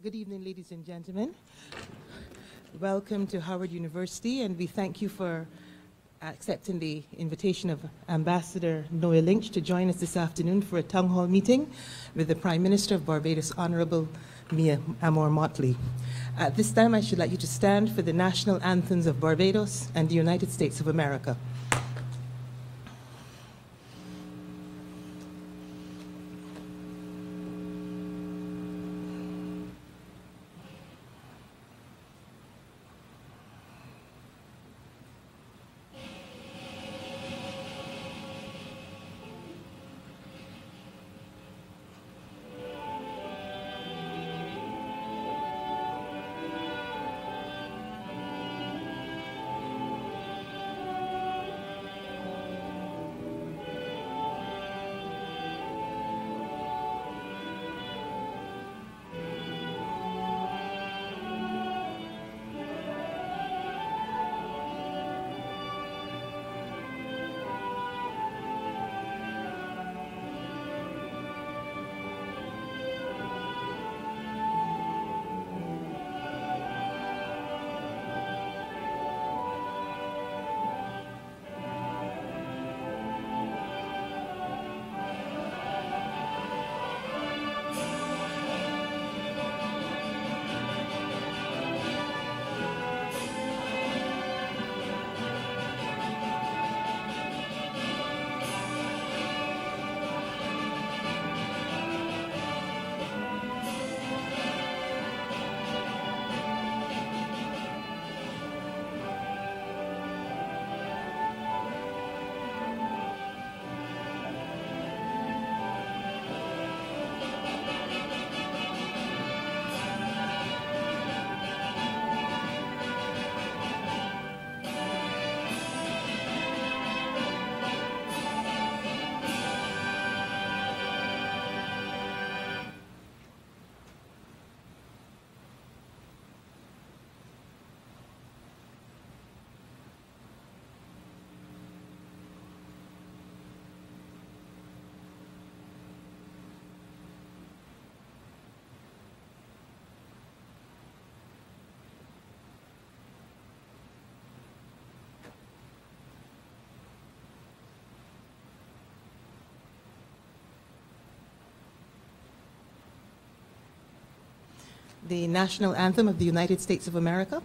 Good evening, ladies and gentlemen. Welcome to Howard University, and we thank you for accepting the invitation of Ambassador Noah Lynch to join us this afternoon for a town hall meeting with the Prime Minister of Barbados, Honorable Mia Amor-Motley. At this time, I should like you to stand for the national anthems of Barbados and the United States of America. The national anthem of the United States of America.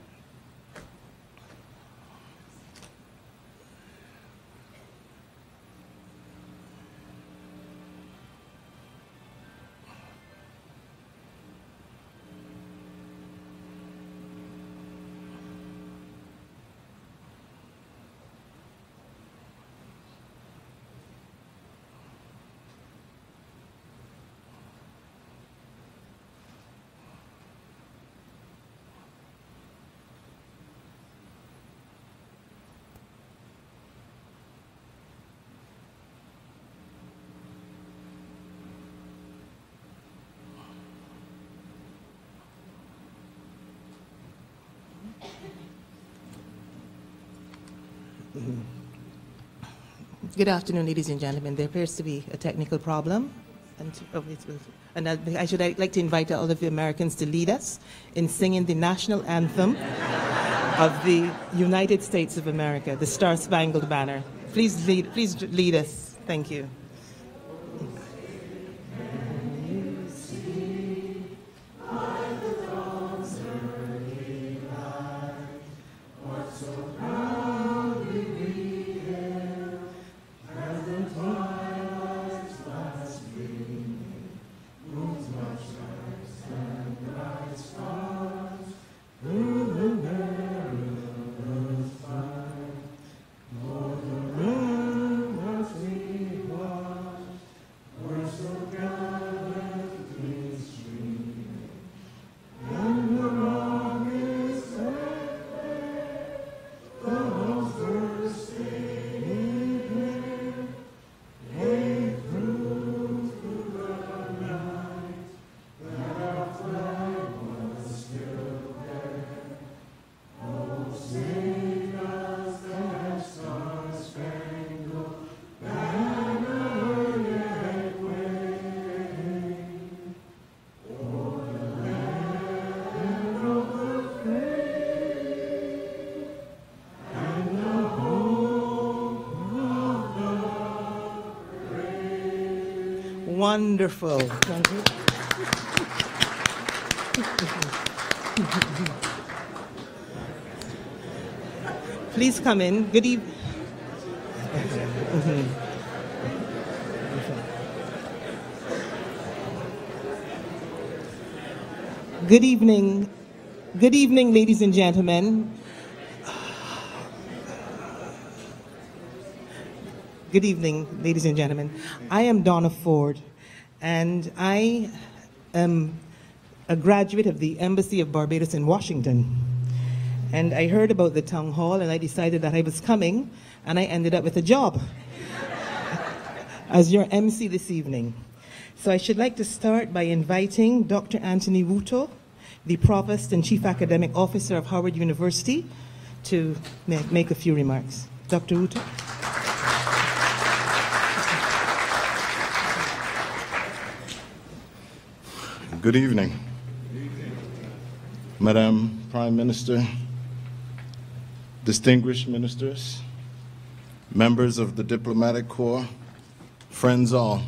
Good afternoon, ladies and gentlemen. There appears to be a technical problem. And I should like to invite all of the Americans to lead us in singing the national anthem of the United States of America, the Star-Spangled Banner. Please lead us. Thank you. Wonderful. Thank you. Please come in. Good evening. Good evening. Good evening, ladies and gentlemen. Good evening, ladies and gentlemen. I am Donna Ford, and I am a graduate of the Embassy of Barbados in Washington. And I heard about the town hall, and I decided that I was coming, and I ended up with a job as your MC this evening. So I should like to start by inviting Dr. Anthony Wuto, the Provost and Chief Academic Officer of Howard University, to make a few remarks. Dr. Wuto. Good evening. Madam Prime Minister, distinguished ministers, members of the Diplomatic Corps, friends all.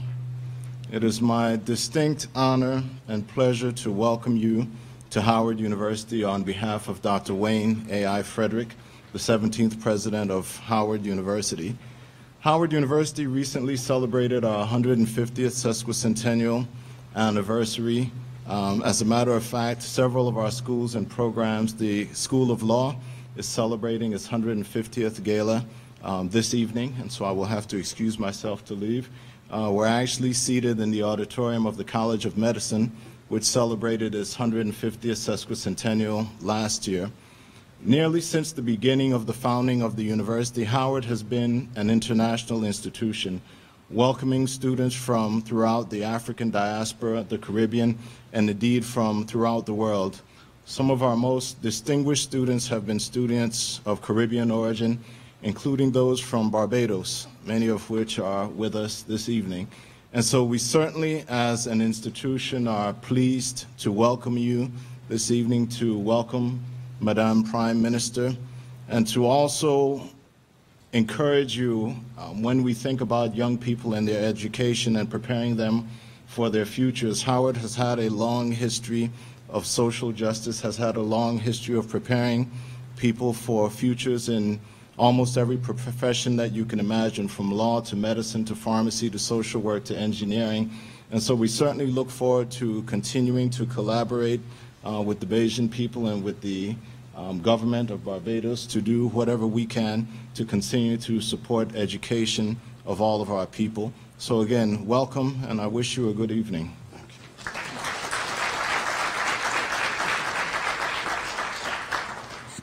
It is my distinct honor and pleasure to welcome you to Howard University on behalf of Dr. Wayne A.I. Frederick, the 17th President of Howard University. Howard University recently celebrated our 150th sesquicentennial anniversary. As a matter of fact, several of our schools and programs, the School of Law is celebrating its 150th gala this evening, and so I will have to excuse myself to leave. We're actually seated in the auditorium of the College of Medicine, which celebrated its 150th sesquicentennial last year. Nearly since the beginning of the founding of the university, Howard has been an international institution, welcoming students from throughout the African diaspora, the Caribbean, and indeed from throughout the world. Some of our most distinguished students have been students of Caribbean origin, including those from Barbados, many of which are with us this evening. And so we certainly, as an institution, are pleased to welcome you this evening, to welcome Madam Prime Minister, and to also encourage you when we think about young people and their education and preparing them for their futures. Howard has had a long history of social justice, has had a long history of preparing people for futures in almost every profession that you can imagine, from law to medicine to pharmacy to social work to engineering. And so we certainly look forward to continuing to collaborate with the Bajan people and with the government of Barbados to do whatever we can to continue to support education of all of our people. So again, welcome, and I wish you a good evening.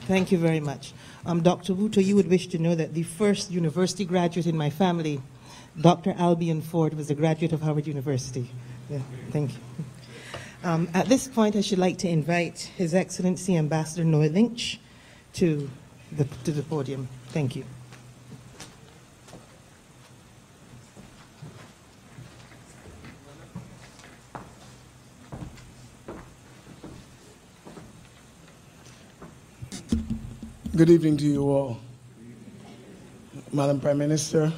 Thank you very much. Dr. Wuto, you would wish to know that the first university graduate in my family, Dr. Albion Ford, was a graduate of Howard University. Yeah, thank you. At this point, I should like to invite His Excellency Ambassador Noah Lynch to the podium. Thank you. Good evening to you all. Madam Prime Minister,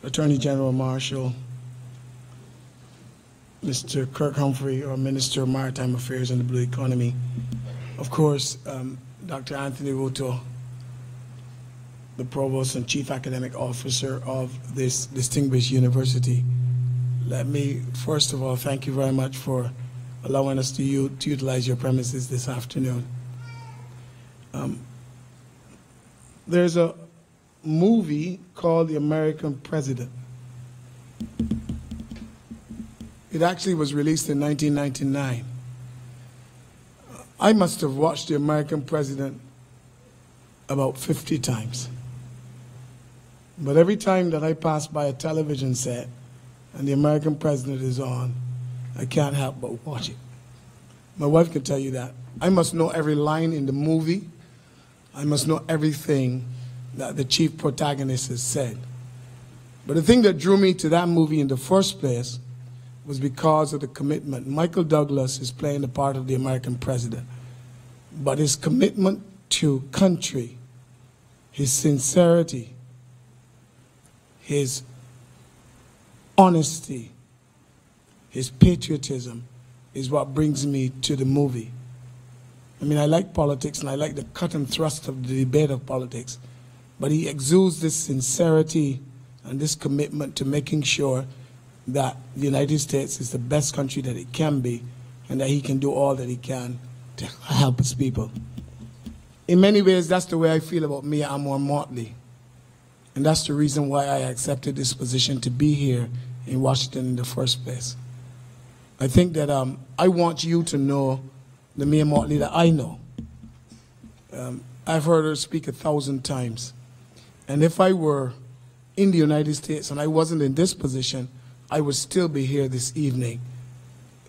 Attorney General Marshall, Mr. Kirk Humphrey, or Minister of Maritime Affairs and the Blue Economy. Of course, Dr. Anthony Wuto, the Provost and Chief Academic Officer of this distinguished university. Let me, first of all, thank you very much for allowing us to utilize your premises this afternoon. There's a movie called The American President. It actually was released in 1999. I must have watched The American President about 50 times. But every time that I pass by a television set and The American President is on, I can't help but watch it. My wife can tell you that. I must know every line in the movie. I must know everything that the chief protagonist has said. But the thing that drew me to that movie in the first place was because of the commitment. Michael Douglas is playing the part of the American president. But his commitment to country, his sincerity, his honesty, his patriotism is what brings me to the movie. I mean, I like politics and I like the cut and thrust of the debate of politics, but he exudes this sincerity and this commitment to making sure that the United States is the best country that it can be and that he can do all that he can to help his people. In many ways, that's the way I feel about Mia Motley. And that's the reason why I accepted this position to be here in Washington in the first place. I think that I want you to know the Mia Motley that I know. I've heard her speak 1,000 times. And if I were in the United States and I wasn't in this position, I would still be here this evening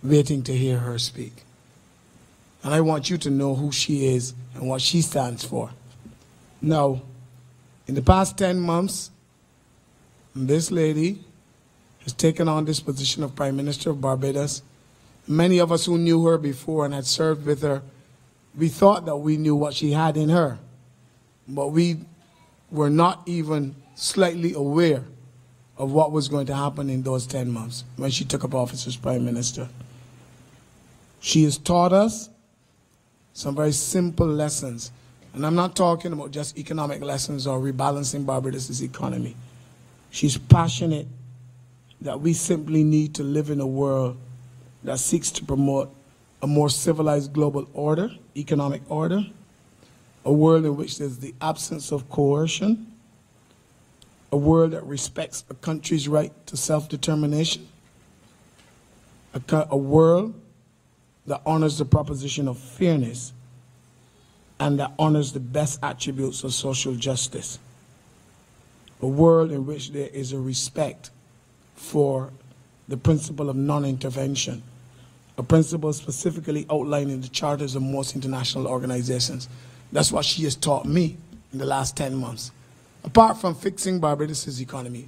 waiting to hear her speak. And I want you to know who she is and what she stands for. Now, in the past 10 months, this lady has taken on this position of Prime Minister of Barbados. Many of us who knew her before and had served with her, we thought that we knew what she had in her, but we were not even slightly aware of what was going to happen in those 10 months when she took up office as Prime Minister. She has taught us some very simple lessons. And I'm not talking about just economic lessons or rebalancing Barbados' economy. She's passionate that we simply need to live in a world that seeks to promote a more civilized global order, economic order, a world in which there's the absence of coercion, a world that respects a country's right to self-determination, a world that honors the proposition of fairness and that honors the best attributes of social justice. A world in which there is a respect for the principle of non-intervention, a principle specifically outlined in the charters of most international organizations. That's what she has taught me in the last 10 months, apart from fixing Barbados' economy.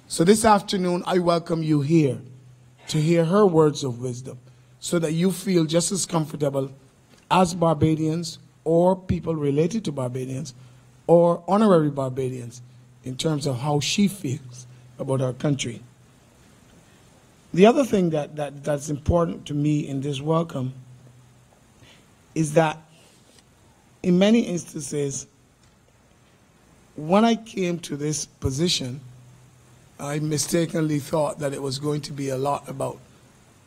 So this afternoon, I welcome you here to hear her words of wisdom so that you feel just as comfortable as Barbadians or people related to Barbadians or honorary Barbadians in terms of how she feels about our country. The other thing that's important to me in this welcome is that in many instances, when I came to this position, I mistakenly thought that it was going to be a lot about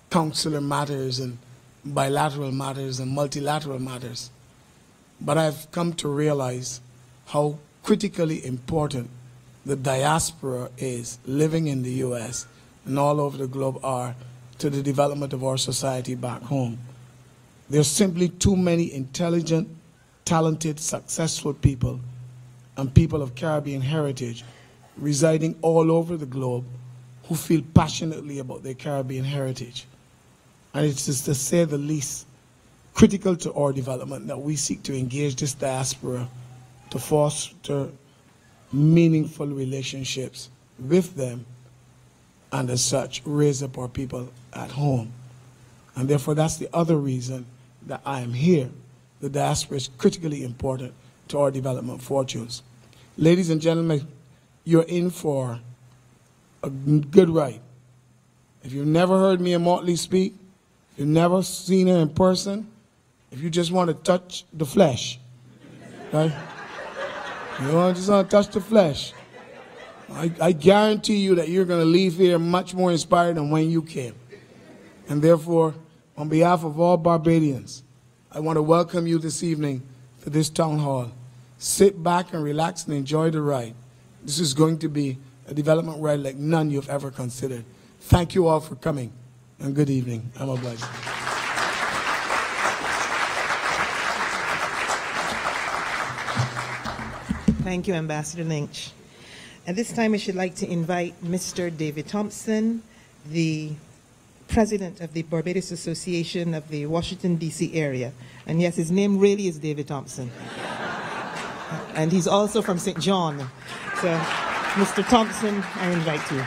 consular matters and bilateral matters and multilateral matters. But I've come to realize how critically important the diaspora is living in the U.S. and all over the globe are to the development of our society back home. There's simply too many intelligent, talented, successful people and people of Caribbean heritage residing all over the globe who feel passionately about their Caribbean heritage. And it's just, to say the least, critical to our development that we seek to engage this diaspora to foster meaningful relationships with them and as such raise up our people at home. And therefore that's the other reason that I am here. The diaspora is critically important to our development fortunes. Ladies and gentlemen, you're in for a good ride. If you've never heard Mia Motley speak, if you've never seen her in person, if you just want to touch the flesh, right? You just want to touch the flesh, I guarantee you that you're going to leave here much more inspired than when you came. And therefore, on behalf of all Barbadians, I want to welcome you this evening to this town hall. Sit back and relax and enjoy the ride. This is going to be a development ride like none you've ever considered. Thank you all for coming, and good evening. I'm obliged. Thank you, Ambassador Lynch. At this time, I should like to invite Mr. David Thompson, the president of the Barbados Association of the Washington, D.C. area. And yes, his name really is David Thompson. And he's also from St. John. So, Mr. Thompson, I invite you.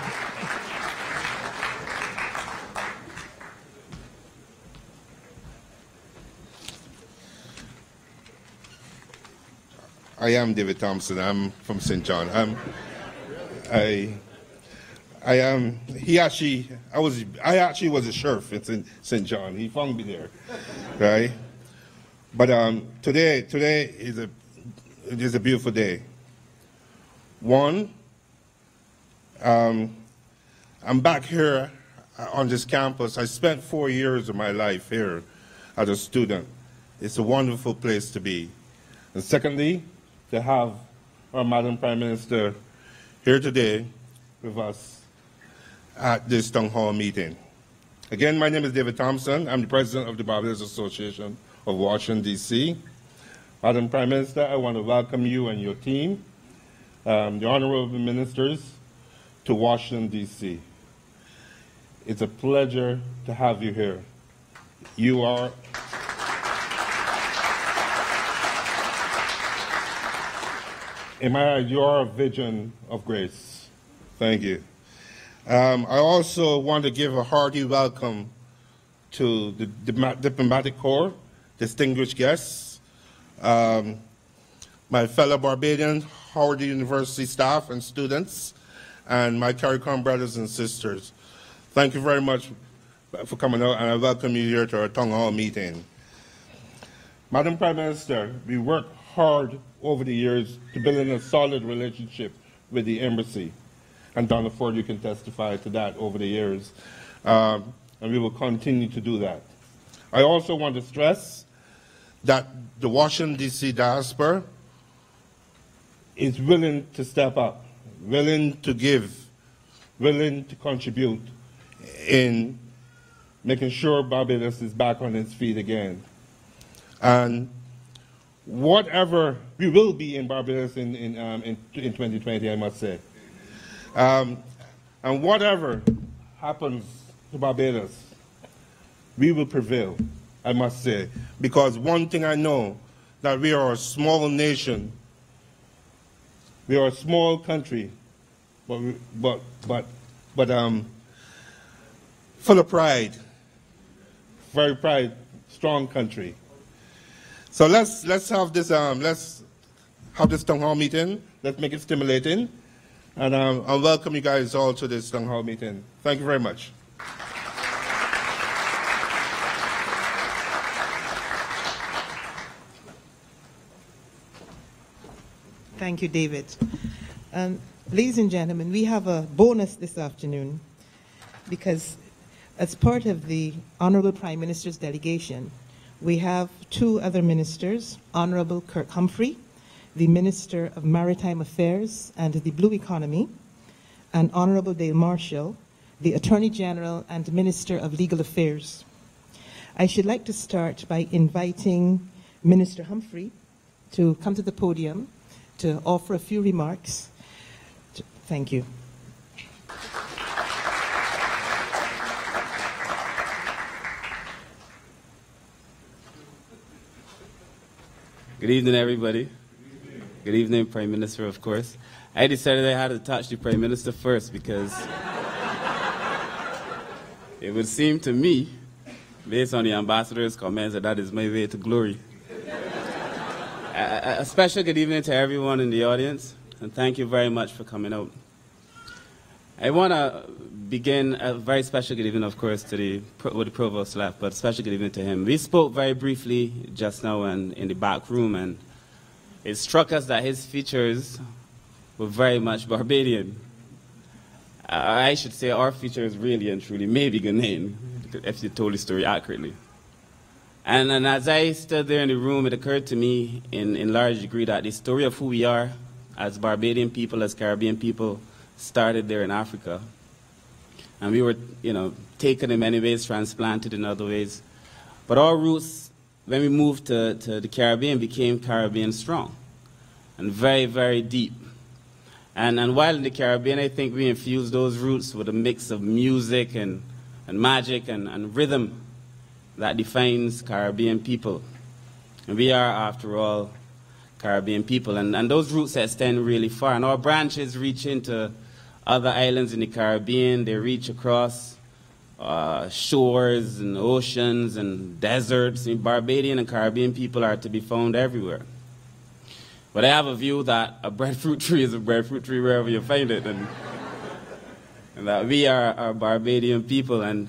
I am David Thompson. I'm from St. John. I actually was a sheriff in St. John. He found me there, right? But today is a beautiful day. One, I'm back here on this campus. I spent 4 years of my life here as a student. It's a wonderful place to be. And secondly, to have our Madam Prime Minister here today with us at this town hall meeting. Again, my name is David Thompson. I'm the president of the Barbadians Association of Washington, D.C. Madam Prime Minister, I want to welcome you and your team, the honorable ministers, to Washington, D.C. It's a pleasure to have you here. You are a vision of grace. Thank you. I also want to give a hearty welcome to the Diplomatic Corps, distinguished guests, my fellow Barbadian, Howard University staff and students, and my CARICOM brothers and sisters. Thank you very much for coming out, and I welcome you here to our town hall meeting. Madam Prime Minister, we worked hard over the years to build a solid relationship with the embassy. And Donna Ford, you can testify to that over the years. And we will continue to do that. I also want to stress that the Washington, D.C. diaspora is willing to step up, willing to give, willing to contribute in making sure Barbados is back on its feet again. And whatever, we will be in Barbados in 2020, I must say. And whatever happens to Barbados, we will prevail, I must say. Because one thing I know, that we are a small nation. We are a small country, but full of pride, very pride, strong country. So let's have this town hall meeting. Let's make it stimulating. And I'll welcome you guys all to this town hall meeting. Thank you very much. Thank you, David. Ladies and gentlemen, we have a bonus this afternoon because as part of the Honorable Prime Minister's delegation, we have two other ministers, Honorable Kirk Humphrey, the Minister of Maritime Affairs and the Blue Economy, and Honorable Dale Marshall, the Attorney General and Minister of Legal Affairs. I should like to start by inviting Minister Humphrey to come to the podium to offer a few remarks. Thank you. Good evening, everybody. Good evening, Prime Minister, of course. I decided I had to touch the Prime Minister first because it would seem to me, based on the ambassador's comments, that is my way to glory. A special good evening to everyone in the audience, and thank you very much for coming out. I want to begin a very special good evening, of course, to the Provost left, but a special good evening to him. We spoke very briefly just now in the back room, and it struck us that his features were very much Barbadian. I should say our features really and truly may be Ghanaian, if you told the story accurately. And as I stood there in the room, it occurred to me in large degree that the story of who we are as Barbadian people, as Caribbean people, started there in Africa. And we were, taken in many ways, transplanted in other ways. But our roots, when we moved to the Caribbean, became Caribbean strong and very, very deep. And while in the Caribbean, I think we infused those roots with a mix of music and magic and rhythm that defines Caribbean people. And we are, after all, Caribbean people. And those roots extend really far. And our branches reach into other islands in the Caribbean. They reach across shores and oceans and deserts. Barbadian and Caribbean people are to be found everywhere. But I have a view that a breadfruit tree is a breadfruit tree wherever you find it. that we are Barbadian people. And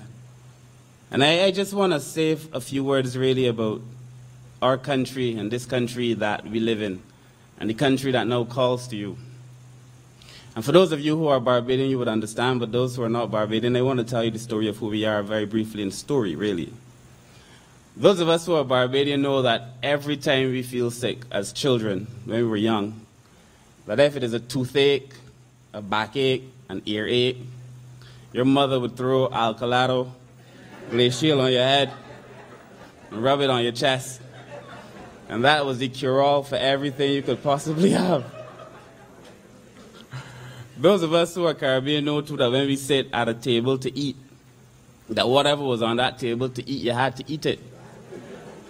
I just want to say a few words really about our country and this country that we live in, and the country that now calls to you. And for those of you who are Barbadian, you would understand, but those who are not Barbadian, I want to tell you the story of who we are very briefly in story, really. Those of us who are Barbadian know that every time we feel sick as children, when we were young, that if it is a toothache, a backache, an earache, your mother would throw Alcalado, glacial on your head, and rub it on your chest. And that was the cure-all for everything you could possibly have. Those of us who are Caribbean know too that when we sit at a table to eat, that whatever was on that table to eat, you had to eat it.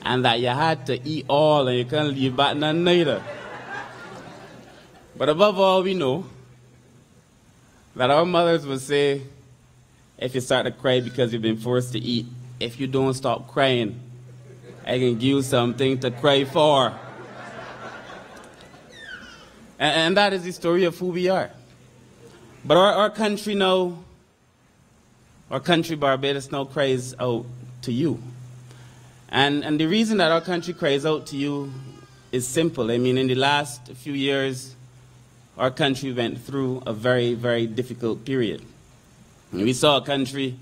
And that you had to eat all and you couldn't leave back none neither. But above all, we know that our mothers would say, if you start to cry because you've been forced to eat, if you don't stop crying, I can give you something to cry for. And that is the story of who we are. But our country now, our country Barbados now cries out to you. And the reason that our country cries out to you is simple. I mean, in the last few years, our country went through a very, very difficult period. And we saw a country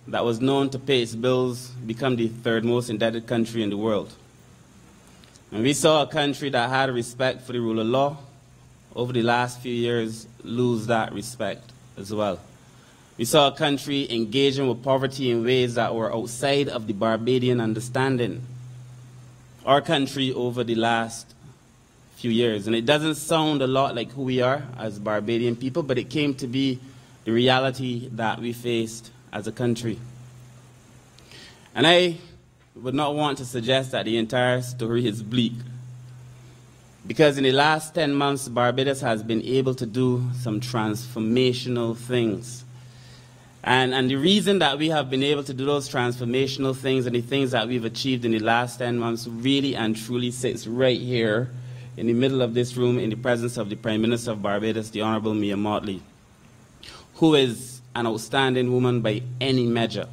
that was known to pay its bills become the third most indebted country in the world. And we saw a country that had respect for the rule of law over the last few years lose that respect as well. We saw a country engaging with poverty in ways that were outside of the Barbadian understanding. Our country over the last few years, and it doesn't sound a lot like who we are as Barbadian people, but it came to be the reality that we faced as a country. And I would not want to suggest that the entire story is bleak, because in the last 10 months, Barbados has been able to do some transformational things. And the reason that we have been able to do those transformational things and the things that we've achieved in the last 10 months really and truly sits right here in the middle of this room in the presence of the Prime Minister of Barbados, the Honorable Mia Motley, who is an outstanding woman by any measure.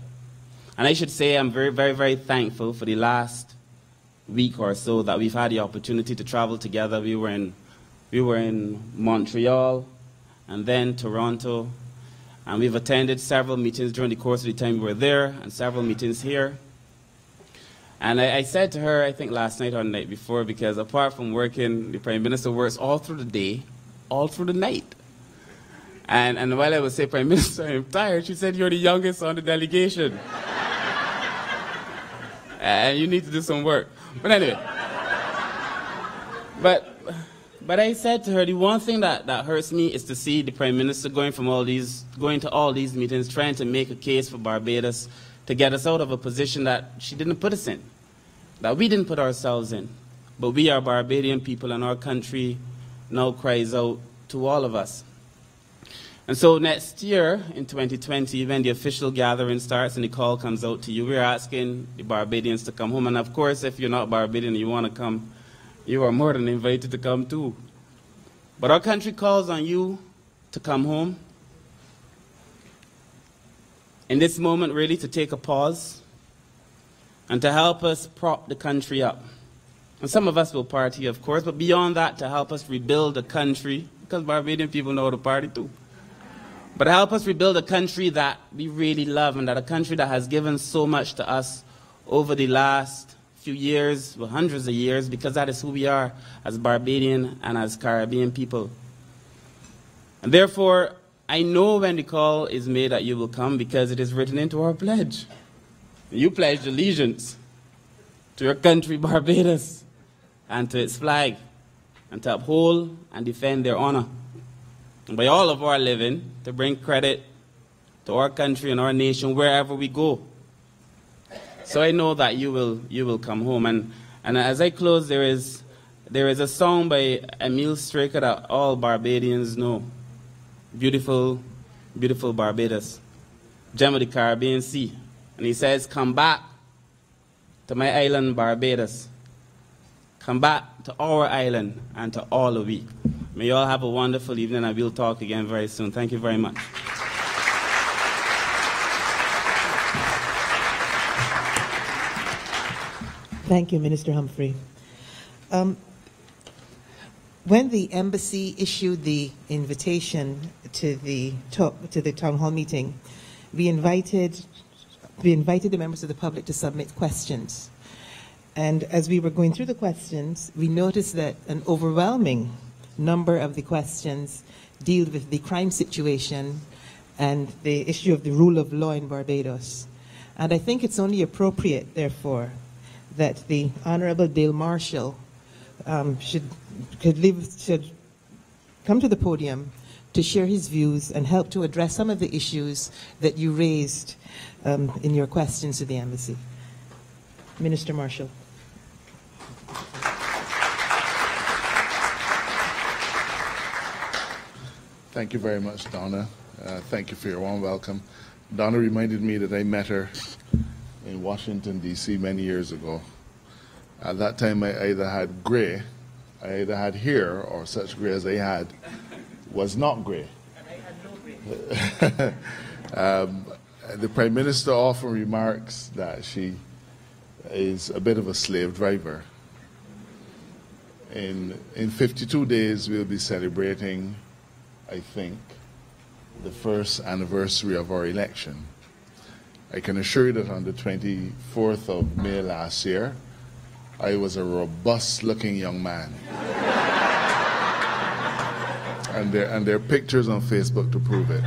And I should say I'm very, very, very thankful for the last week or so that we've had the opportunity to travel together. We were in Montreal and then Toronto, and we've attended several meetings during the course of the time we were there and several meetings here. And I said to her, I think last night or the night before, because apart from working, the Prime Minister works all through the day, all through the night. And while I would say, Prime Minister, I'm tired, she said, you're the youngest on the delegation. And you need to do some work. But anyway. But I said to her, the one thing that hurts me is to see the Prime Minister going to all these meetings, trying to make a case for Barbados to get us out of a position that she didn't put us in, that we didn't put ourselves in. But we are Barbadian people, and our country now cries out to all of us. And so next year, in 2020, when the official gathering starts and the call comes out to you, we're asking the Barbadians to come home. And of course, if you're not Barbadian and you want to come, you are more than invited to come too. But our country calls on you to come home. In this moment, really, to take a pause and to help us prop the country up. And some of us will party, of course, but beyond that, to help us rebuild the country, because Barbadian people know how to party too. But help us rebuild a country that we really love, and that a country that has given so much to us over the last few years, well, hundreds of years, because that is who we are as Barbadian and as Caribbean people. And therefore, I know when the call is made that you will come, because it is written into our pledge. You pledged allegiance to your country, Barbados, and to its flag, and to uphold and defend their honor. And by all of our living, to bring credit to our country and our nation wherever we go. So I know that you will come home. And as I close, there is a song by Emile Straker that all Barbadians know. Beautiful, beautiful Barbados, gem of the Caribbean Sea. And he says, come back to my island, Barbados. Come back to our island and to all of we. May you all have a wonderful evening, and we'll talk again very soon. Thank you very much. Thank you, Minister Humphrey. When the embassy issued the invitation to the town hall meeting, we invited the members of the public to submit questions. And as we were going through the questions, we noticed that an overwhelming number of the questions deal with the crime situation and the issue of the rule of law in Barbados. And I think it's only appropriate, therefore, that the Honorable Dale Marshall should come to the podium to share his views and help to address some of the issues that you raised in your questions to the embassy. Minister Marshall. Thank you very much, Donna. Thank you for your warm welcome. Donna reminded me that I met her in Washington, D.C. many years ago. At that time, I either had hair, or such gray as I had was not gray. The Prime Minister often remarks that she is a bit of a slave driver. In 52 days, we'll be celebrating, I think, the first anniversary of our election. I can assure you that on the 24th of May last year, I was a robust-looking young man. And there are pictures on Facebook to prove it.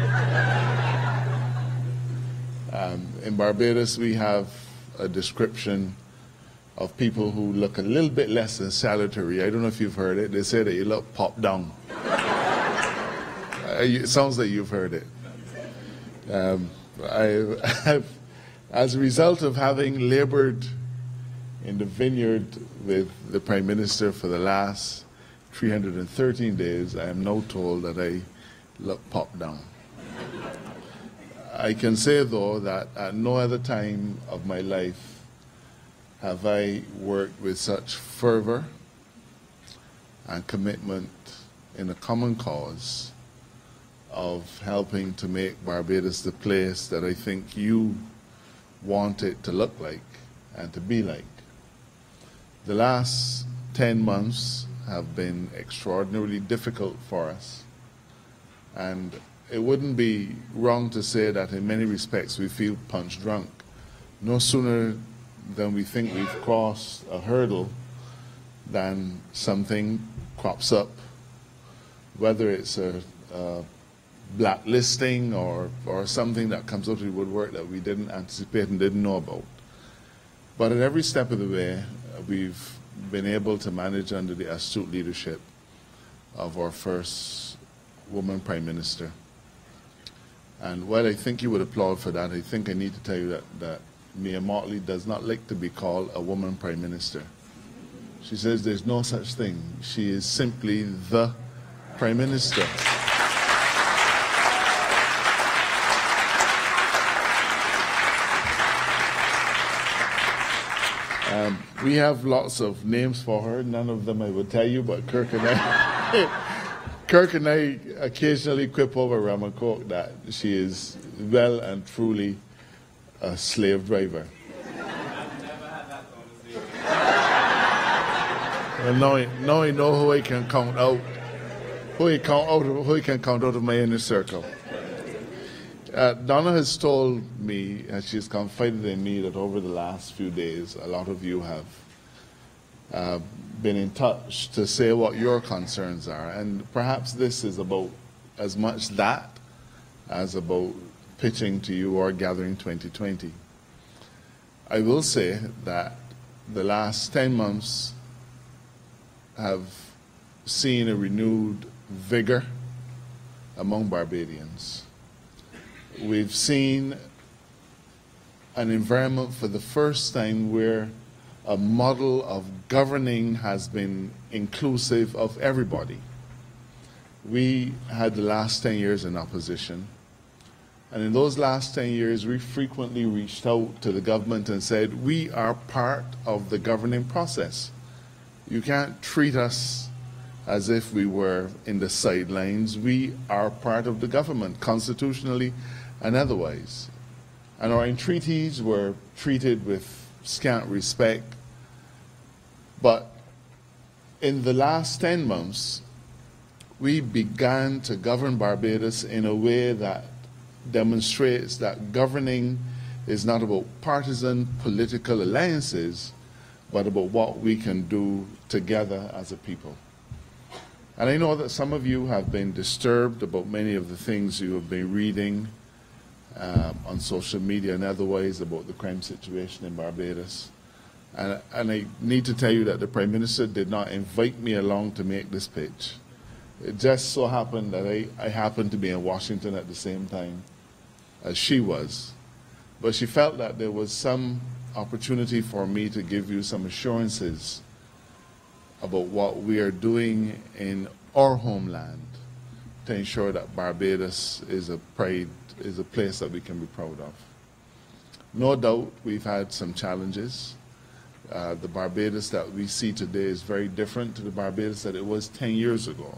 In Barbados, we have a description of people who look a little bit less than salutary. I don't know if you've heard it. They say that you look popped down. It sounds like you've heard it. As a result of having labored in the vineyard with the Prime Minister for the last 313 days, I am now told that I look popped down. I can say, though, that at no other time of my life have I worked with such fervor and commitment in a common cause of helping to make Barbados the place that I think you want it to look like and to be like. The last 10 months have been extraordinarily difficult for us, and it wouldn't be wrong to say that in many respects we feel punch drunk. No sooner than we think we've crossed a hurdle than something crops up, whether it's a blacklisting or something that comes out of the woodwork that we didn't anticipate and didn't know about. But at every step of the way, we've been able to manage under the astute leadership of our first woman Prime Minister. And while I think you would applaud for that, I think I need to tell you that Mia Motley does not like to be called a woman Prime Minister. She says there's no such thing. She is simply the Prime Minister. We have lots of names for her. None of them I would tell you, but Kirk and I occasionally quip over Ramacoke that she is well and truly a slave driver. Well, now I know who I can count out, who I can count out of my inner circle. Donna has told me, and she's confided in me, that over the last few days, a lot of you have been in touch to say what your concerns are. And perhaps this is about as much that as about pitching to you or Gathering 2020. I will say that the last 10 months have seen a renewed vigor among Barbadians. We've seen an environment for the first time where a model of governing has been inclusive of everybody. We had the last 10 years in opposition, and in those last 10 years we frequently reached out to the government and said, we are part of the governing process. You can't treat us as if we were in the sidelines. We are part of the government, constitutionally and otherwise. And our entreaties were treated with scant respect But in the last 10 months, we began to govern Barbados in a way that demonstrates that governing is not about partisan political alliances, but about what we can do together as a people. And I know that some of you have been disturbed about many of the things you have been reading on social media and otherwise about the crime situation in Barbados. And I need to tell you that the Prime Minister did not invite me along to make this pitch. It just so happened that I happened to be in Washington at the same time as she was. But she felt that there was some opportunity for me to give you some assurances about what we are doing in our homeland to ensure that Barbados is a place that we can be proud of. No doubt we've had some challenges. The Barbados that we see today is very different to the Barbados that it was 10 years ago.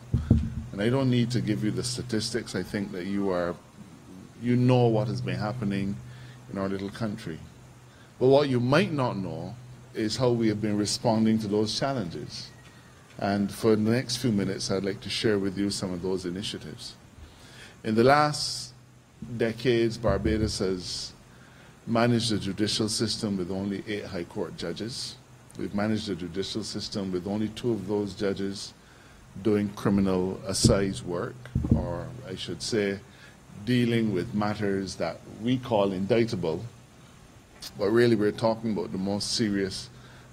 And I don't need to give you the statistics. I think that you know what has been happening in our little country. But what you might not know is how we have been responding to those challenges. And for the next few minutes, I'd like to share with you some of those initiatives. In the last decades, Barbados has managed the judicial system with only 8 high court judges. We've managed the judicial system with only 2 of those judges doing criminal assize work, or I should say, dealing with matters that we call indictable, but really we're talking about the most serious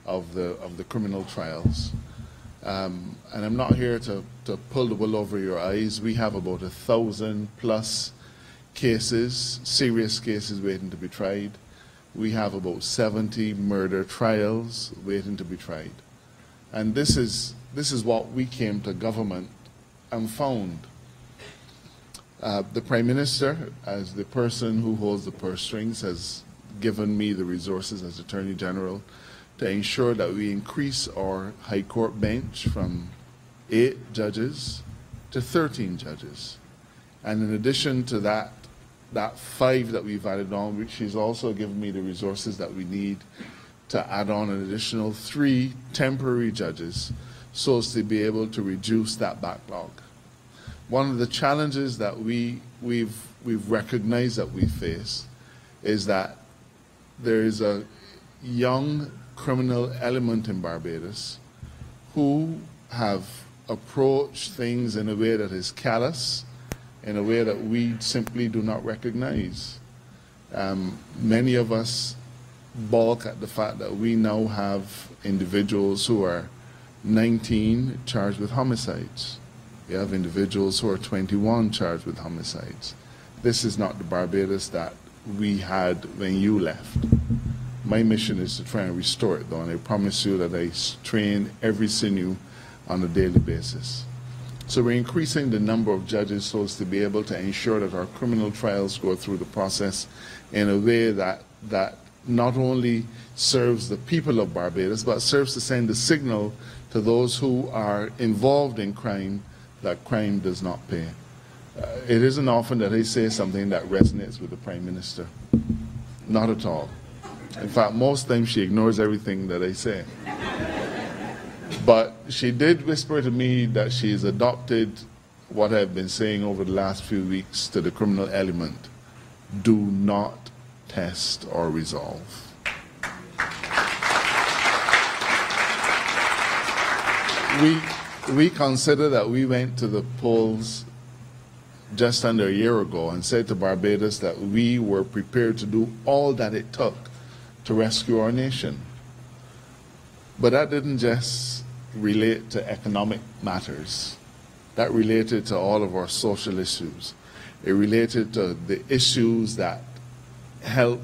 of the criminal trials. And I'm not here to pull the wool over your eyes. We have about 1,000+ cases, serious cases waiting to be tried. We have about 70 murder trials waiting to be tried. And this is what we came to government and found. The Prime Minister, as the person who holds the purse strings, has given me the resources as Attorney General to ensure that we increase our High Court bench from 8 judges to 13 judges. And in addition to that 5 that we've added on, she's also given me the resources that we need to add on an additional 3 temporary judges so as to be able to reduce that backlog. One of the challenges that we've recognized that we face is that there is a young criminal element in Barbados who have approached things in a way that is callous, in a way that we simply do not recognize. Many of us balk at the fact that we now have individuals who are 19 charged with homicides. We have individuals who are 21 charged with homicides. This is not the Barbados that we had when you left. My mission is to try and restore it, though, and I promise you that I train every sinew on a daily basis. So we're increasing the number of judges so as to be able to ensure that our criminal trials go through the process in a way that not only serves the people of Barbados, but serves to send a signal to those who are involved in crime that crime does not pay. It isn't often that I say something that resonates with the Prime Minister. Not at all. In fact, most times she ignores everything that I say. But she did whisper to me that she's adopted what I've been saying over the last few weeks to the criminal element. Do not test or resolve. We consider that we went to the polls just under a year ago and said to Barbados that we were prepared to do all that it took to rescue our nation. But that didn't just relate to economic matters. That related to all of our social issues. It related to the issues that help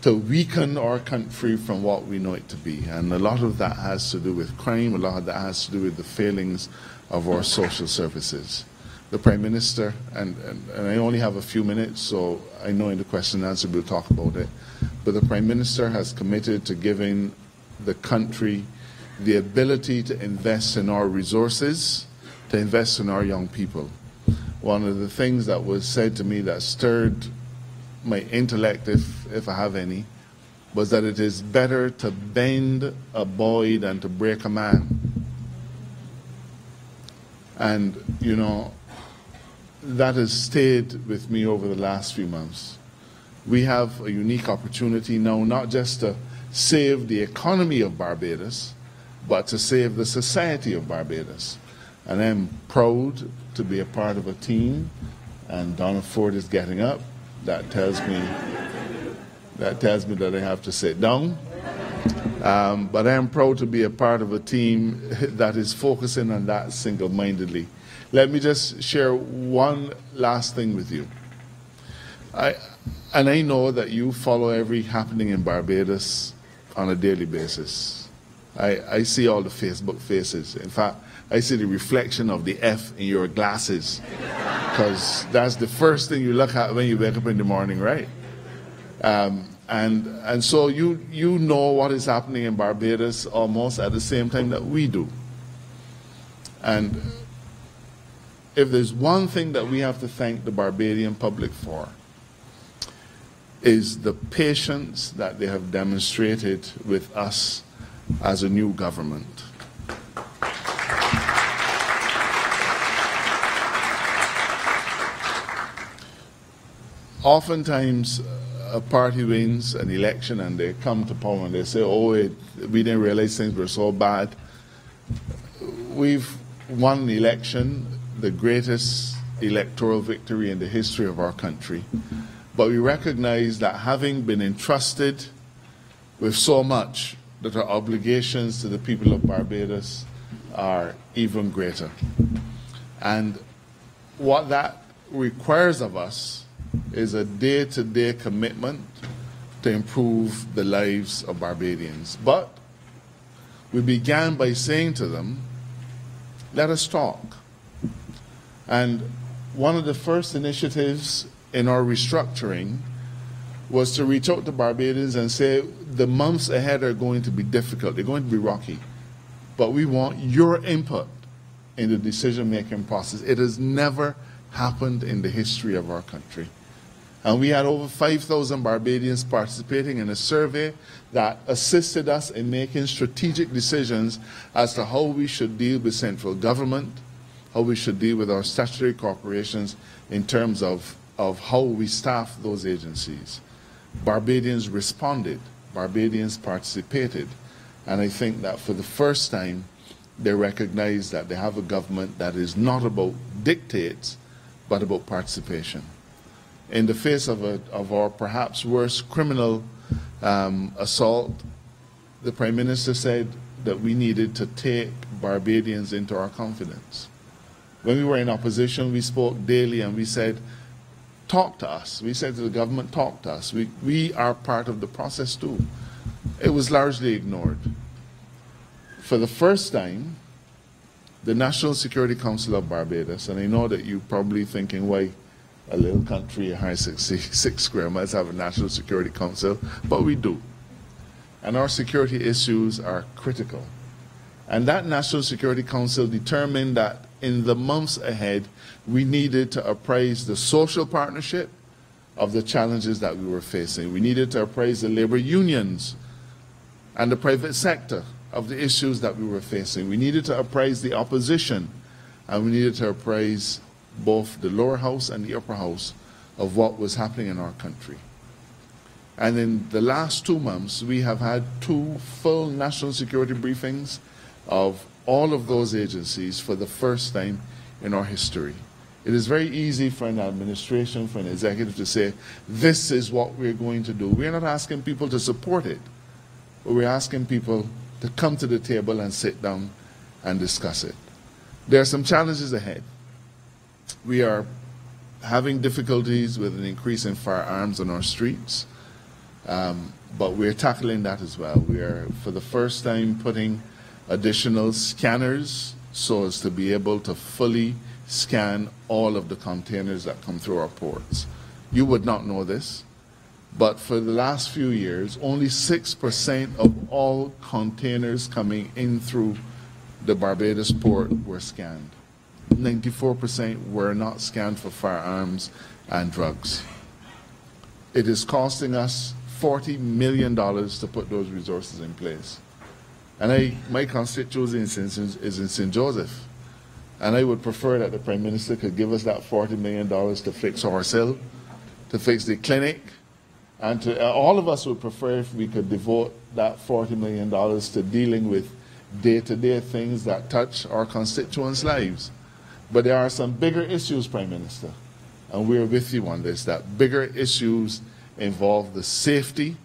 to weaken our country from what we know it to be. And a lot of that has to do with crime, a lot of that has to do with the failings of our social services. The Prime Minister, and I only have a few minutes, so I know in the question and answer we'll talk about it, but the Prime Minister has committed to giving the country the ability to invest in our resources, to invest in our young people. One of the things that was said to me that stirred my intellect, if I have any, was that it is better to bend a boy than to break a man. And, you know, that has stayed with me over the last few months. We have a unique opportunity now, not just to save the economy of Barbados, but to save the society of Barbados. And I'm proud to be a part of a team, and Donna Ford is getting up. That tells me that I have to sit down. But I am proud to be a part of a team that is focusing on that single-mindedly. Let me just share one last thing with you. I know that you follow every happening in Barbados on a daily basis. I see all the Facebook faces. In fact, I see the reflection of the F in your glasses, because that's the first thing you look at when you wake up in the morning, right? And so you know what is happening in Barbados almost at the same time that we do. And if there's one thing that we have to thank the Barbadian public for, is the patience that they have demonstrated with us as a new government. Oftentimes, a party wins an election and they come to power and they say, oh, we didn't realize things were so bad. We've won an election, the greatest electoral victory in the history of our country. But we recognize that having been entrusted with so much, that our obligations to the people of Barbados are even greater. And what that requires of us is a day-to-day commitment to improve the lives of Barbadians. But we began by saying to them, let us talk. And one of the first initiatives in our restructuring was to reach out to Barbadians and say, the months ahead are going to be difficult, they're going to be rocky, but we want your input in the decision-making process. It has never happened in the history of our country. And we had over 5,000 Barbadians participating in a survey that assisted us in making strategic decisions as to how we should deal with central government, how we should deal with our statutory corporations in terms of how we staff those agencies. Barbadians responded, Barbadians participated, and I think that for the first time they recognize that they have a government that is not about dictates, but about participation. In the face of our perhaps worst criminal assault, the Prime Minister said that we needed to take Barbadians into our confidence. When we were in opposition, we spoke daily and we said, talk to us. We said to the government, talk to us. We are part of the process too. It was largely ignored. For the first time, the National Security Council of Barbados, and I know that you're probably thinking, why a little country, 166 square miles, have a National Security Council, but we do. And our security issues are critical. And that National Security Council determined that in the months ahead, we needed to apprise the social partnership of the challenges that we were facing. We needed to apprise the labor unions and the private sector of the issues that we were facing. We needed to apprise the opposition, and we needed to apprise both the lower house and the upper house of what was happening in our country. And in the last 2 months, we have had 2 full national security briefings of all of those agencies for the first time in our history. It is very easy for an administration, for an executive to say, this is what we're going to do. We're not asking people to support it, but we're asking people to come to the table and sit down and discuss it. There are some challenges ahead. We are having difficulties with an increase in firearms on our streets, but we're tackling that as well. We are, for the first time, putting additional scanners so as to be able to fully scan all of the containers that come through our ports. You would not know this, but for the last few years, only 6% of all containers coming in through the Barbados port were scanned. 94% were not scanned for firearms and drugs. It is costing us $40 million to put those resources in place. And my constituency is in St. Joseph. And I would prefer that the Prime Minister could give us that $40 million to fix Horse Hill, to fix the clinic, and to, all of us would prefer if we could devote that $40 million to dealing with day-to-day things that touch our constituents' lives. But there are some bigger issues, Prime Minister, and we're with you on this, that bigger issues involve the safety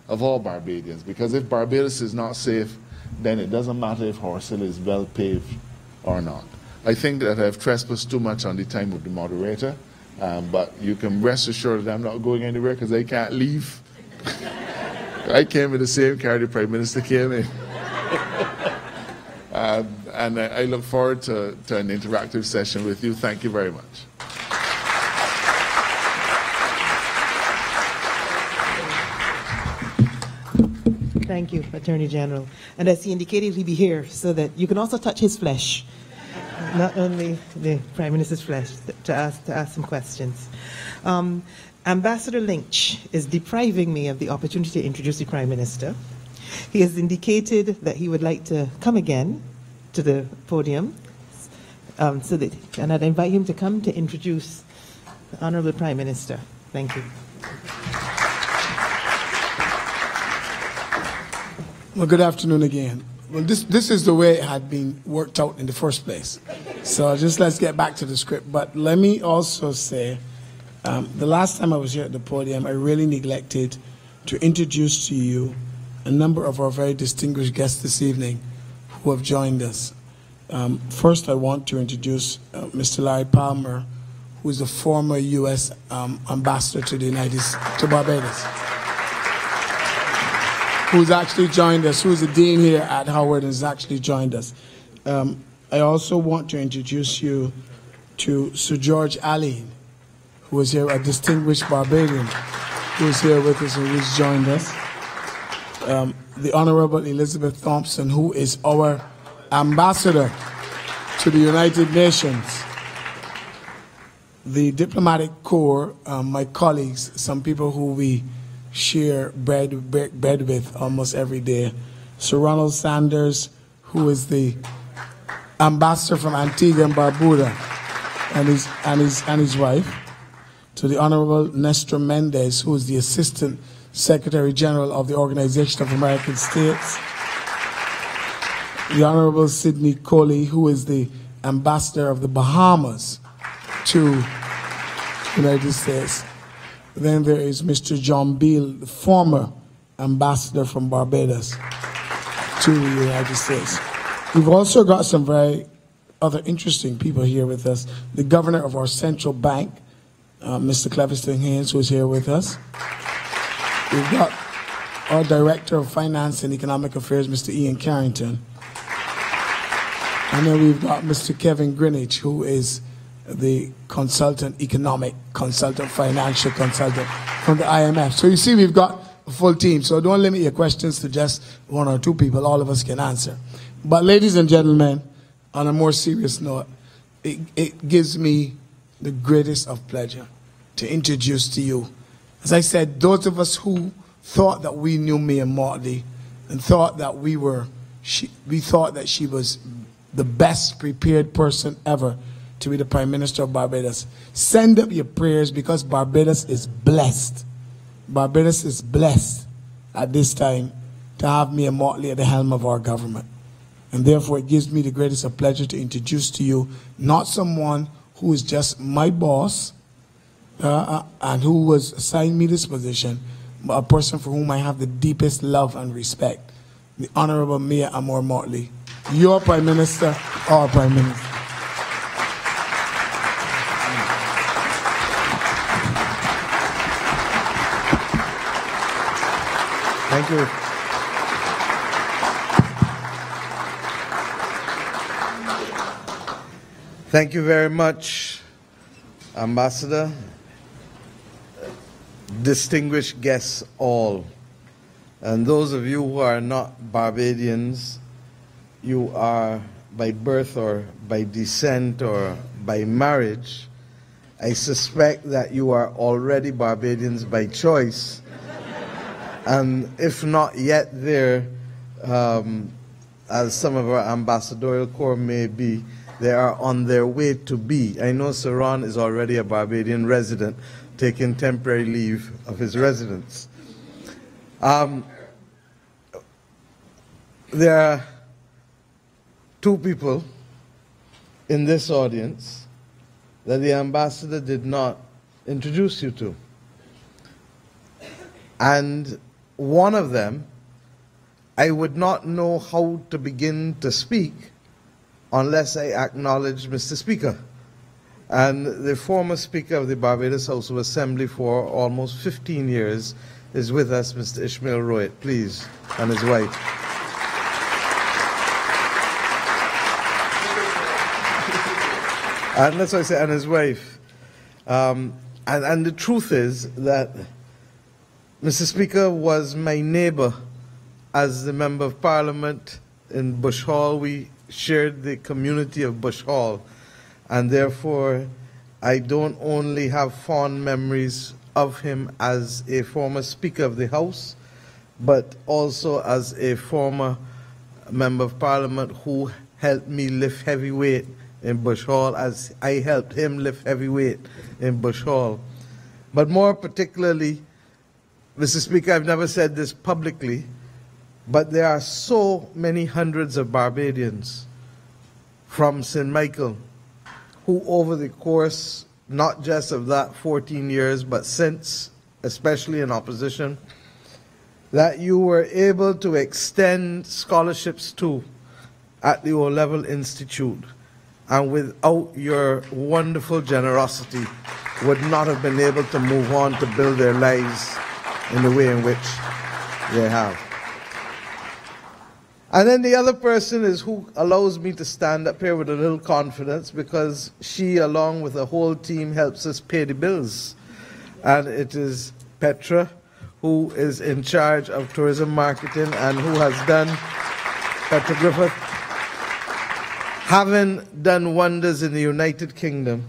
of all Barbadians. Because if Barbados is not safe, then it doesn't matter if Horse Hill is well paved or not. I think that I've trespassed too much on the time of the moderator, but you can rest assured that I'm not going anywhere because I can't leave. I came in the same car the Prime Minister came in. And I look forward to an interactive session with you. Thank you very much. Thank you, Attorney General. And as he indicated, he'll be here so that you can also touch his flesh, not only the Prime Minister's flesh, to ask some questions. Ambassador Lynch is depriving me of the opportunity to introduce the Prime Minister. He has indicated that he would like to come again to the podium, and I'd invite him to come to introduce the Honourable Prime Minister. Thank you. Well, good afternoon again. Well, this is the way it had been worked out in the first place. So just let's get back to the script. But let me also say, the last time I was here at the podium, I really neglected to introduce to you a number of our very distinguished guests this evening who have joined us. First, I want to introduce Mr. Larry Palmer, who is a former U.S. ambassador to Barbados, who's actually joined us, who's the dean here at Howard and has actually joined us. I also want to introduce you to Sir George Allen, who is here, a distinguished Barbadian, who is here with us and who's joined us. The Honorable Elizabeth Thompson, who is our ambassador to the United Nations. The diplomatic corps, my colleagues, some people who we share bread with almost every day. Sir Ronald Sanders, who is the ambassador from Antigua and Barbuda, and his wife. To the Honorable Nestor Mendez, who is the Assistant Secretary General of the Organization of American States. The Honorable Sidney Coley, who is the Ambassador of the Bahamas to the United States. Then there is Mr. John Beale, the former ambassador from Barbados to the United States. We've also got some very other interesting people here with us. The governor of our central bank, Mr. Cleviston Haynes, who is here with us. We've got our director of finance and economic affairs, Mr. Ian Carrington. And then we've got Mr. Kevin Greenwich, who is the economic consultant, financial consultant from the IMF. So you see, we've got a full team. So don't limit your questions to just one or two people. All of us can answer. But ladies and gentlemen, on a more serious note, it gives me the greatest of pleasure to introduce to you, as I said, those of us who thought that we knew Mia Motley and thought that we thought that she was the best prepared person ever to be the Prime Minister of Barbados. Send up your prayers, because Barbados is blessed. Barbados is blessed at this time to have Mia Motley at the helm of our government. And therefore, it gives me the greatest of pleasure to introduce to you not someone who is just my boss and who was assigned me this position, but a person for whom I have the deepest love and respect, the Honorable Mia Amor Motley, your Prime Minister, our Prime Minister. Thank you. Thank you very much, Ambassador. Distinguished guests all, and those of you who are not Barbadians, you are by birth or by descent or by marriage. I suspect that you are already Barbadians by choice, And if not yet there, as some of our ambassadorial corps may be, they are on their way to be. I know Saran is already a Barbadian resident, taking temporary leave of his residence. There are two people in this audience that the ambassador did not introduce you to. And one of them, I would not know how to begin to speak unless I acknowledge Mr. Speaker. And the former Speaker of the Barbados House of Assembly for almost 15 years is with us, Mr. Ishmael Royet, please, and his wife. And that's what I say, and his wife. And the truth is that Mr. Speaker was my neighbor as the Member of Parliament in Bush Hall. We shared the community of Bush Hall, and therefore I don't only have fond memories of him as a former Speaker of the House, but also as a former Member of Parliament who helped me lift heavy weight in Bush Hall, as I helped him lift heavy weight in Bush Hall. But more particularly, Mr. Speaker, I've never said this publicly, but there are so many hundreds of Barbadians from St. Michael who over the course, not just of that 14 years, but since, especially in opposition, that you were able to extend scholarships to at the O-Level Institute, and without your wonderful generosity would not have been able to move on to build their lives in the way in which they have. And then the other person is who allows me to stand up here with a little confidence, because she, along with the whole team, helps us pay the bills. And it is Petra, who is in charge of tourism marketing and who has done, Petra Griffith, having done wonders in the United Kingdom.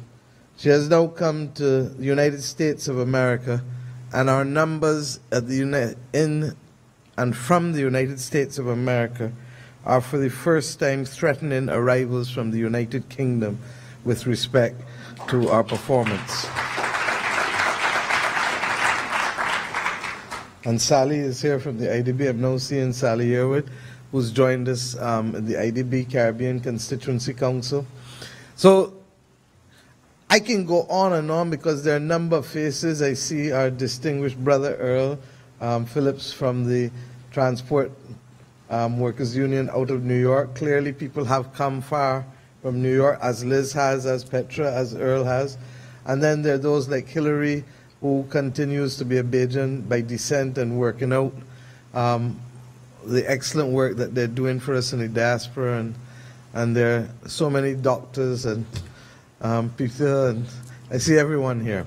She has now come to the United States of America, and our numbers at the in and from the United States of America are for the first time threatening arrivals from the United Kingdom with respect to our performance. And Sally is here from the IDB. I'm now seeing Sally Yearwood, who's joined us in the IDB Caribbean Constituency Council. So I can go on and on because there are a number of faces. I see our distinguished brother Earl Phillips from the Transport Workers Union out of New York. Clearly people have come far from New York, as Liz has, as Petra, as Earl has. And then there are those like Hillary, who continues to be a Bajan by descent and working out the excellent work that they're doing for us in the diaspora. And there are so many doctors and people, and I see everyone here.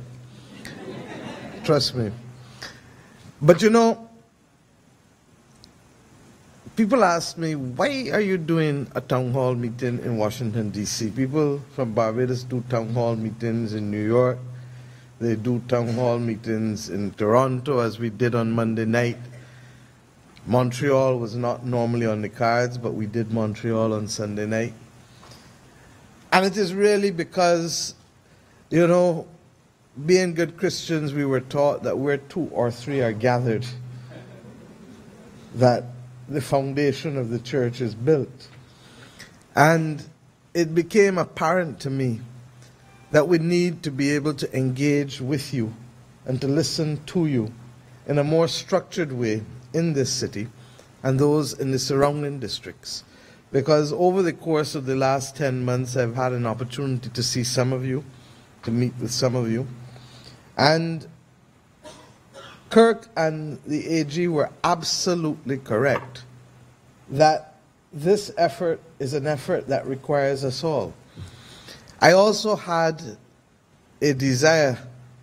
Trust me. But you know, people ask me, why are you doing a town hall meeting in Washington, D.C.? People from Barbados do town hall meetings in New York. They do town hall meetings in Toronto, as we did on Monday night. Montreal was not normally on the cards, but we did Montreal on Sunday night. And it is really because, you know, being good Christians, we were taught that where two or three are gathered, that the foundation of the church is built. And it became apparent to me that we need to be able to engage with you and to listen to you in a more structured way in this city and those in the surrounding districts. Because over the course of the last 10 months, I've had an opportunity to see some of you, to meet with some of you. And Kirk and the AG were absolutely correct that this effort is an effort that requires us all. I also had a desire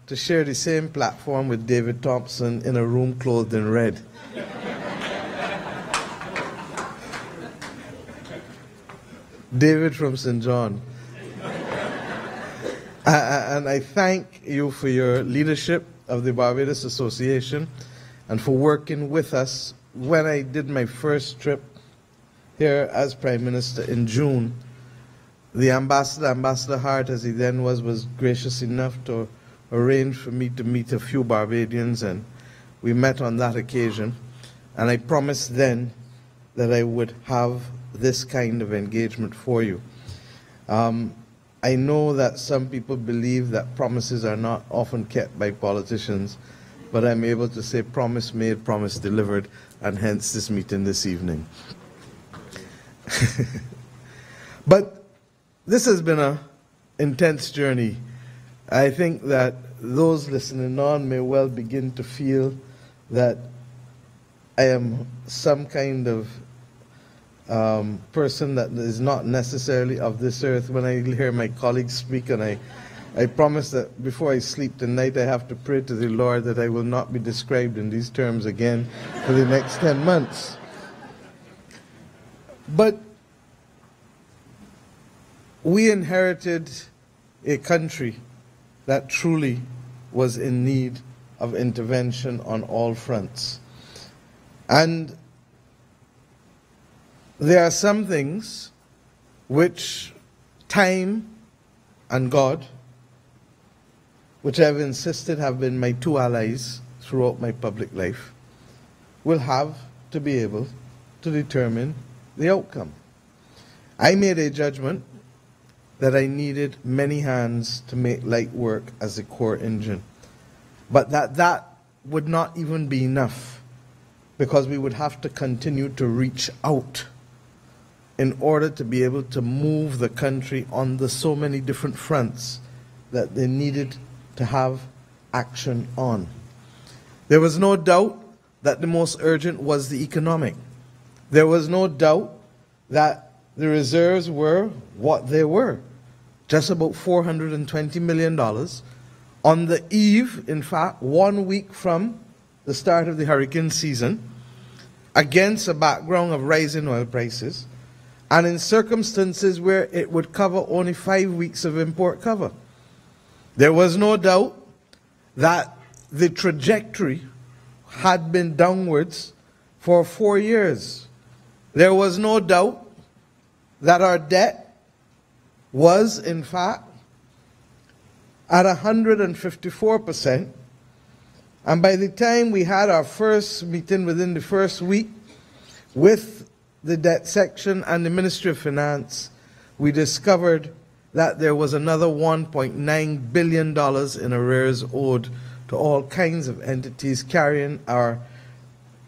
to share the same platform with David Thompson in a room clothed in red. David from St. John. And I thank you for your leadership of the Barbados Association and for working with us when I did my first trip here as Prime Minister in June. The ambassador, Ambassador Hart, as he then was gracious enough to arrange for me to meet a few Barbadians, and we met on that occasion. And I promised then that I would have this kind of engagement for you. I know that some people believe that promises are not often kept by politicians, but I'm able to say promise made, promise delivered, and hence this meeting this evening. But this has been an intense journey. I think that those listening on may well begin to feel that I am some kind of person that is not necessarily of this earth. When I hear my colleagues speak, and I promise that before I sleep tonight, I have to pray to the Lord that I will not be described in these terms again for the next 10 months. But we inherited a country that truly was in need of intervention on all fronts. And there are some things which time and God, which I've insisted have been my two allies throughout my public life, will have to be able to determine the outcome. I made a judgment that I needed many hands to make light work as the core engine, but that would not even be enough, because we would have to continue to reach out in order to be able to move the country on the so many different fronts that they needed to have action on. There was no doubt that the most urgent was the economic. There was no doubt that the reserves were what they were, just about $420 million, on the eve, in fact, 1 week from the start of the hurricane season, against a background of rising oil prices, and in circumstances where it would cover only 5 weeks of import cover. There was no doubt that the trajectory had been downwards for 4 years. There was no doubt that our debt was, in fact, at 154%. And by the time we had our first meeting within the first week with the debt section and the Ministry of Finance, we discovered that there was another $1.9 billion in arrears owed to all kinds of entities, carrying our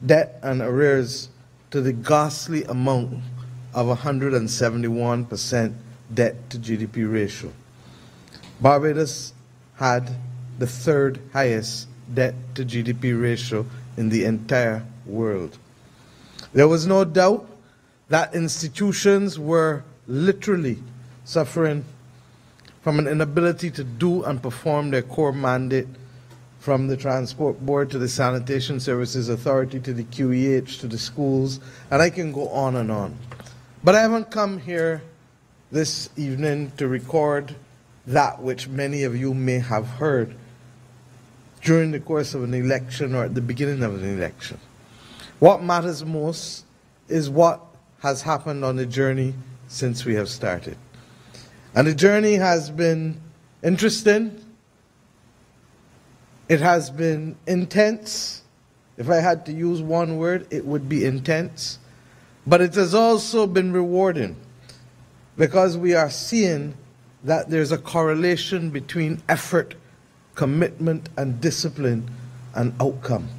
debt and arrears to the ghastly amount of 171% debt to GDP ratio. Barbados had the third highest debt to GDP ratio in the entire world. There was no doubt that institutions were literally suffering from an inability to do and perform their core mandate, from the Transport Board to the Sanitation Services Authority to the QEH to the schools, and I can go on and on. But I haven't come here this evening to record that which many of you may have heard during the course of an election or at the beginning of an election. What matters most is what has happened on the journey since we have started. And the journey has been interesting. It has been intense. If I had to use one word, it would be intense. But it has also been rewarding, because we are seeing that there's a correlation between effort, commitment, and discipline and outcome.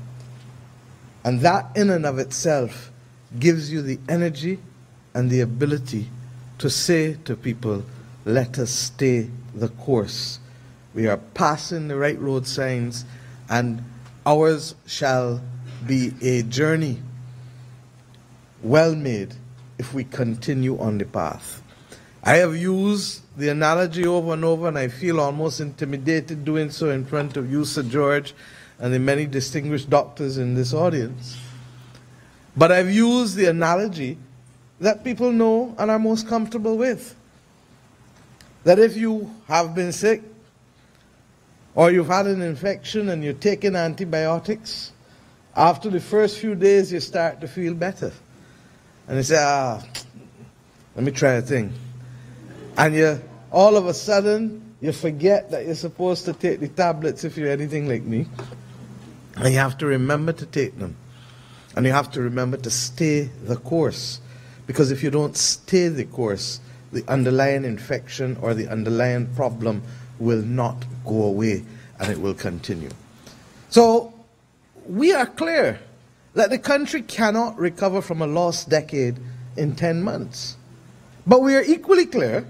And that in and of itself gives you the energy and the ability to say to people, let us stay the course. We are passing the right road signs, and ours shall be a journey well made if we continue on the path. I have used the analogy over and over, and I feel almost intimidated doing so in front of you, Sir George, and the many distinguished doctors in this audience. But I've used the analogy that people know and are most comfortable with. That if you have been sick, or you've had an infection and you're taking antibiotics, After the first few days, you start to feel better. And you say, let me try a thing. And all of a sudden, you forget that you're supposed to take the tablets if you're anything like me. And you have to remember to take them. And you have to remember to stay the course. Because if you don't stay the course, the underlying infection or the underlying problem will not go away, and it will continue. So, we are clear that the country cannot recover from a lost decade in 10 months. But we are equally clear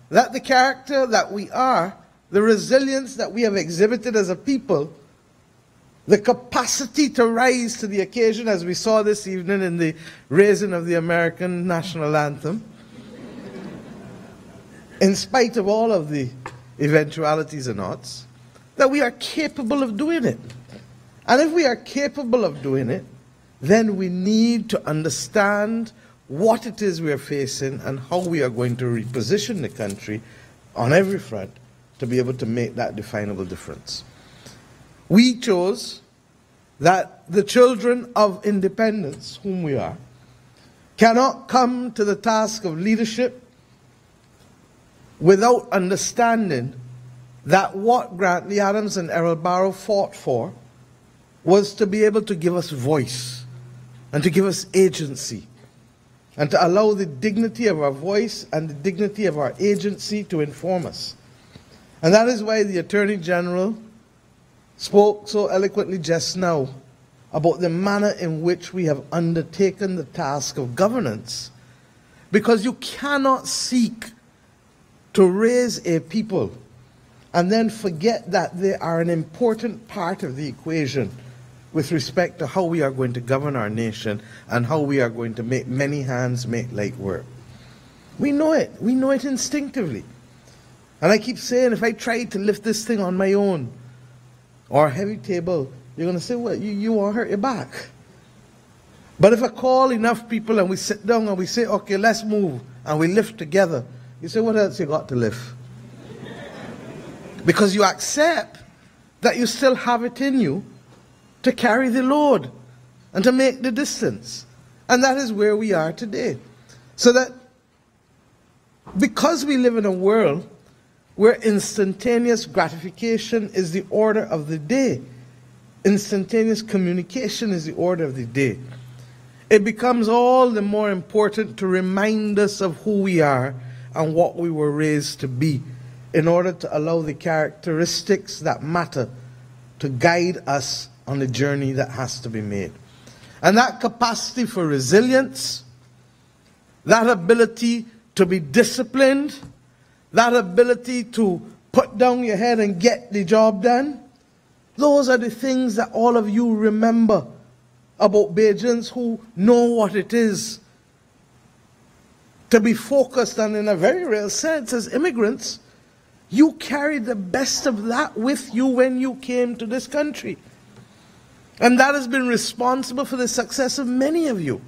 that the character that we are, the resilience that we have exhibited as a people, the capacity to rise to the occasion, as we saw this evening in the raising of the American national anthem, in spite of all of the eventualities and odds, that we are capable of doing it. And if we are capable of doing it, then we need to understand what it is we are facing and how we are going to reposition the country on every front to be able to make that definable difference. We chose that the children of independence, whom we are, cannot come to the task of leadership without understanding that what Grantley Adams and Errol Barrow fought for was to be able to give us voice and to give us agency and to allow the dignity of our voice and the dignity of our agency to inform us. And that is why the Attorney General spoke so eloquently just now about the manner in which we have undertaken the task of governance, because you cannot seek to raise a people and then forget that they are an important part of the equation with respect to how we are going to govern our nation and how we are going to make many hands make light work. We know it. We know it instinctively. And I keep saying, if I try to lift this thing on my own, or a heavy table, you're going to say, well, you won't hurt your back. But if I call enough people and we sit down and we say, okay, let's move, and we lift together, you say, what else you got to lift? Because you accept that you still have it in you to carry the load and to make the distance. And that is where we are today. So that because we live in a world where instantaneous gratification is the order of the day, instantaneous communication is the order of the day, it becomes all the more important to remind us of who we are and what we were raised to be, in order to allow the characteristics that matter to guide us on the journey that has to be made. And that capacity for resilience, that ability to be disciplined, that ability to put down your head and get the job done, those are the things that all of you remember about Bajans who know what it is to be focused on, in a very real sense, as immigrants. You carried the best of that with you when you came to this country. And that has been responsible for the success of many of you.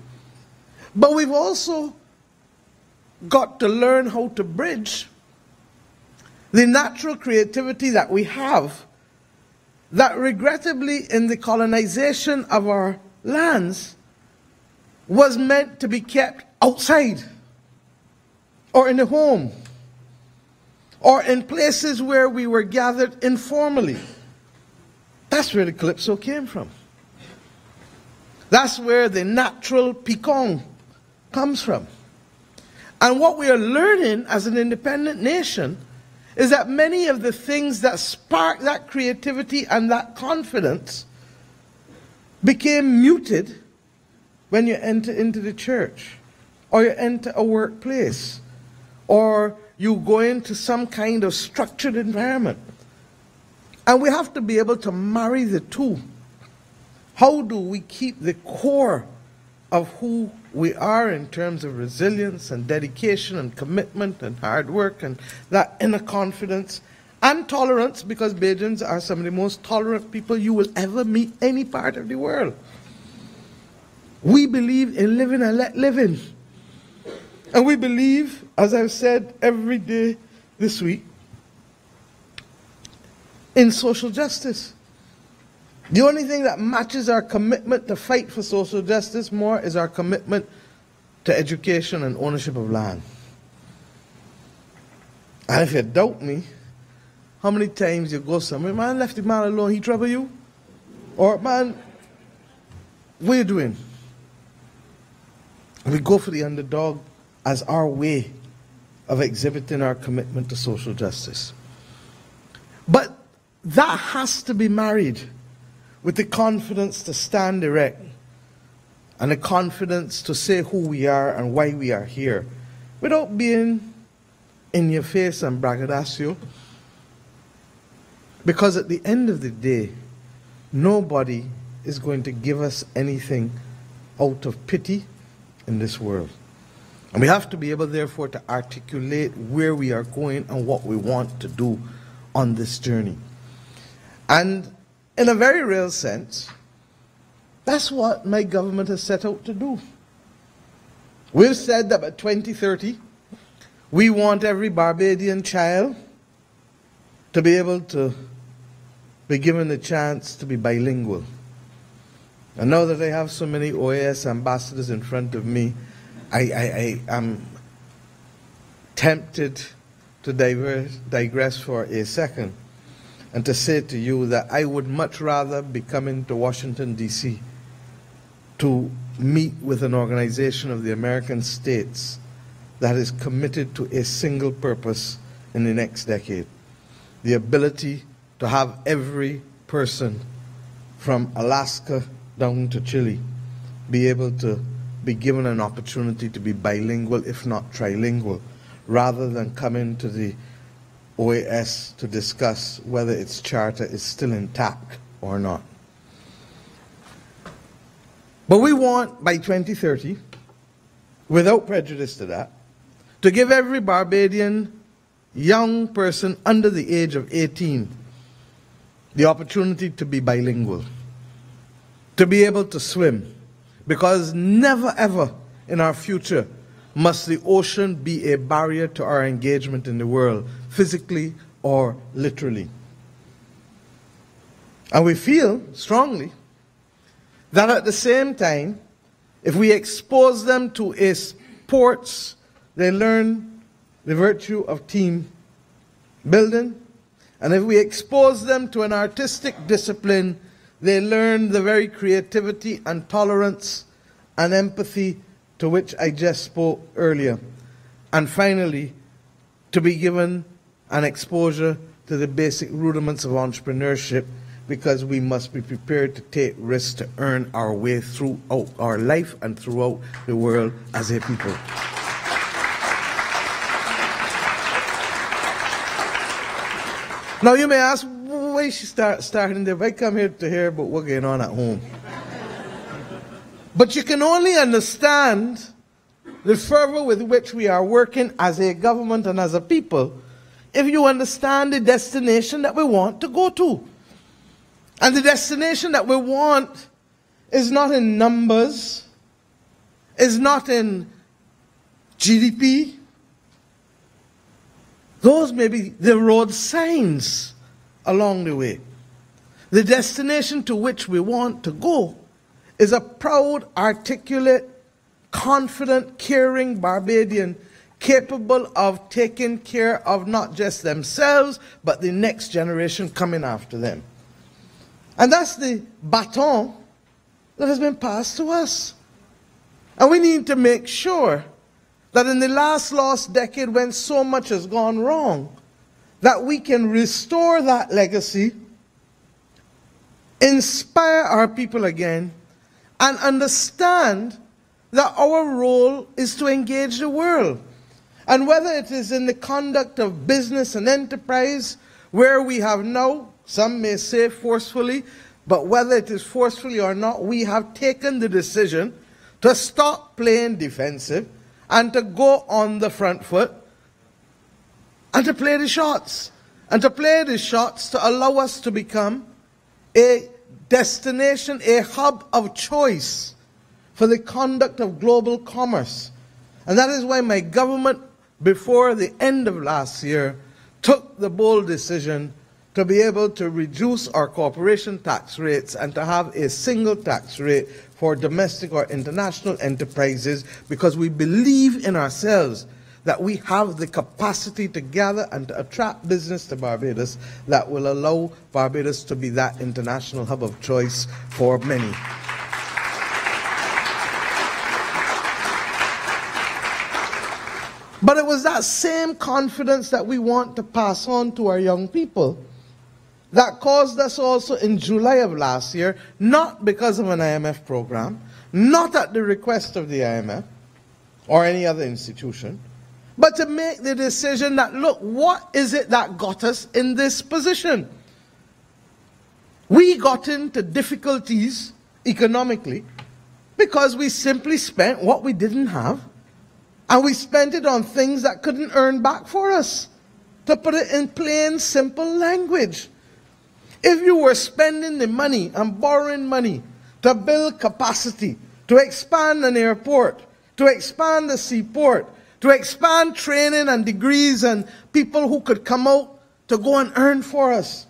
But we've also got to learn how to bridge the natural creativity that we have, that regrettably in the colonization of our lands was meant to be kept outside, or in the home, or in places where we were gathered informally. That's where the calypso came from. That's where the natural pecan comes from. And what we are learning as an independent nation is that many of the things that spark that creativity and that confidence became muted when you enter into the church, or you enter a workplace, or you go into some kind of structured environment. And we have to be able to marry the two. How do we keep the core of who we are in terms of resilience and dedication and commitment and hard work and that inner confidence and tolerance, because Bajans are some of the most tolerant people you will ever meet any part of the world. We believe in living and let live in. And we believe, as I've said every day this week, in social justice. The only thing that matches our commitment to fight for social justice more is our commitment to education and ownership of land. And if you doubt me, how many times you go somewhere, man, left the man alone, he trouble you? Or, man, what are you doing? And we go for the underdog as our way of exhibiting our commitment to social justice. But that has to be married with the confidence to stand erect and the confidence to say who we are and why we are here without being in your face and braggadocio. Because at the end of the day, nobody is going to give us anything out of pity in this world. And we have to be able, therefore, to articulate where we are going and what we want to do on this journey. And in a very real sense, that's what my government has set out to do. We've said that by 2030, we want every Barbadian child to be able to be given the chance to be bilingual. And now that I have so many OAS ambassadors in front of me, I am tempted to digress for a second and to say to you that I would much rather be coming to Washington, D.C. to meet with an organization of the American states that is committed to a single purpose in the next decade: the ability to have every person from Alaska down to Chile be able to be given an opportunity to be bilingual, if not trilingual, rather than coming to the OAS to discuss whether its charter is still intact or not. But we want, by 2030, without prejudice to that, to give every Barbadian young person under the age of 18 the opportunity to be bilingual, to be able to swim, because never ever in our future must the ocean be a barrier to our engagement in the world, physically or literally. And we feel strongly that at the same time, if we expose them to sports, they learn the virtue of team building. And if we expose them to an artistic discipline, they learn the very creativity and tolerance and empathy to which I just spoke earlier. And finally, to be given an exposure to the basic rudiments of entrepreneurship, because we must be prepared to take risks to earn our way throughout our life and throughout the world as a people. Now you may ask, why she starting there? If I come here to hear about what's going on at home. But you can only understand the fervor with which we are working as a government and as a people if you understand the destination that we want to go to. And the destination that we want is not in numbers, is not in GDP. Those may be the road signs along the way. The destination to which we want to go is a proud, articulate, confident, caring Barbadian capable of taking care of not just themselves, but the next generation coming after them. And that's the baton that has been passed to us. And we need to make sure that in the lost decade, when so much has gone wrong, that we can restore that legacy, inspire our people again, and understand that our role is to engage the world. And whether it is in the conduct of business and enterprise, where we have now, some may say forcefully, but whether it is forcefully or not, we have taken the decision to stop playing defensive and to go on the front foot and to play the shots. And to play the shots to allow us to become a destination, a hub of choice for the conduct of global commerce. And that is why my government, before the end of last year, took the bold decision to be able to reduce our corporation tax rates and to have a single tax rate for domestic or international enterprises, because we believe in ourselves that we have the capacity to gather and to attract business to Barbados that will allow Barbados to be that international hub of choice for many. But it was that same confidence that we want to pass on to our young people that caused us also in July of last year, not because of an IMF program, not at the request of the IMF or any other institution, but to make the decision that, look, what is it that got us in this position? We got into difficulties economically because we simply spent what we didn't have, and we spent it on things that couldn't earn back for us. To put it in plain, simple language, if you were spending the money and borrowing money to build capacity, to expand an airport, to expand the seaport, to expand training and degrees and people who could come out to go and earn for us,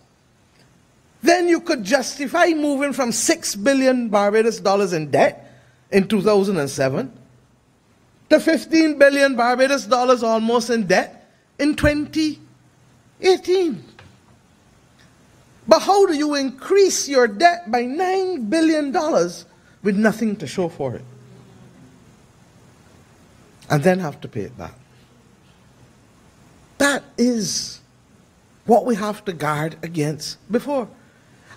then you could justify moving from 6 billion Barbados dollars in debt in 2007 to 15 billion Barbados dollars almost in debt in 2018. But how do you increase your debt by $9 billion with nothing to show for it? And then have to pay it back. That is what we have to guard against before.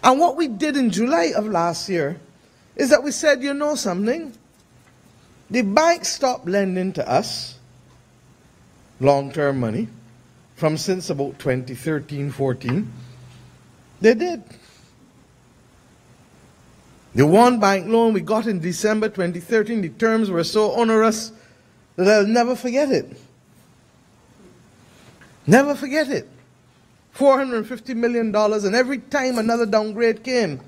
And what we did in July of last year is that we said, you know something? The banks stopped lending to us long-term money from since about 2013-14. They did. The one bank loan we got in December 2013, the terms were so onerous that I'll never forget it. Never forget it. $450 million, and every time another downgrade came,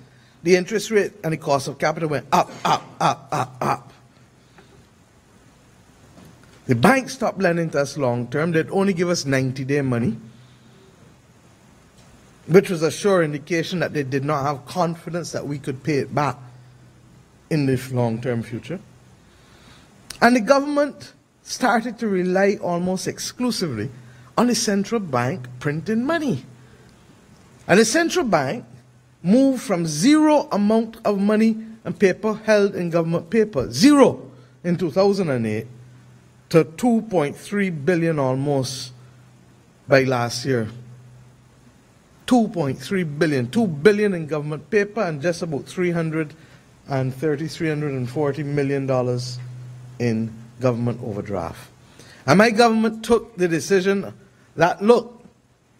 the interest rate and the cost of capital went up, up, up, up, up. The bank stopped lending to us long term. They'd only give us 90-day money, which was a sure indication that they did not have confidence that we could pay it back in the long-term future. And the government started to rely almost exclusively on the central bank printing money. And the central bank moved from zero amount of money and paper held in government paper, zero in 2008, to 2.3 billion almost by last year. 2.3 billion, 2 billion in government paper and just about $340 million in government overdraft. And my government took the decision that, look,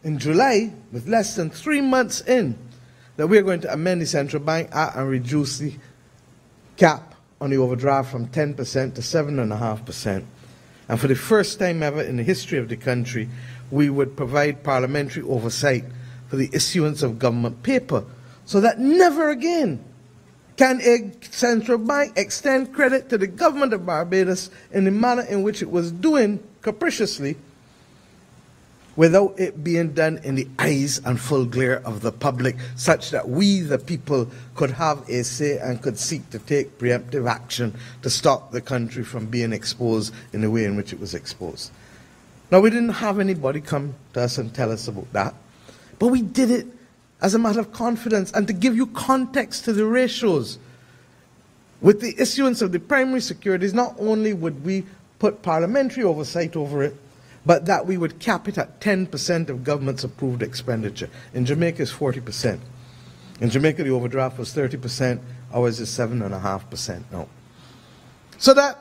in July, with less than 3 months in, that we're going to amend the Central Bank Act and reduce the cap on the overdraft from 10% to 7.5%. And for the first time ever in the history of the country, we would provide parliamentary oversight for the issuance of government paper, so that never again can a central bank extend credit to the government of Barbados in the manner in which it was doing capriciously, without it being done in the eyes and full glare of the public, such that we, the people, could have a say and could seek to take preemptive action to stop the country from being exposed in the way in which it was exposed. Now, we didn't have anybody come to us and tell us about that, but we did it as a matter of confidence. And to give you context to the ratios, with the issuance of the primary securities, not only would we put parliamentary oversight over it, but that we would cap it at 10% of government's approved expenditure. In Jamaica, it's 40%. In Jamaica, the overdraft was 30%. Ours is 7.5% now. So that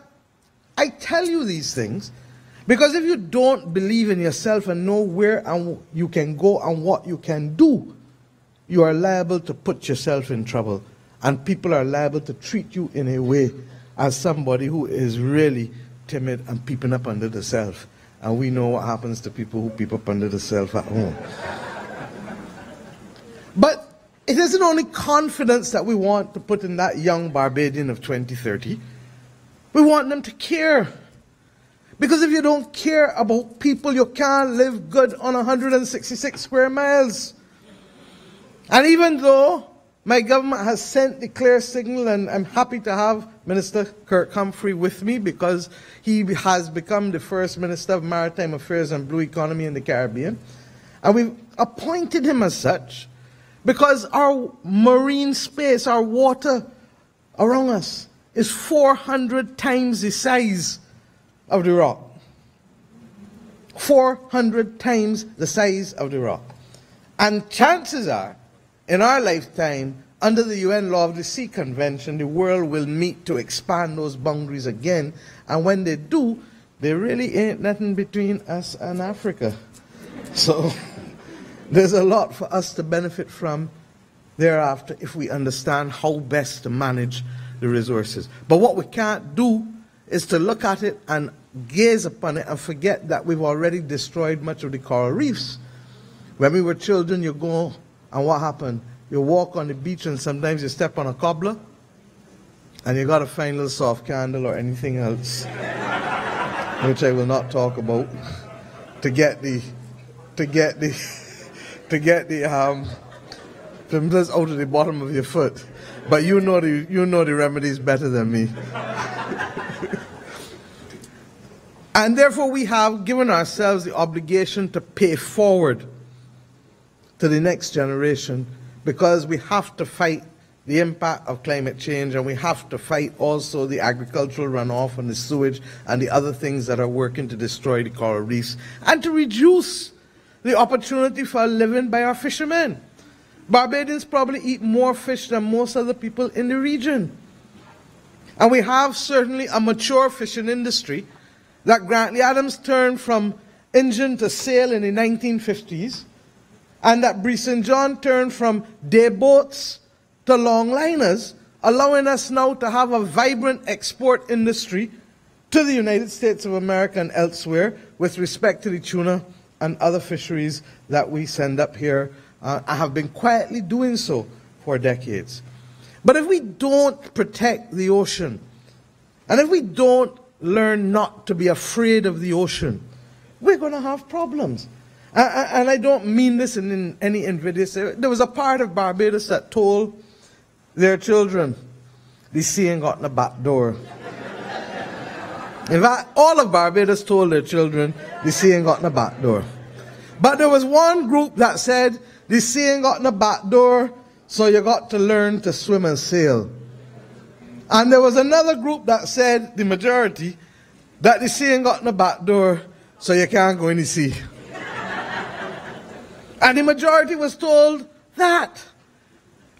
I tell you these things, because if you don't believe in yourself and know where and you can go and what you can do, you are liable to put yourself in trouble. And people are liable to treat you in a way as somebody who is really timid and peeping up under the self. And we know what happens to people who peep up under the self at home. But it isn't only confidence that we want to put in that young Barbadian of 2030. We want them to care. Because if you don't care about people, you can't live good on 166 square miles. And even though my government has sent the clear signal, and I'm happy to have Minister Kirk Humphrey with me because he has become the first Minister of Maritime Affairs and Blue Economy in the Caribbean. And we've appointed him as such because our marine space, our water around us, is 400 times the size of the rock. 400 times the size of the rock. And chances are, in our lifetime, under the UN Law of the Sea Convention, the world will meet to expand those boundaries again. And when they do, there really ain't nothing between us and Africa. So there's a lot for us to benefit from thereafter if we understand how best to manage the resources. But what we can't do is to look at it and gaze upon it and forget that we've already destroyed much of the coral reefs. When we were children, you go, and what happened? You walk on the beach and sometimes you step on a cobbler and you got to find a little soft candle or anything else, which I will not talk about, to get the pimples out of the bottom of your foot. But you know the remedies better than me. And therefore we have given ourselves the obligation to pay forward to the next generation, because we have to fight the impact of climate change, and we have to fight also the agricultural runoff and the sewage and the other things that are working to destroy the coral reefs, and to reduce the opportunity for a living by our fishermen. Barbadians probably eat more fish than most other people in the region. And we have certainly a mature fishing industry that Grantley Adams turned from engine to sail in the 1950s, and that Bree St. John turned from day boats to longliners, allowing us now to have a vibrant export industry to the United States of America and elsewhere with respect to the tuna and other fisheries that we send up here. I have been quietly doing so for decades. But if we don't protect the ocean, and if we don't learn not to be afraid of the ocean, we're going to have problems. And I don't mean this in any invidious way. There was a part of Barbados that told their children, the sea ain't got in the back door. In fact, all of Barbados told their children, the sea ain't got in the back door. But there was one group that said, the sea ain't got in the back door, so you got to learn to swim and sail. And there was another group that said, the majority, that the sea ain't got in the back door, so you can't go in the sea. And the majority was told that.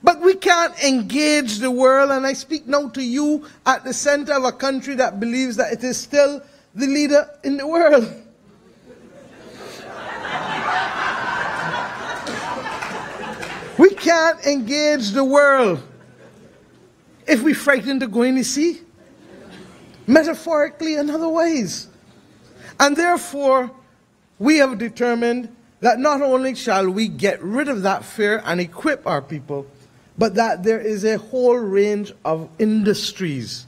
But we can't engage the world, and I speak now to you at the center of a country that believes that it is still the leader in the world. We can't engage the world if we're frightened to go in the sea, metaphorically and otherwise. And therefore, we have determined that not only shall we get rid of that fear and equip our people, but that there is a whole range of industries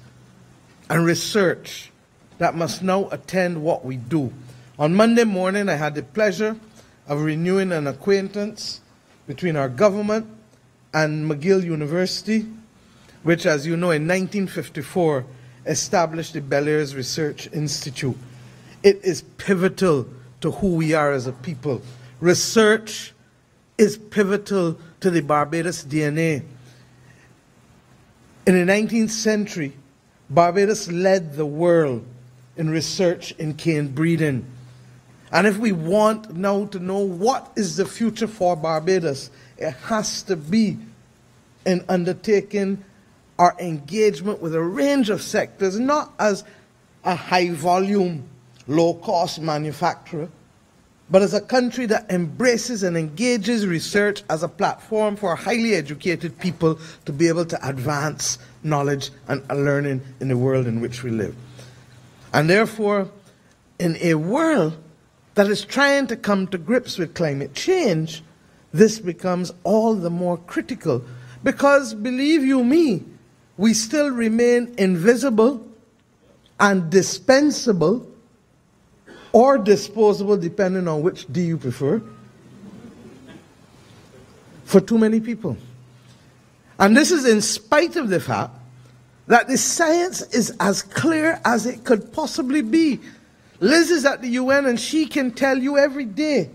and research that must now attend what we do. On Monday morning, I had the pleasure of renewing an acquaintance between our government and McGill University, which, as you know, in 1954 established the Bellairs Research Institute. It is pivotal to who we are as a people. Research is pivotal to the Barbados DNA. In the 19th century, Barbados led the world in research in cane breeding. And if we want now to know what is the future for Barbados, it has to be in undertaking our engagement with a range of sectors, not as a high-volume, low-cost manufacturer, but as a country that embraces and engages research as a platform for highly educated people to be able to advance knowledge and learning in the world in which we live. And therefore, in a world that is trying to come to grips with climate change, this becomes all the more critical because, believe you me, we still remain invisible and dispensable or disposable, depending on which D you prefer, for too many people. And this is in spite of the fact that the science is as clear as it could possibly be. Liz is at the UN and she can tell you every day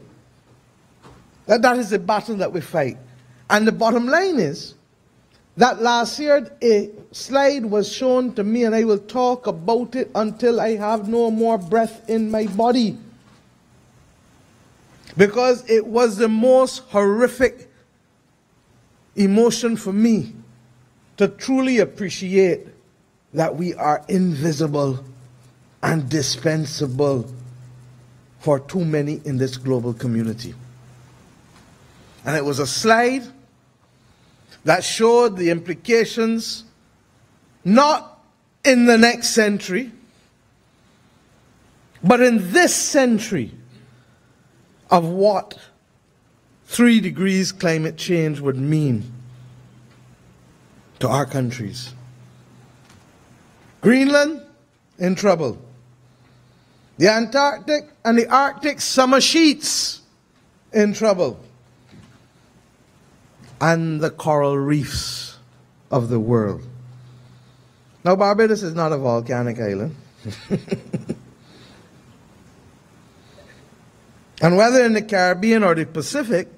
that that is the battle that we fight. And the bottom line is that last year a slide was shown to me, and I will talk about it until I have no more breath in my body, because it was the most horrific emotion for me to truly appreciate that we are invisible and dispensable for too many in this global community. And it was a slide that showed the implications not in the next century, but in this century, of what 3 degrees climate change would mean to our countries. Greenland in trouble. The Antarctic and the Arctic summer sheets in trouble. And the coral reefs of the world. Now, Barbados is not a volcanic island. And whether in the Caribbean or the Pacific,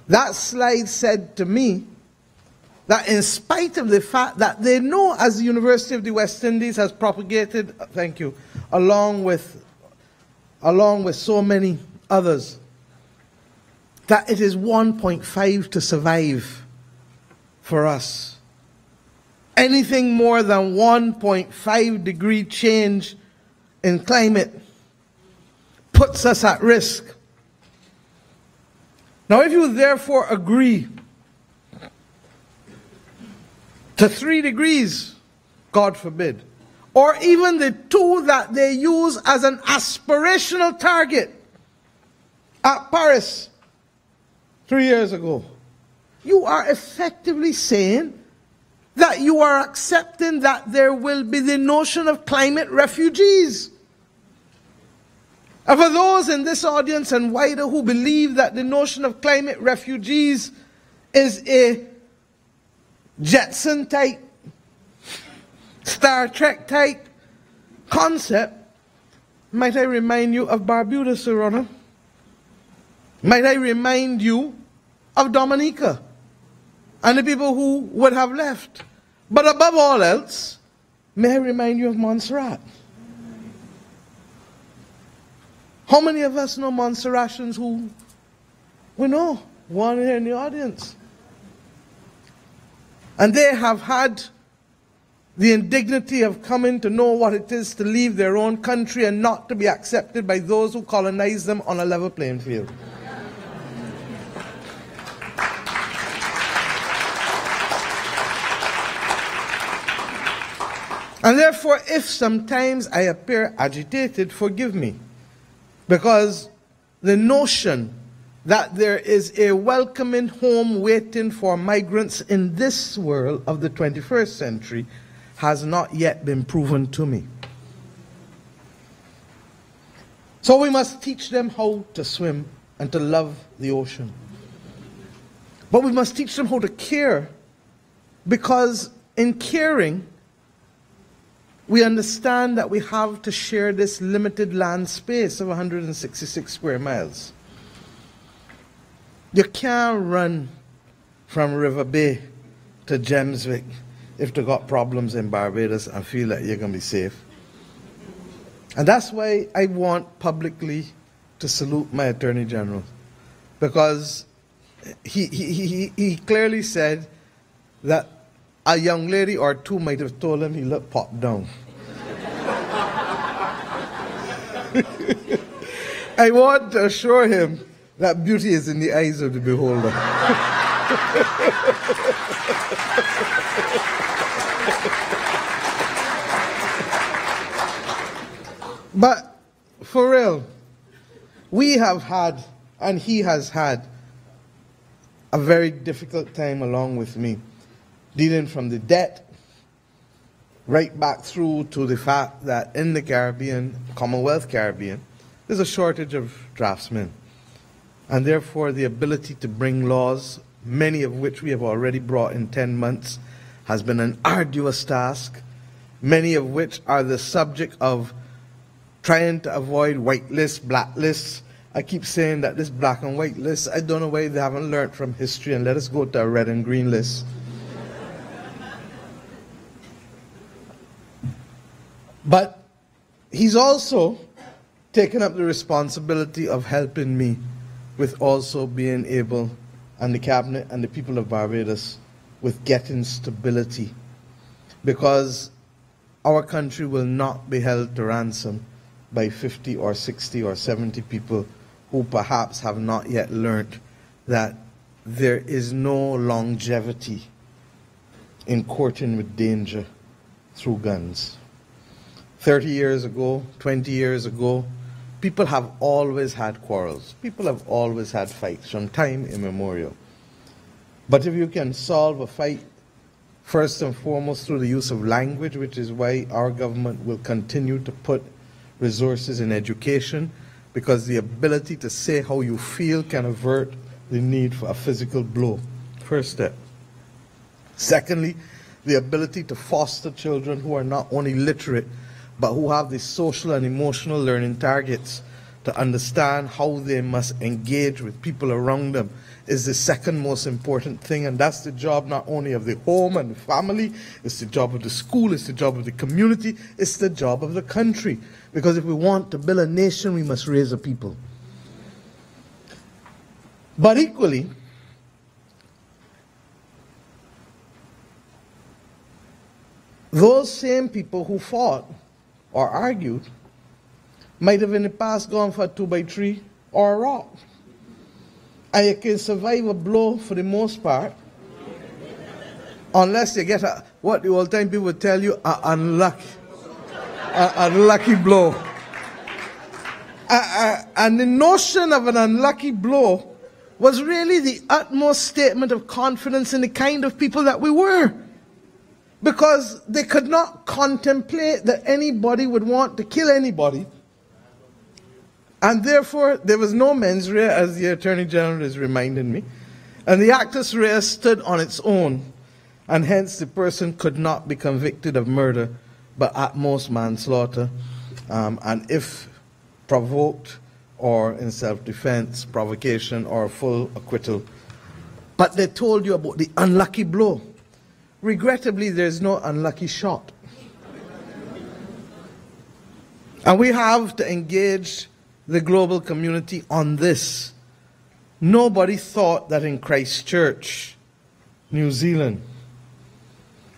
that slide said to me that in spite of the fact that they know, as the University of the West Indies has propagated, thank you, along with so many others, that it is 1.5 to survive for us. Anything more than 1.5 degree change in climate puts us at risk. Now, if you therefore agree to 3 degrees, God forbid, or even the 2 that they use as an aspirational target at Paris 3 years ago, you are effectively saying that you are accepting that there will be the notion of climate refugees. And for those in this audience and wider who believe that the notion of climate refugees is a Jetson type, Star Trek type concept, might I remind you of Barbuda, Sir Ronald? Might I remind you of Dominica and the people who would have left? But above all else, may I remind you of Montserrat? How many of us know Montserratians who we know? One here in the audience. And they have had the indignity of coming to know what it is to leave their own country and not to be accepted by those who colonize them on a level playing field. And therefore, if sometimes I appear agitated, forgive me. Because the notion that there is a welcoming home waiting for migrants in this world of the 21st century has not yet been proven to me. So we must teach them how to swim and to love the ocean. But we must teach them how to care, because in caring, we understand that we have to share this limited land space of 166 square miles. You can't run from River Bay to Gemswick if you got problems in Barbados and feel that you're going to be safe. And that's why I want publicly to salute my Attorney General, because he clearly said that a young lady or two might have told him he looked popped down. I want to assure him that beauty is in the eyes of the beholder. But for real, we have had, and he has had, a very difficult time along with me, dealing from the debt right back through to the fact that in the Caribbean, Commonwealth Caribbean, there's a shortage of draftsmen. and therefore the ability to bring laws, many of which we have already brought in 10 months, has been an arduous task, many of which are the subject of trying to avoid white lists, black lists. I keep saying that this black and white list, I don't know why they haven't learned from history, and let us go to a red and green list. But he's also taken up the responsibility of helping me with also being able, and the cabinet and the people of Barbados, with getting stability. Because our country will not be held to ransom by 50 or 60 or 70 people who perhaps have not yet learned that there is no longevity in courting with danger through guns. 30 years ago, 20 years ago, people have always had quarrels. People have always had fights from time immemorial. But if you can solve a fight, first and foremost through the use of language, which is why our government will continue to put resources in education, because the ability to say how you feel can avert the need for a physical blow. First step. Secondly, the ability to foster children who are not only literate, but who have the social and emotional learning targets to understand how they must engage with people around them is the second most important thing. And that's the job not only of the home and the family, it's the job of the school, it's the job of the community, it's the job of the country. Because if we want to build a nation, we must raise a people. But equally, those same people who fought or argued might have in the past gone for a 2x3 or a rock. And you can survive a blow for the most part, unless you get a, what the old time people would tell you, an unlucky blow. And the notion of an unlucky blow was really the utmost statement of confidence in the kind of people that we were. Because they could not contemplate that anybody would want to kill anybody. And therefore, there was no mens rea, as the Attorney General is reminding me. And the actus rea stood on its own. And hence, the person could not be convicted of murder, but at most manslaughter. And if provoked, or in self-defense, provocation, or full acquittal. But they told you about the unlucky blow. Regrettably, there's no unlucky shot. And we have to engage the global community on this. Nobody thought that in Christchurch, New Zealand,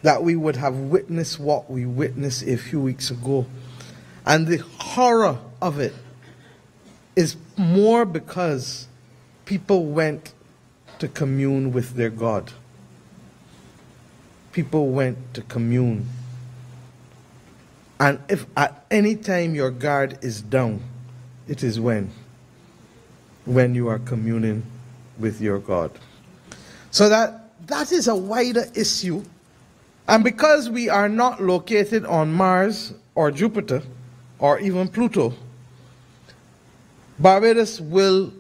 that we would have witnessed what we witnessed a few weeks ago. And the horror of it is more because people went to commune with their God. People went to commune. And if at any time your guard is down, it is when you are communing with your God. So that is a wider issue. And because we are not located on Mars or Jupiter or even Pluto, Barbados will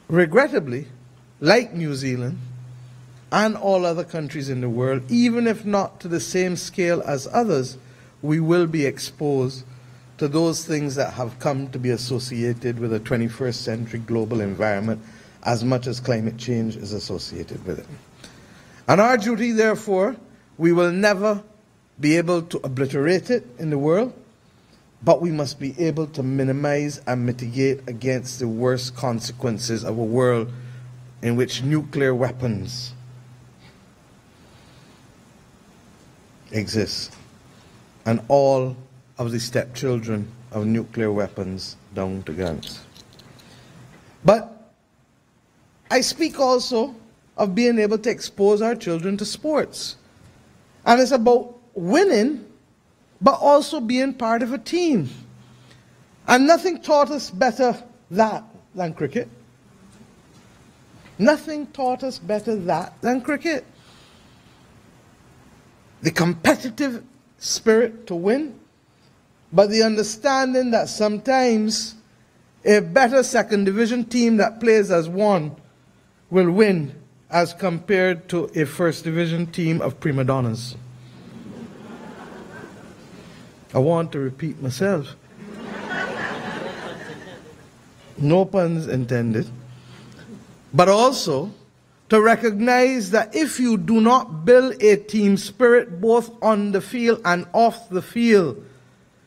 regrettably, like New Zealand and all other countries in the world, even if not to the same scale as others, we will be exposed to those things that have come to be associated with a 21st century global environment as much as climate change is associated with it. And our duty, therefore, we will never be able to obliterate it in the world, but we must be able to minimize and mitigate against the worst consequences of a world in which nuclear weapons exist, and all of the stepchildren of nuclear weapons down to guns. But I speak also of being able to expose our children to sports. And it's about winning, but also being part of a team. And nothing taught us better that than cricket. Nothing taught us better that than cricket. The competitive spirit to win, but the understanding that sometimes A better second division team that plays as one will win as compared to a first division team of prima donnas. I want to repeat myself. No puns intended. But also to recognize that if you do not build a team spirit both on the field and off the field,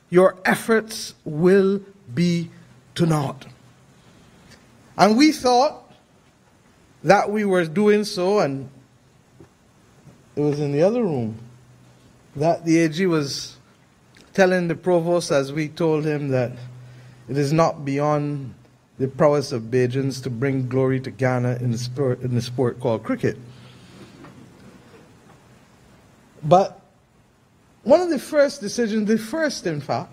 your efforts will be to naught. And we thought that we were doing so, and it was in the other room that the AG was telling the provost, as we told him, that it is not beyond the prowess of Barbadians to bring glory to Ghana in the sport called cricket. But one of the first decisions, the first in fact,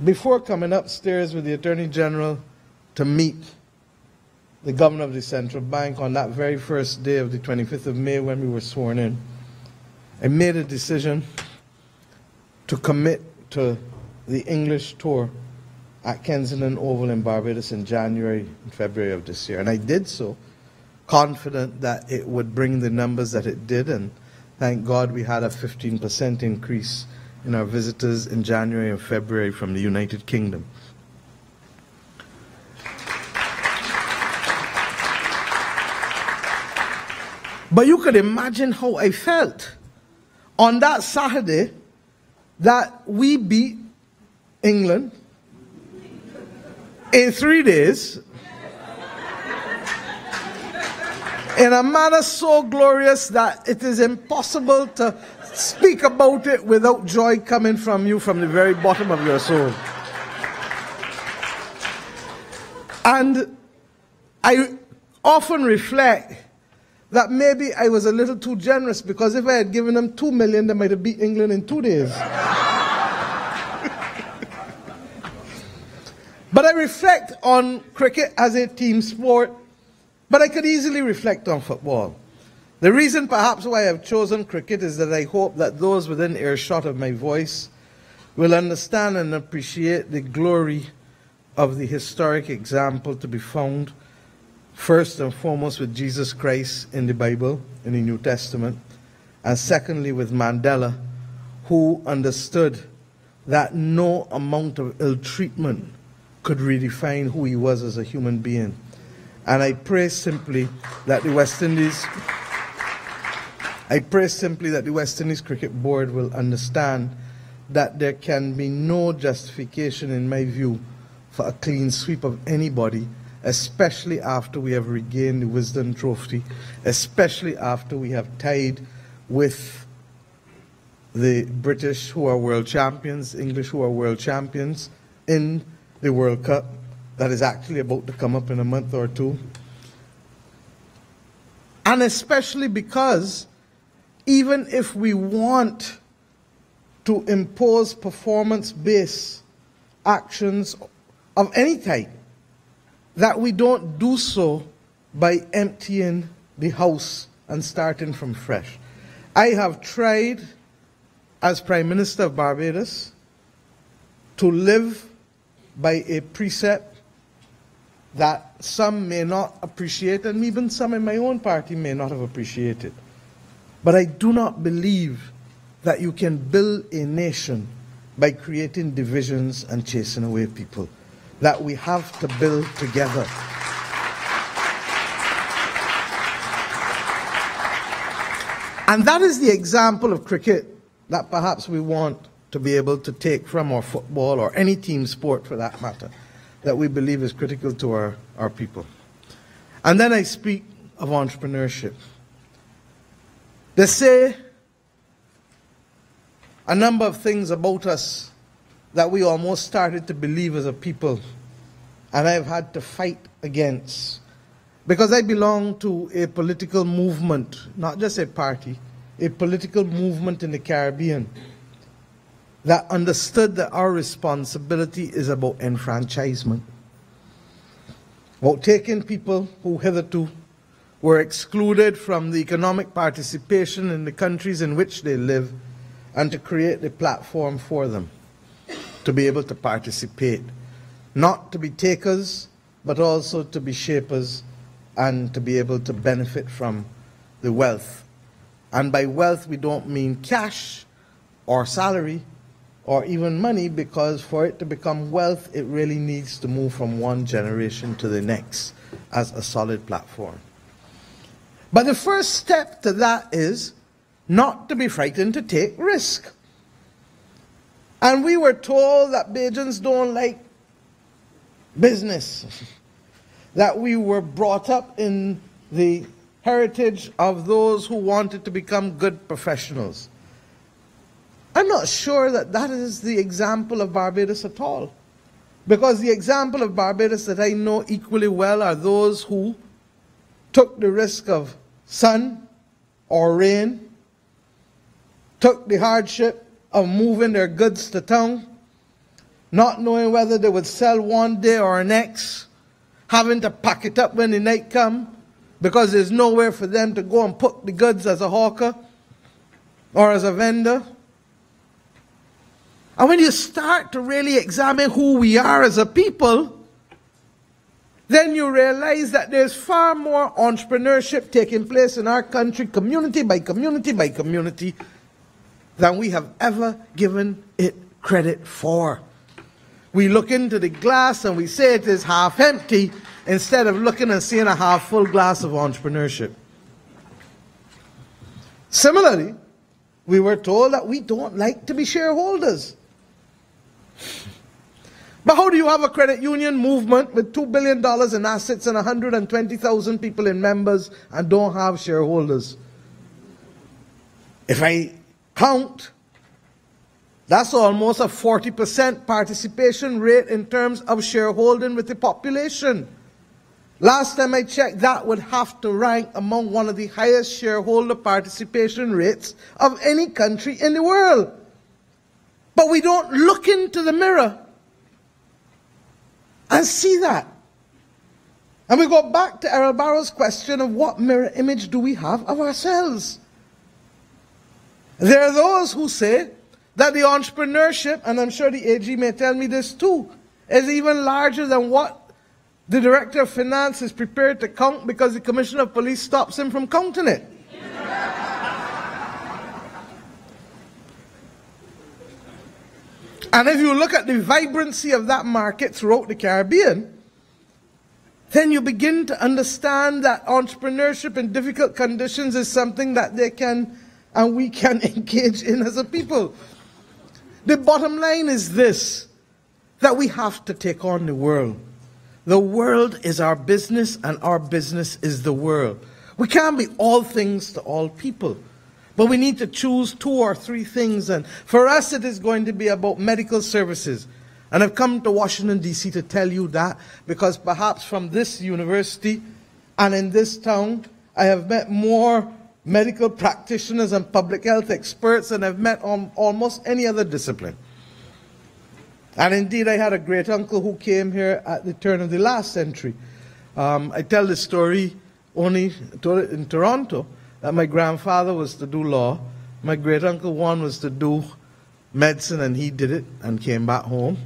before coming upstairs with the Attorney General to meet the Governor of the Central Bank on that very first day of the 25th of May when we were sworn in, I made a decision to commit to the English tour at Kensington Oval in Barbados in January and February of this year. And I did so, confident that it would bring the numbers that it did, and thank God we had a 15% increase in our visitors in January and February from the United Kingdom. But you could imagine how I felt on that Saturday that we beat England in 3 days in a manner so glorious that it is impossible to speak about it without joy coming from you from the very bottom of your soul. And I often reflect that maybe I was a little too generous, because if I had given them 2 million, they might have beat England in 2 days. But I reflect on cricket as a team sport, but I could easily reflect on football. The reason perhaps why I've chosen cricket is that I hope that those within earshot of my voice will understand and appreciate the glory of the historic example to be found first and foremost with Jesus Christ in the Bible, in the New Testament, and secondly with Mandela, who understood that no amount of ill treatment could redefine who he was as a human being. And I pray simply that the West Indies Cricket Board will understand that there can be no justification, in my view, for a clean sweep of anybody, especially after we have regained the Wisdom Trophy, especially after we have tied with the British, who are world champions, English, who are world champions, in the World Cup that is actually about to come up in a month or two. And especially because even if we want to impose performance-based actions of any type, that we don't do so by emptying the house and starting from fresh. I have tried, as Prime Minister of Barbados, to live by a precept that some may not appreciate, and even some in my own party may not have appreciated. But I do not believe that you can build a nation by creating divisions and chasing away people. That we have to build together. And that is the example of cricket that perhaps we want to be able to take from our football, or any team sport for that matter, that we believe is critical to our people. And then I speak of entrepreneurship. They say a number of things about us that we almost started to believe as a people, and I've had to fight against. Because I belong to a political movement, not just a party, a political movement in the Caribbean that understood that our responsibility is about enfranchisement. About taking people who hitherto were excluded from the economic participation in the countries in which they live, and to create a platform for them to be able to participate not to be takers, but also to be shapers and to be able to benefit from the wealth. And by wealth, we don't mean cash or salary or even money, because for it to become wealth, it really needs to move from one generation to the next as a solid platform. But the first step to that is not to be frightened to take risk. And we were told that Bajans don't like business, that we were brought up in the heritage of those who wanted to become good professionals. I'm not sure that that is the example of Barbados at all. Because the example of Barbados that I know equally well are those who took the risk of sun or rain, took the hardship of moving their goods to town, not knowing whether they would sell one day or next, having to pack it up when the night comes, because there's nowhere for them to go and put the goods as a hawker or as a vendor. And when you start to really examine who we are as a people, then you realize that there's far more entrepreneurship taking place in our country, community by community by community, than we have ever given it credit for. We look into the glass and we say it is half empty, instead of looking and seeing a half full glass of entrepreneurship. Similarly, we were told that we don't like to be shareholders. But how do you have a credit union movement with $2 billion in assets and 120,000 people in members and don't have shareholders? If I count, that's almost a 40% participation rate in terms of shareholding with the population. Last time I checked, that would have to rank among one of the highest shareholder participation rates of any country in the world. But we don't look into the mirror and see that. And we go back to Errol Barrow's question of what mirror image do we have of ourselves? There are those who say that the entrepreneurship, and I'm sure the AG may tell me this too, is even larger than what the Director of Finance is prepared to count, because the Commissioner of Police stops him from counting it. And if you look at the vibrancy of that market throughout the Caribbean, then you begin to understand that entrepreneurship in difficult conditions is something that they can and we can engage in as a people. The bottom line is this, that we have to take on the world. The world is our business and our business is the world. We can't be all things to all people. But we need to choose 2 or 3 things. And for us, it is going to be about medical services. And I've come to Washington, D.C. to tell you that, because perhaps from this university and in this town, I have met more medical practitioners and public health experts than I've met on almost any other discipline. And indeed, I had a great uncle who came here at the turn of the last century. I tell this story only in Toronto, that my grandfather was to do law. My great-uncle one was to do medicine, and he did it and came back home.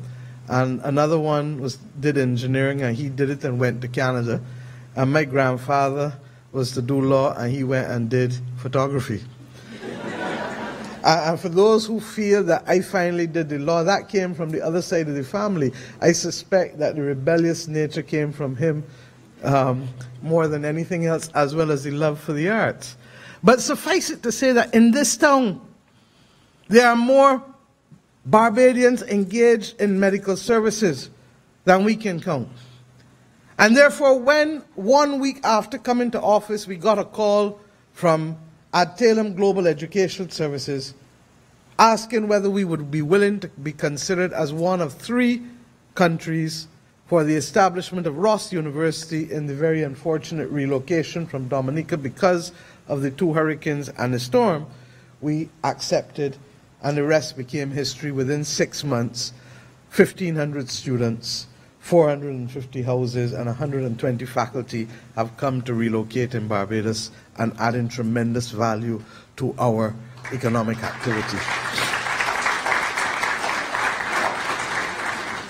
And another one did engineering, and he did it and went to Canada. And my grandfather was to do law, and he went and did photography. And for those who feel that I finally did the law, that came from the other side of the family. I suspect that the rebellious nature came from him more than anything else, as well as the love for the arts. But suffice it to say that in this town, there are more Barbadians engaged in medical services than we can count. And therefore, when 1 week after coming to office, we got a call from Adtalem Global Education Services asking whether we would be willing to be considered as one of 3 countries for the establishment of Ross University in the very unfortunate relocation from Dominica because of the 2 hurricanes and the storm, we accepted, and the rest became history. Within 6 months, 1,500 students, 450 houses, and 120 faculty have come to relocate in Barbados and adding tremendous value to our economic activity.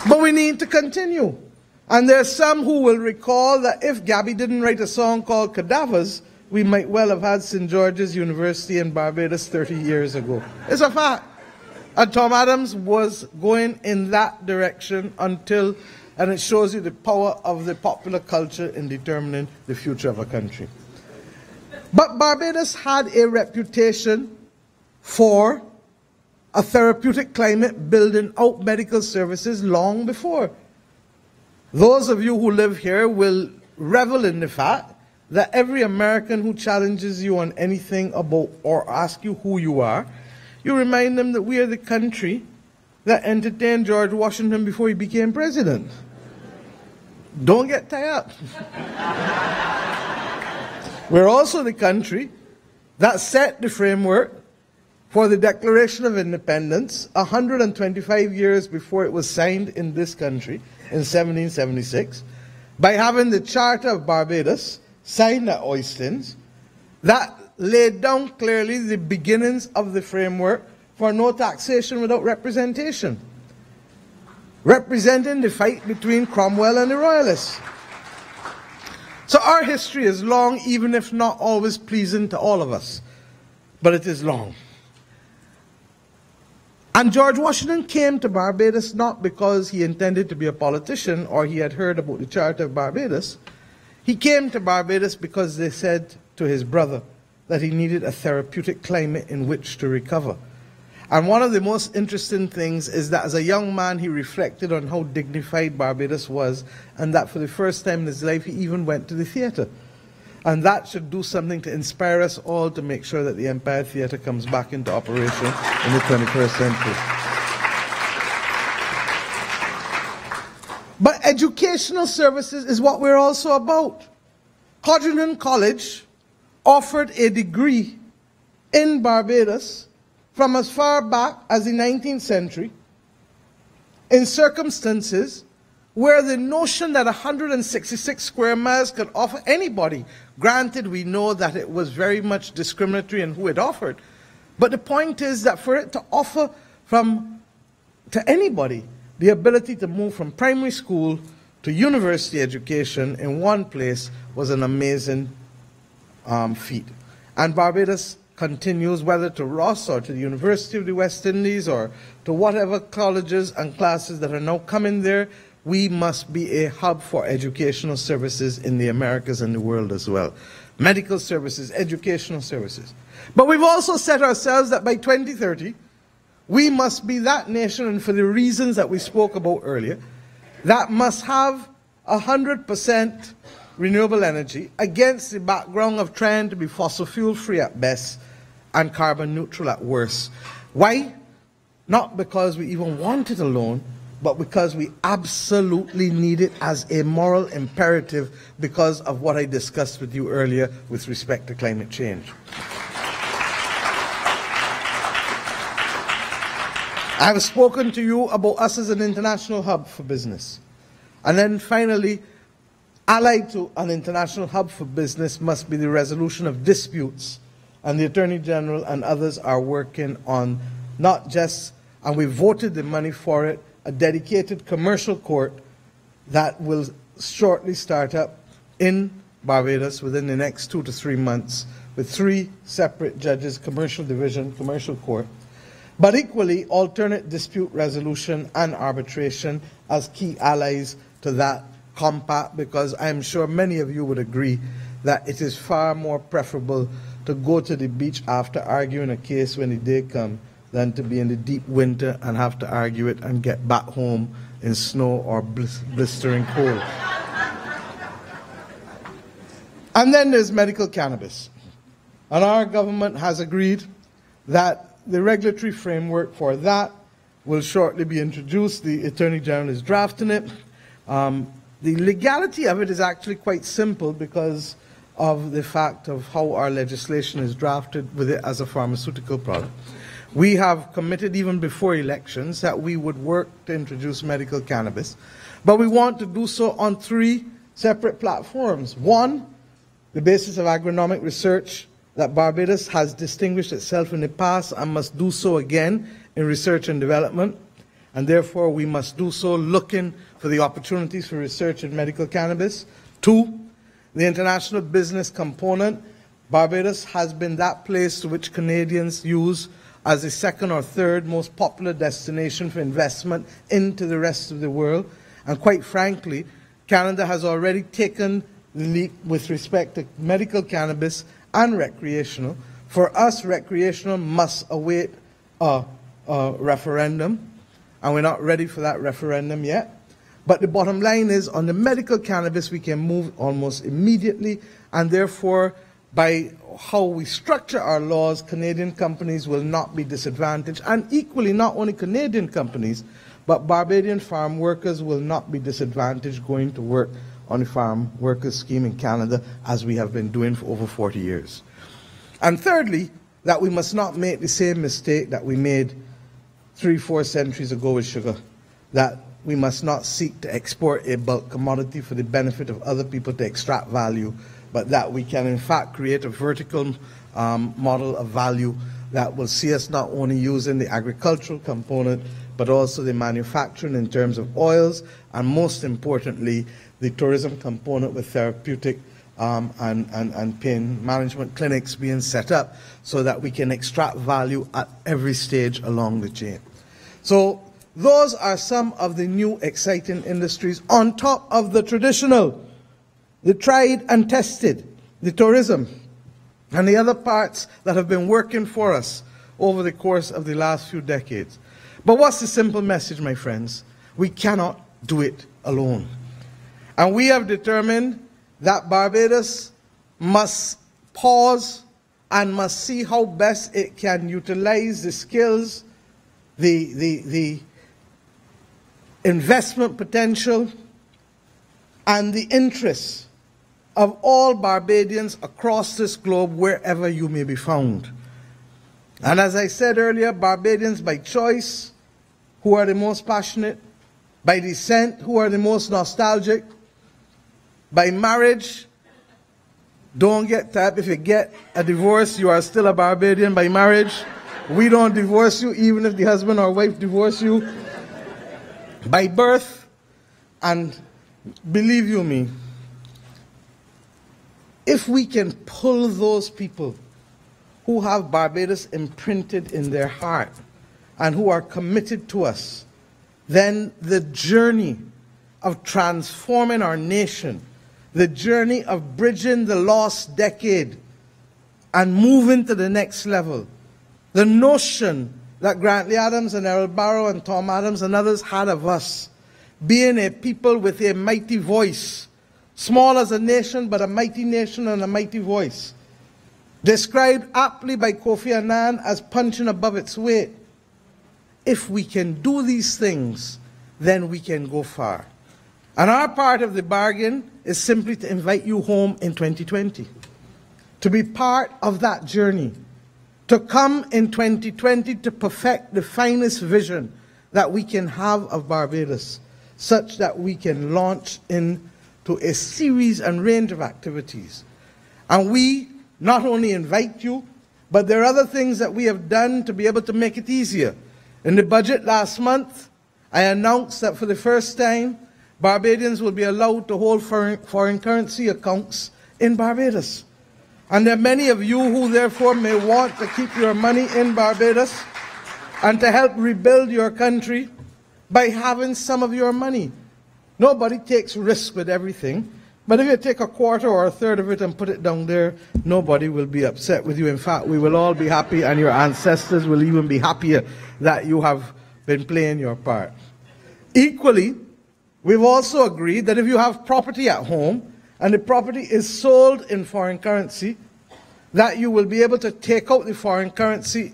But we need to continue. And there's some who will recall that if Gabby didn't write a song called Cadavers, we might well have had St. George's University in Barbados 30 years ago. It's a fact. And Tom Adams was going in that direction until, and it shows you the power of the popular culture in determining the future of a country. But Barbados had a reputation for a therapeutic climate, building out medical services long before. Those of you who live here will revel in the fact that every American who challenges you on anything about or asks you who you are, you remind them that we are the country that entertained George Washington before he became president. Don't get tired. We're also the country that set the framework for the Declaration of Independence 125 years before it was signed in this country in 1776, by having the Charter of Barbados signed at Oistins, that laid down clearly the beginnings of the framework for no taxation without representation, representing the fight between Cromwell and the Royalists. So our history is long, even if not always pleasing to all of us, but it is long. And George Washington came to Barbados not because he intended to be a politician or he had heard about the Charter of Barbados. He came to Barbados because they said to his brother that he needed a therapeutic climate in which to recover. And one of the most interesting things is that as a young man, he reflected on how dignified Barbados was, and that for the first time in his life, he even went to the theatre. And that should do something to inspire us all to make sure that the Empire Theatre comes back into operation in the 21st century. But educational services is what we're also about. Codrington College offered a degree in Barbados from as far back as the 19th century in circumstances where the notion that 166 square miles could offer anybody, granted we know that it was very much discriminatory in who it offered, but the point is that for it to offer to anybody the ability to move from primary school to university education in one place was an amazing feat. And Barbados continues, whether to Ross or to the University of the West Indies or to whatever colleges and classes that are now coming there, we must be a hub for educational services in the Americas and the world as well. Medical services, educational services. But we've also set ourselves that by 2030, we must be that nation, and for the reasons that we spoke about earlier, that must have 100% renewable energy against the background of trying to be fossil fuel free at best and carbon neutral at worst. Why? Not because we even want it alone, but because we absolutely need it as a moral imperative because of what I discussed with you earlier with respect to climate change. I have spoken to you about us as an international hub for business. And then finally, allied to an international hub for business must be the resolution of disputes. And the Attorney General and others are working on not just, and we voted the money for it, a dedicated commercial court that will shortly start up in Barbados within the next 2 to 3 months with 3 separate judges, commercial division, commercial court, but equally alternate dispute resolution and arbitration as key allies to that compact, because I'm sure many of you would agree that it is far more preferable to go to the beach after arguing a case when the day comes than to be in the deep winter and have to argue it and get back home in snow or blistering cold. And then there's medical cannabis. And our government has agreed that the regulatory framework for that will shortly be introduced. The Attorney General is drafting it. The legality of it is actually quite simple because of the fact of how our legislation is drafted with it as a pharmaceutical product. We have committed even before elections that we would work to introduce medical cannabis, but we want to do so on 3 separate platforms. One, the basis of agronomic research that Barbados has distinguished itself in the past and must do so again in research and development. and therefore we must do so looking for the opportunities for research in medical cannabis. 2, the international business component. Barbados has been that place to which Canadians use as the second or third most popular destination for investment into the rest of the world. And quite frankly, Canada has already taken the leap with respect to medical cannabis and recreational. For us, recreational must await a referendum, and we're not ready for that referendum yet. But the bottom line is, on the medical cannabis, we can move almost immediately, and therefore, by how we structure our laws, Canadian companies will not be disadvantaged, and equally, not only Canadian companies, but Barbadian farm workers will not be disadvantaged going to work on the farm workers scheme in Canada, as we have been doing for over 40 years. And thirdly, that we must not make the same mistake that we made 3-4 centuries ago with sugar, that we must not seek to export a bulk commodity for the benefit of other people to extract value, but that we can in fact create a vertical model of value that will see us not only using the agricultural component, but also the manufacturing in terms of oils, and most importantly, the tourism component with therapeutic and pain management clinics being set up so that we can extract value at every stage along the chain. So those are some of the new exciting industries on top of the traditional, the tried and tested, the tourism, and the other parts that have been working for us over the course of the last few decades. But what's the simple message, my friends? We cannot do it alone. And we have determined that Barbados must pause and must see how best it can utilize the skills, the investment potential, and the interests of all Barbadians across this globe, wherever you may be found. And as I said earlier, Barbadians by choice, who are the most passionate, by descent, who are the most nostalgic, by marriage, don't get that. If you get a divorce, you are still a Barbadian by marriage. We don't divorce you, even if the husband or wife divorce you. By birth, and believe you me, if we can pull those people who have Barbados imprinted in their heart and who are committed to us, then the journey of transforming our nation, the journey of bridging the lost decade and moving to the next level, the notion that Grantley Adams and Errol Barrow and Tom Adams and others had of us, being a people with a mighty voice, small as a nation, but a mighty nation and a mighty voice, described aptly by Kofi Annan as punching above its weight. If we can do these things, then we can go far. And our part of the bargain is simply to invite you home in 2020, to be part of that journey, to come in 2020 to perfect the finest vision that we can have of Barbados, such that we can launch into a series and range of activities. And we not only invite you, but there are other things that we have done to be able to make it easier. In the budget last month, I announced that for the first time, Barbadians will be allowed to hold foreign currency accounts in Barbados. And there are many of you who therefore may want to keep your money in Barbados and to help rebuild your country by having some of your money. Nobody takes risk with everything, but if you take a quarter or a third of it and put it down there, nobody will be upset with you. In fact, we will all be happy, and your ancestors will even be happier that you have been playing your part. Equally, we've also agreed that if you have property at home and the property is sold in foreign currency, that you will be able to take out the foreign currency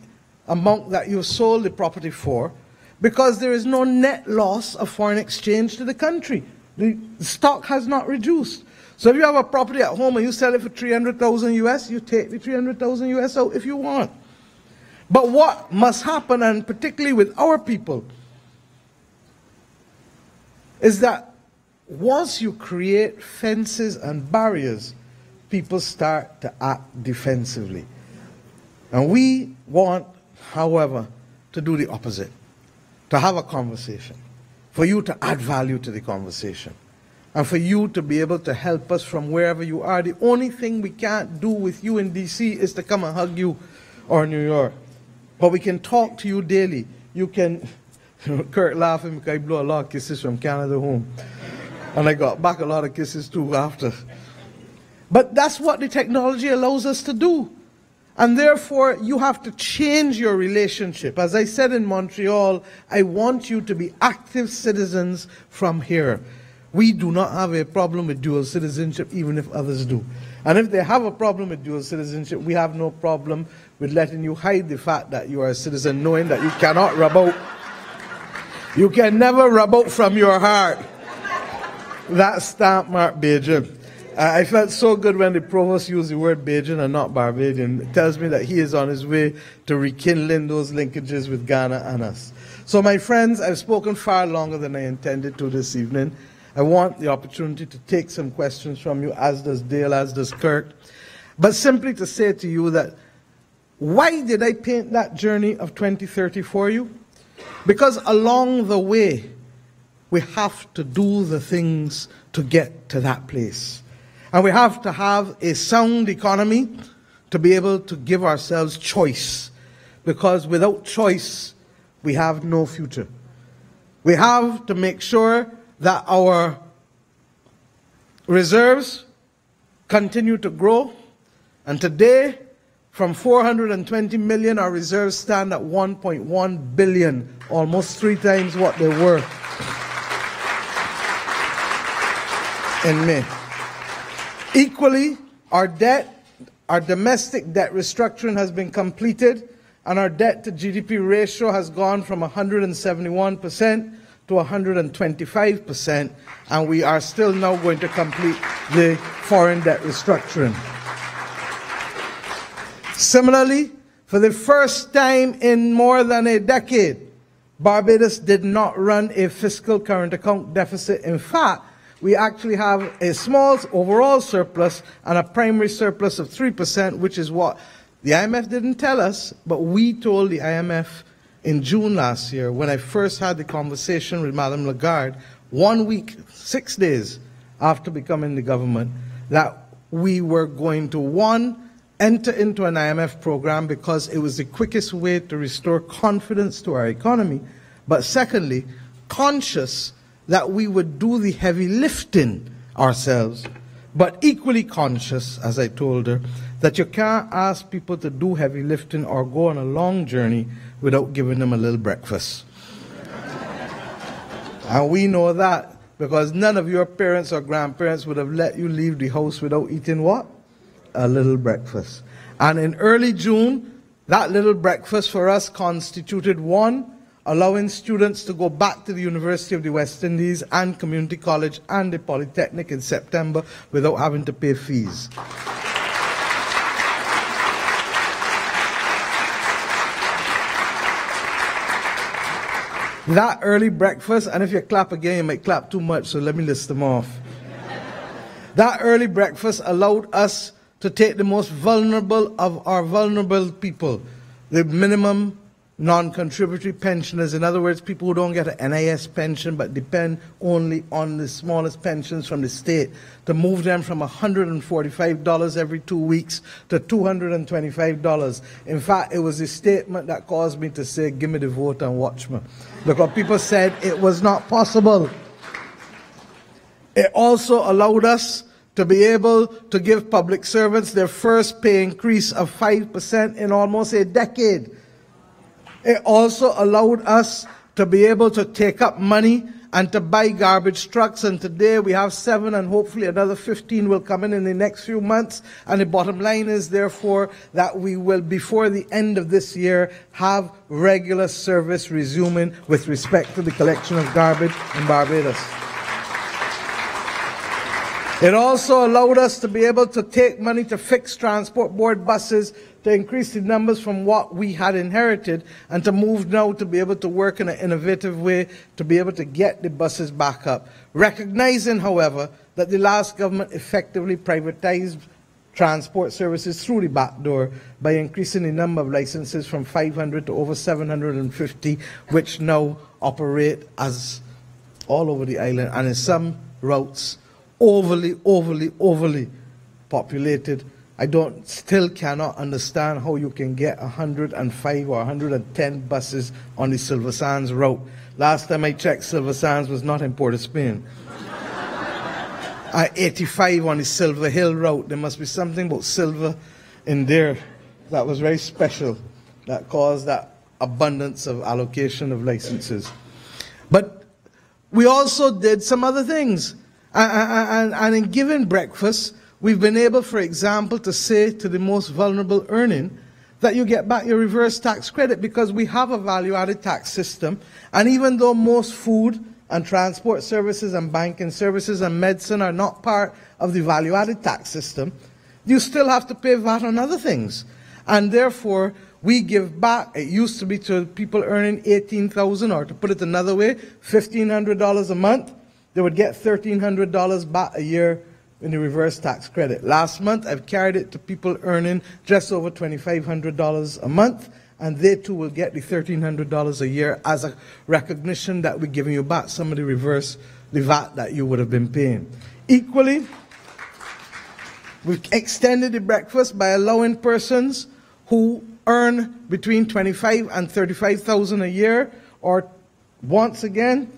amount that you sold the property for, because there is no net loss of foreign exchange to the country. The stock has not reduced. So if you have a property at home and you sell it for 300,000 US, you take the 300,000 US out if you want. But what must happen, and particularly with our people, is that once you create fences and barriers, people start to act defensively. And we want, however, to do the opposite. to have a conversation, for you to add value to the conversation, and for you to be able to help us from wherever you are. The only thing we can't do with you in D.C. is to come and hug you, or New York. But we can talk to you daily. You can, Kurt laughing because I blew a lot of kisses from Canada home. And I got back a lot of kisses too after. But that's what the technology allows us to do. And therefore, you have to change your relationship. As I said in Montreal, I want you to be active citizens from here. We do not have a problem with dual citizenship, even if others do. And if they have a problem with dual citizenship, we have no problem with letting you hide the fact that you are a citizen, knowing that you cannot rub out. You can never rub out from your heart that stamp mark Bajan. I felt so good when the provost used the word Bajan and not Barbadian. It tells me that he is on his way to rekindling those linkages with Ghana and us. So my friends, I've spoken far longer than I intended to this evening. I want the opportunity to take some questions from you, as does Dale, as does Kirk. But simply to say to you that, why did I paint that journey of 2030 for you? Because along the way, we have to do the things to get to that place. And we have to have a sound economy to be able to give ourselves choice. Because without choice, we have no future. We have to make sure that our reserves continue to grow. And today, from 420 million, our reserves stand at 1.1 billion, almost 3 times what they were in May. Equally, our debt, our domestic debt restructuring has been completed, and our debt to GDP ratio has gone from 171% to 125%, and we are still now going to complete the foreign debt restructuring. Similarly, for the first time in more than a decade, Barbados did not run a fiscal current account deficit. In fact, we actually have a small overall surplus and a primary surplus of 3%, which is what the IMF didn't tell us, but we told the IMF in June last year, when I first had the conversation with Madame Lagarde, 1 week, 6 days after becoming the government, that we were going to, one, enter into an IMF program because it was the quickest way to restore confidence to our economy, but secondly, conscious that we would do the heavy lifting ourselves, but equally conscious, as I told her, that you can't ask people to do heavy lifting or go on a long journey without giving them a little breakfast. And we know that because none of your parents or grandparents would have let you leave the house without eating what? A little breakfast. And in early June, that little breakfast for us constituted, one, allowing students to go back to the University of the West Indies and Community College and the Polytechnic in September without having to pay fees. That early breakfast, and if you clap again, you might clap too much, so let me list them off. That early breakfast allowed us to take the most vulnerable of our vulnerable people, the minimum non-contributory pensioners, in other words, people who don't get an NIS pension but depend only on the smallest pensions from the state, to move them from $145 every 2 weeks to $225. In fact, it was a statement that caused me to say, give me the vote and watch me, because people said it was not possible. It also allowed us to be able to give public servants their first pay increase of 5% in almost a decade. It also allowed us to be able to take up money and to buy garbage trucks, and today we have 7 and hopefully another 15 will come in the next few months. And the bottom line is therefore that we will, before the end of this year, have regular service resuming with respect to the collection of garbage in Barbados. It also allowed us to be able to take money to fix transport board buses, to increase the numbers from what we had inherited, and to move now to be able to work in an innovative way to be able to get the buses back up. Recognizing, however, that the last government effectively privatized transport services through the back door by increasing the number of licenses from 500 to over 750, which now operate as all over the island, and in some routes overly populated. I still cannot understand how you can get 105 or 110 buses on the Silver Sands route. Last time I checked, Silver Sands was not in Port of Spain. 85 on the Silver Hill route. There must be something about silver in there that was very special, that caused that abundance of allocation of licenses. But we also did some other things. And in giving breakfast, we've been able, for example, to say to the most vulnerable earning that you get back your reverse tax credit, because we have a value-added tax system. And even though most food and transport services and banking services and medicine are not part of the value-added tax system, you still have to pay VAT on other things. And therefore, we give back. It used to be to people earning $18,000, or to put it another way, $1,500 a month. They would get $1,300 back a year in the reverse tax credit. Last month, I've carried it to people earning just over $2,500 a month, and they too will get the $1,300 a year as a recognition that we're giving you back some of the VAT that you would have been paying. Equally, we've extended the breakfast by allowing persons who earn between $25,000 and $35,000 a year, or once again,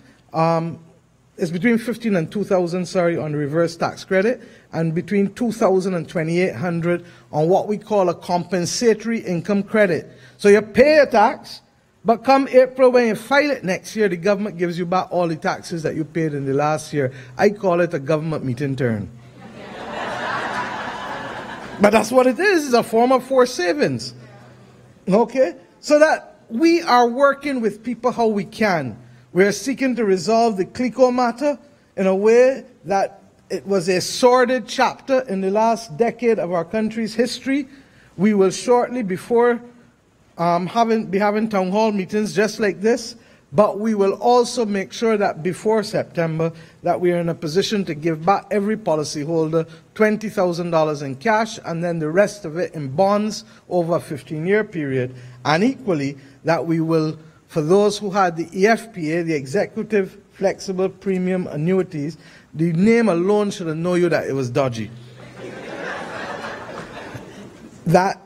it's between $15,000 and $2,000, sorry, on the reverse tax credit, and between $2,000 and $2,800 on what we call a compensatory income credit. So you pay a tax, but come April, when you file it next year, the government gives you back all the taxes that you paid in the last year. I call it a government meeting turn. But that's what it is. It's a form of forced savings. Okay? So that we are working with people how we can. We are seeking to resolve the CLICO matter in a way that it was a sordid chapter in the last decade of our country's history. We will shortly, before be having town hall meetings just like this, but we will also make sure that before September that we are in a position to give back every policyholder $20,000 in cash, and then the rest of it in bonds over a 15-year period. And equally, that we will, for those who had the EFPA, the Executive Flexible Premium Annuities, the name alone should have known you that it was dodgy. That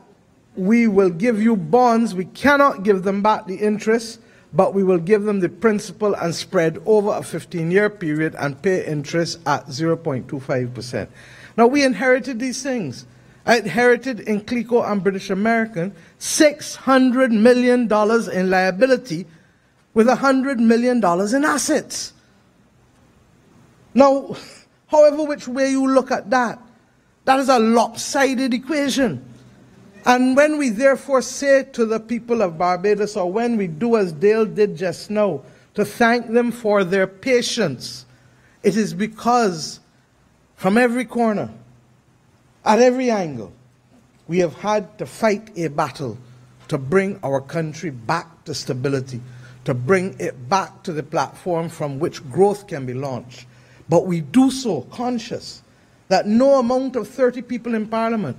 we will give you bonds. We cannot give them back the interest, but we will give them the principal and spread over a 15-year period and pay interest at 0.25%. Now, we inherited these things. I inherited in CLICO and British American $600 million in liability with $100 million in assets. Now, however which way you look at that, that is a lopsided equation. And when we therefore say to the people of Barbados, or when we do as Dale did just now, to thank them for their patience, it is because from every corner, at every angle, we have had to fight a battle to bring our country back to stability, to bring it back to the platform from which growth can be launched. But we do so conscious that no amount of 30 people in Parliament,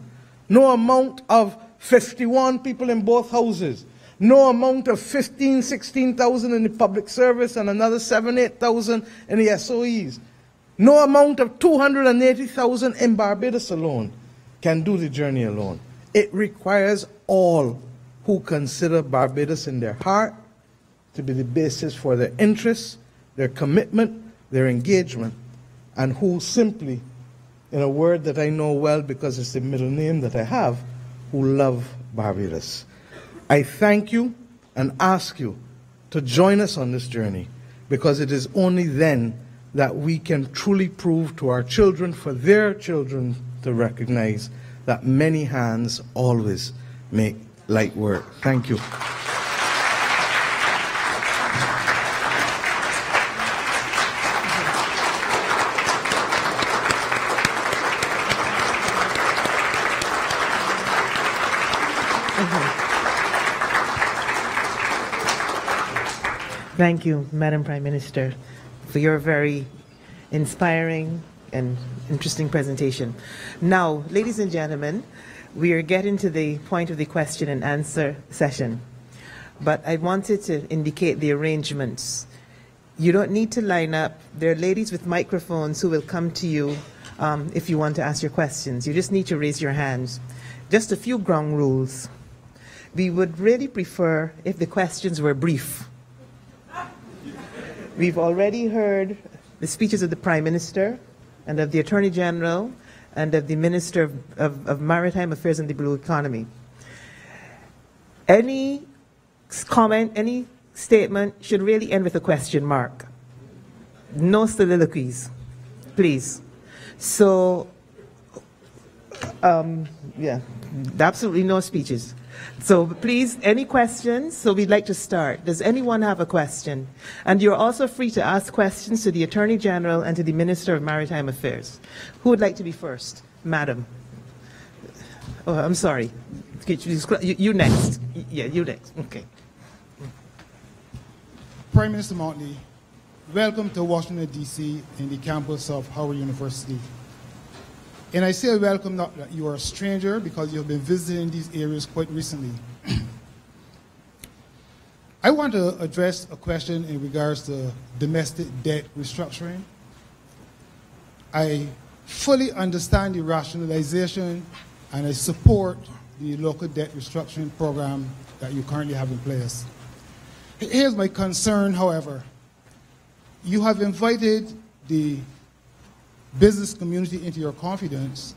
no amount of 51 people in both houses, no amount of 15,000, 16,000 in the public service and another 7,000, 8,000 in the SOEs, no amount of 280,000 in Barbados alone can do the journey alone. It requires all who consider Barbados in their heart to be the basis for their interests, their commitment, their engagement, and who simply, in a word that I know well because it's the middle name that I have, who love Barbados. I thank you and ask you to join us on this journey, because it is only then that we can truly prove to our children, for their children to recognize that many hands always make light work. Thank you. Thank you, Madam Prime Minister, for your very inspiring and interesting presentation. Now, ladies and gentlemen, we are getting to the point of the question and answer session. But I wanted to indicate the arrangements. You don't need to line up. There are ladies with microphones who will come to you if you want to ask your questions. You just need to raise your hands. Just a few ground rules. We would really prefer if the questions were brief. We've already heard the speeches of the Prime Minister and of the Attorney General and of the Minister of Maritime Affairs and the Blue Economy. Any comment, any statement should really end with a question mark. No soliloquies, please. So, yeah, absolutely no speeches. So please, any questions? So we'd like to start. Does anyone have a question? And you're also free to ask questions to the Attorney General and to the Minister of Maritime Affairs. Who would like to be first? Madam. Oh, I'm sorry. You next. Yeah, you next. Okay. Prime Minister Motley, welcome to Washington, D.C. in the campus of Howard University. And I say welcome not that you are a stranger because you have been visiting these areas quite recently. I want to address a question in regards to domestic debt restructuring. I fully understand the rationalization and I support the local debt restructuring program that you currently have in place. Here's my concern, however. You have invited the business community into your confidence,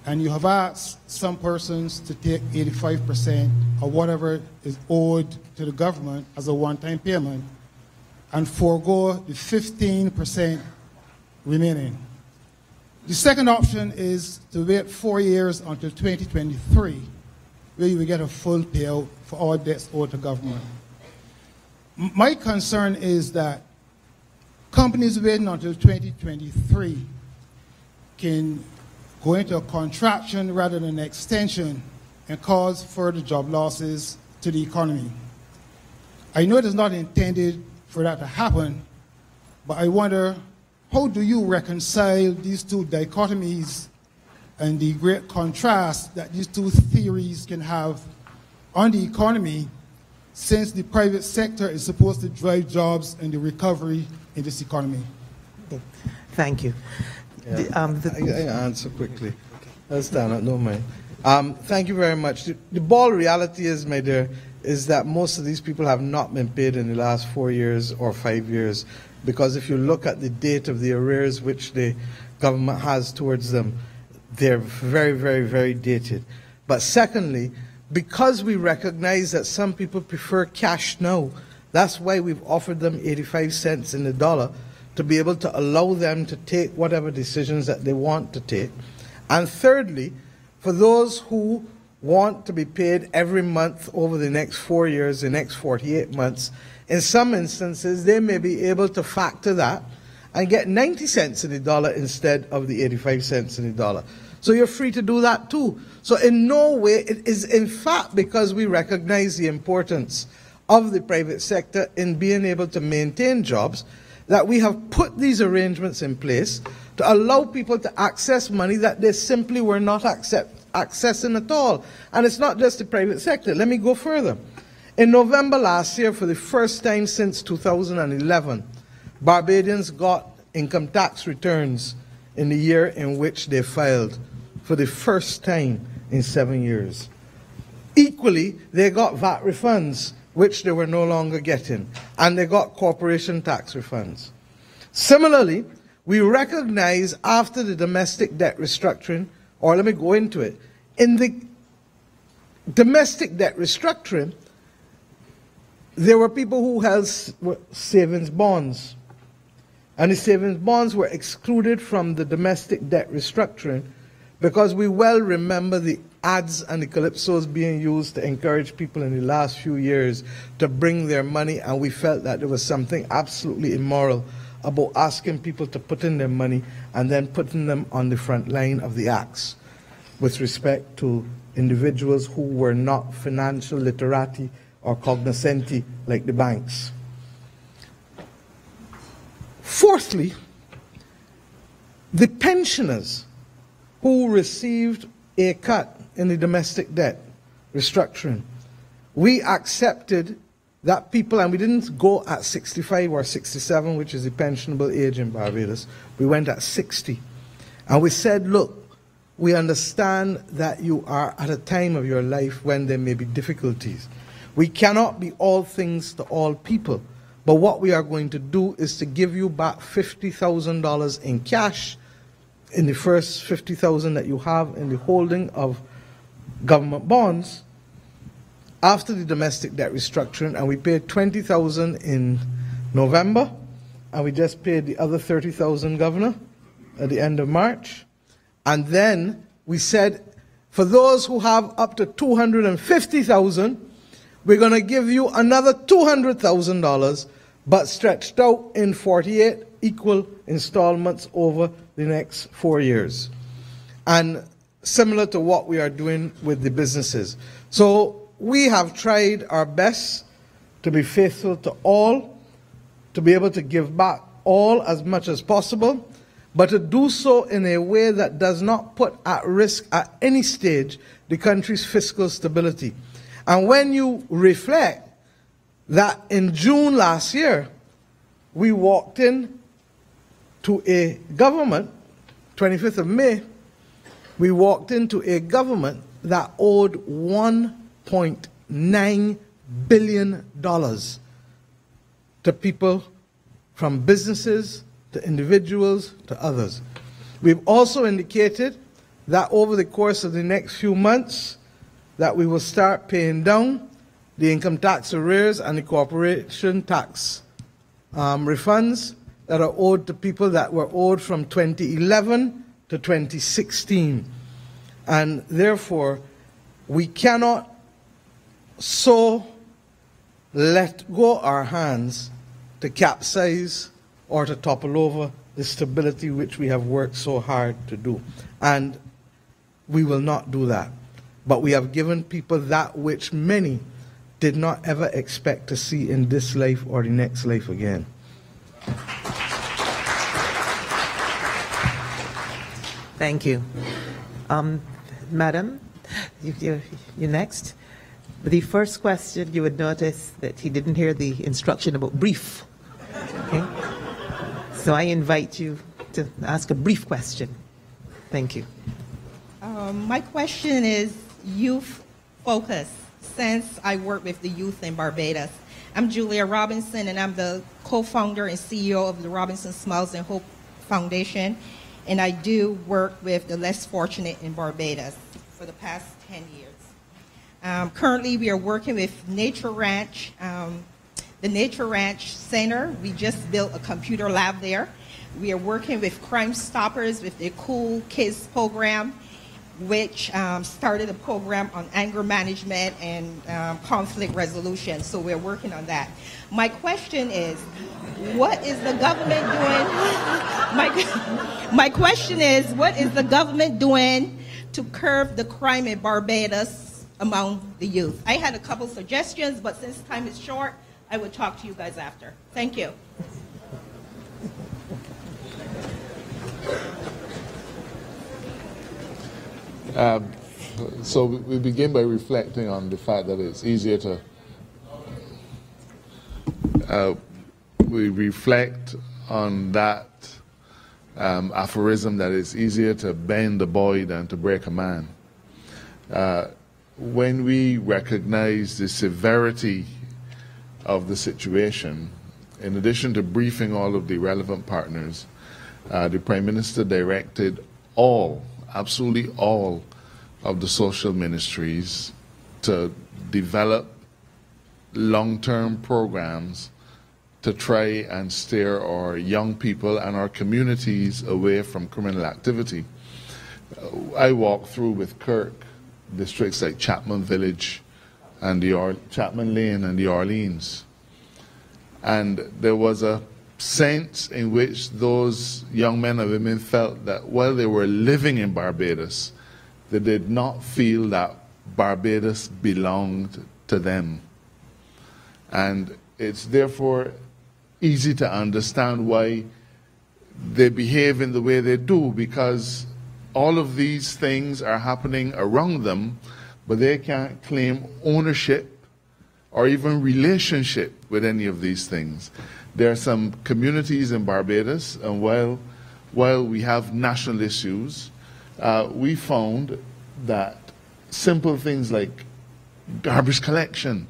and you have asked some persons to take 85% of whatever is owed to the government as a one-time payment and forego the 15% remaining. The second option is to wait 4 years until 2023, where you will get a full payout for all debts owed to government. My concern is that companies waiting until 2023 can go into a contraction rather than an extension and cause further job losses to the economy. I know it is not intended for that to happen, but I wonder, how do you reconcile these two dichotomies and the great contrast that these two theories can have on the economy, since the private sector is supposed to drive jobs and the recovery in this economy? Thank you. Yeah. I answer quickly. Let's stand up, don't mind. Thank you very much. The bald reality is, my dear, is that most of these people have not been paid in the last 4 years or 5 years, because if you look at the date of the arrears which the government has towards them, they're very, very, very dated. But secondly, because we recognize that some people prefer cash now, that's why we've offered them 85 cents in the dollar to be able to allow them to take whatever decisions that they want to take. And thirdly, for those who want to be paid every month over the next 4 years, the next 48 months, in some instances, they may be able to factor that and get 90 cents in the dollar instead of the 85 cents in the dollar. So you're free to do that too. So in no way, it is in fact because we recognize the importance of the private sector in being able to maintain jobs that we have put these arrangements in place to allow people to access money that they simply were not accessing at all. And it's not just the private sector. Let me go further. In November last year, for the first time since 2011, Barbadians got income tax returns in the year in which they filed for the first time in 7 years. Equally, they got VAT refunds, which they were no longer getting, and they got corporation tax refunds. Similarly, we recognize after the domestic debt restructuring, or let me go into it, in the domestic debt restructuring, there were people who held savings bonds, and the savings bonds were excluded from the domestic debt restructuring because we well remember the ads and the calypsos being used to encourage people in the last few years to bring their money, and we felt that there was something absolutely immoral about asking people to put in their money and then putting them on the front line of the acts with respect to individuals who were not financial literati or cognoscenti like the banks. Fourthly, the pensioners who received a cut in the domestic debt restructuring, we accepted that people, and we didn't go at 65 or 67, which is the pensionable age in Barbados. We went at 60. And we said, look, we understand that you are at a time of your life when there may be difficulties. We cannot be all things to all people. But what we are going to do is to give you back $50,000 in cash in the first $50,000 that you have in the holding of government bonds after the domestic debt restructuring, and we paid $20,000 in November, and we just paid the other $30,000, Governor, at the end of March. And then we said, for those who have up to $250,000, we're going to give you another $200,000, but stretched out in 48 equal installments over the next 4 years. And similar to what we are doing with the businesses. So we have tried our best to be faithful to all, to be able to give back all as much as possible, but to do so in a way that does not put at risk at any stage the country's fiscal stability. And when you reflect that in June last year, we walked in to a government, 25th of May, we walked into a government that owed $1.9 billion to people, from businesses to individuals to others. We've also indicated that over the course of the next few months that we will start paying down the income tax arrears and the corporation tax refunds that are owed to people that were owed from 2011 to 2016. And therefore, we cannot so let go our hands to capsize or to topple over the stability which we have worked so hard to do. And we will not do that. But we have given people that which many did not ever expect to see in this life or the next life again. Thank you. Madam, you're next. The first question, you would notice that he didn't hear the instruction about brief. Okay? So I invite you to ask a brief question. Thank you. My question is youth focus, since I work with the youth in Barbados. I'm Julia Robinson, and I'm the co-founder and CEO of the Robinson Smiles and Hope Foundation, and I do work with the less fortunate in Barbados for the past 10 years. Currently, we are working with Nature Ranch, the Nature Ranch Center. We just built a computer lab there. We are working with Crime Stoppers with their Cool Kids program, which started a program on anger management and conflict resolution. So we're working on that. My question is, what is the government doing? My question is, what is the government doing to curb the crime in Barbados among the youth? I had a couple suggestions, but since time is short, I will talk to you guys after. Thank you. So we begin by reflecting on the fact that it's easier to we reflect on that aphorism that it's easier to bend a boy than to break a man. When we recognize the severity of the situation, in addition to briefing all of the relevant partners, the Prime Minister directed absolutely all of the social ministries to develop long-term programs to try and steer our young people and our communities away from criminal activity. I walked through with Kirk districts like Chapman Village and Chapman Lane and the Orleans, and there was a sense in which those young men and women felt that while they were living in Barbados, they did not feel that Barbados belonged to them. And it's therefore easy to understand why they behave in the way they do, because all of these things are happening around them, but they can't claim ownership or even relationship with any of these things. There are some communities in Barbados, and while we have national issues, we found that simple things like garbage collection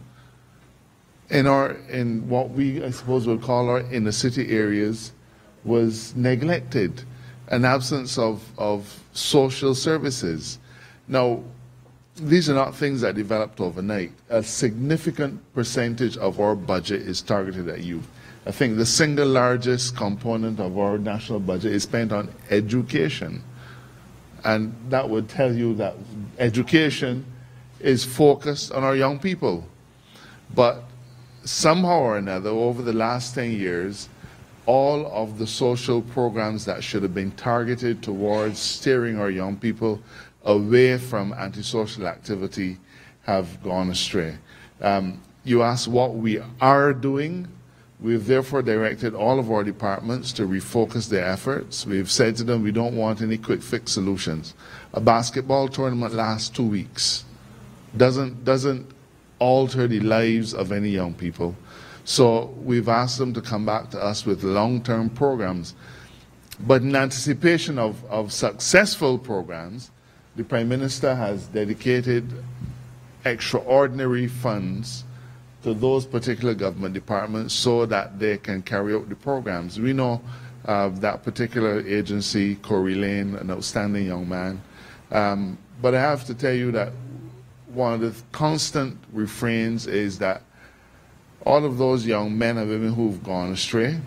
in what we, I suppose, would call our inner city areas was neglected, an absence of social services. Now, these are not things that developed overnight. A significant percentage of our budget is targeted at youth. I think the single largest component of our national budget is spent on education. And that would tell you that education is focused on our young people. But somehow or another, over the last 10 years, all of the social programs that should have been targeted towards steering our young people away from antisocial activity have gone astray. You asked what we are doing. We've therefore directed all of our departments to refocus their efforts. We've said to them we don't want any quick fix solutions. A basketball tournament lasts 2 weeks. Doesn't alter the lives of any young people. So we've asked them to come back to us with long-term programs. But in anticipation of successful programs, the Prime Minister has dedicated extraordinary funds to those particular government departments so that they can carry out the programs. We know that particular agency, Corey Lane, an outstanding young man. But I have to tell you that one of the constant refrains is that all of those young men and women who've gone astray,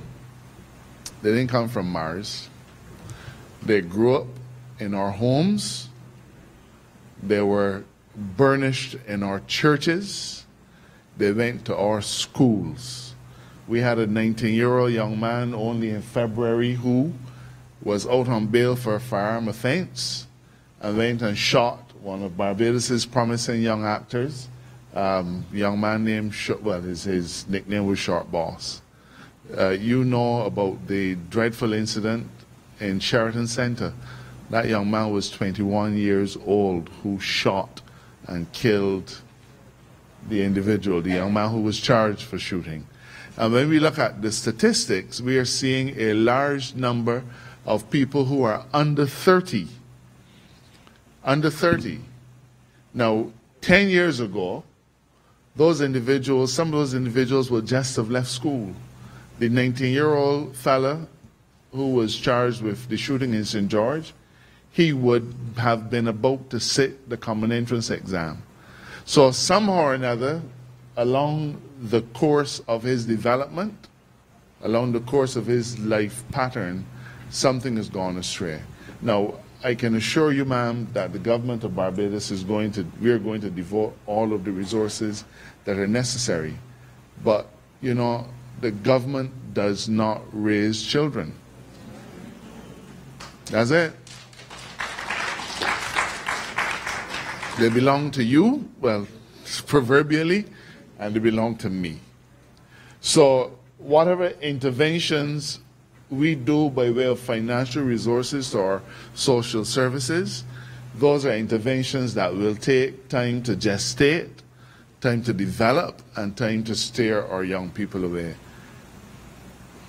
they didn't come from Mars. They grew up in our homes. They were burnished in our churches. They went to our schools. We had a 19-year-old young man only in February who was out on bail for a firearm offense and went and shot one of Barbados' promising young actors, young man named, his nickname was Short Boss. You know about the dreadful incident in Sheraton Center. That young man was 21 years old who shot and killed the individual, the young man who was charged for shooting. And when we look at the statistics, we are seeing a large number of people who are under 30. Under 30. Now, 10 years ago, those individuals, some of those individuals would just have left school. The 19-year-old fella who was charged with the shooting in St. George, he would have been about to sit the common entrance exam. So somehow or another, along the course of his development, along the course of his life pattern, something has gone astray. Now, I can assure you, ma'am, that the government of Barbados is we are going to devote all of the resources that are necessary. But, you know, the government does not raise children. That's it. They belong to you, well, proverbially, and they belong to me. So whatever interventions we do by way of financial resources or social services, those are interventions that will take time to gestate, time to develop, and time to steer our young people away.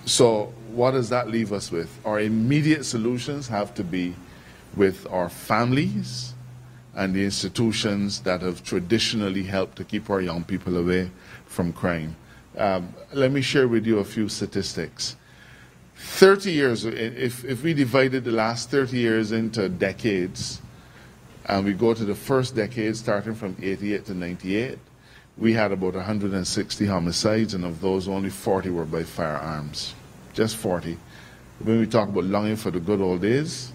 So what does that leave us with? Our immediate solutions have to be with our families and the institutions that have traditionally helped to keep our young people away from crime. Let me share with you a few statistics. 30 years, if we divided the last 30 years into decades, and we go to the first decade starting from 88 to 98, we had about 160 homicides, and of those only 40 were by firearms. Just 40. When we talk about longing for the good old days,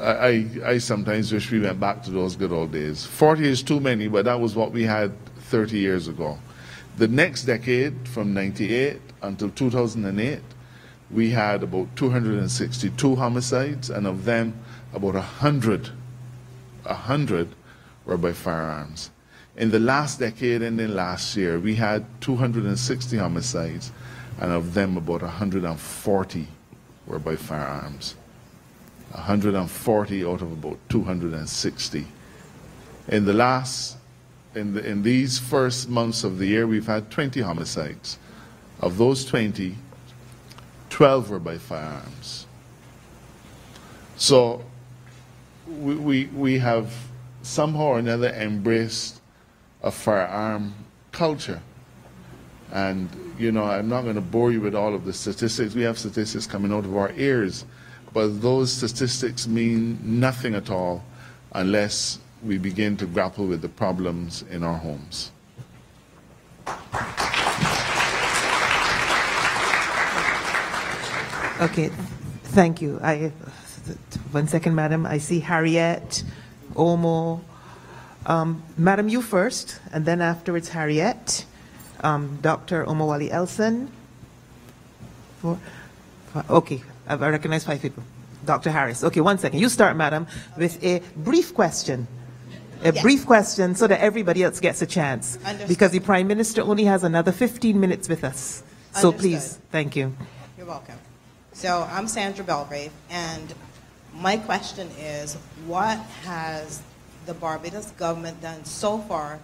I sometimes wish we went back to those good old days. 40 is too many, but that was what we had 30 years ago. The next decade, from 98 until 2008, we had about 262 homicides, and of them, about 100 were by firearms. In the last decade, ending last year, we had 260 homicides, and of them, about 140 were by firearms. 140 out of about 260. In the last in these first months of the year, we've had 20 homicides. Of those 20, 12 were by firearms. So we have somehow or another embraced a firearm culture. And, you know, I'm not going to bore you with all of the statistics. We have statistics coming out of our ears, but those statistics mean nothing at all unless we begin to grapple with the problems in our homes. Okay, thank you. 1 second, madam. I see Harriet, Omo. Madam, you first, and then afterwards Harriet, Dr. Omowale Elson. Okay, I recognize 5 people. Dr. Harris. Okay, 1 second. You start, madam, with a brief question. A brief question so that everybody else gets a chance. Understood. Because the Prime Minister only has another 15 minutes with us. So Understood. please, thank you. You're welcome. So I'm Sandra Belgrave, and my question is, what has the Barbados government done so far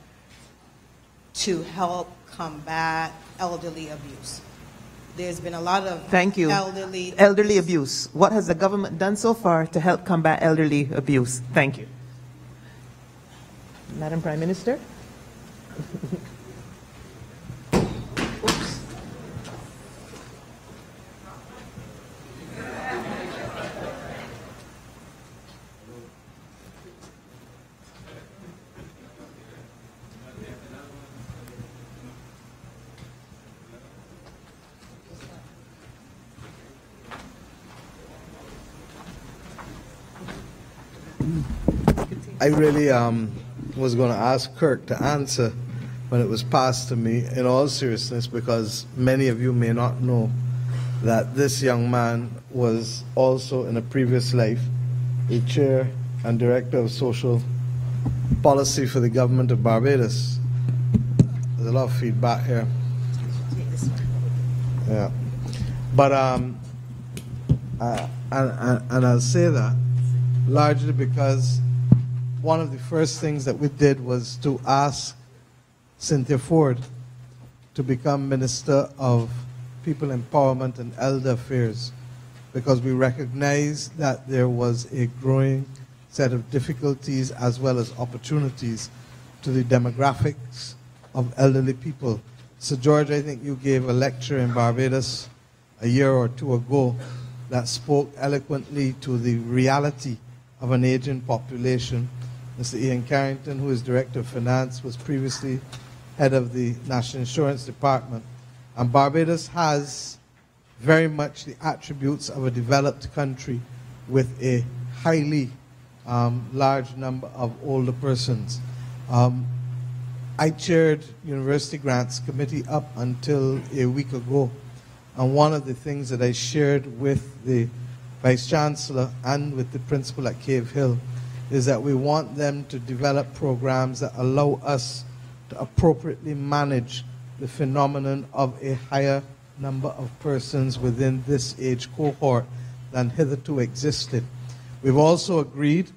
to help combat elderly abuse? There's been a lot of Thank you. Elderly abuse. What has the government done so far to help combat elderly abuse? Thank you. Madam Prime Minister. I really was going to ask Kirk to answer when it was passed to me, in all seriousness, because many of you may not know that this young man was also in a previous life a chair and director of social policy for the government of Barbados. There's a lot of feedback here. Yeah. But, and I'll say that largely because one of the first things that we did was to ask Cynthia Ford to become Minister of People Empowerment and Elder Affairs, because we recognized that there was a growing set of difficulties as well as opportunities to the demographics of elderly people. So George, I think you gave a lecture in Barbados a year or two ago that spoke eloquently to the reality of an aging population. Mr. Ian Carrington, who is Director of Finance, was previously head of the National Insurance Department. And Barbados has very much the attributes of a developed country with a highly large number of older persons. I chaired University Grants Committee up until a week ago. And one of the things that I shared with the Vice Chancellor and with the principal at Cave Hill is that we want them to develop programs that allow us to appropriately manage the phenomenon of a higher number of persons within this age cohort than hitherto existed. We've also agreed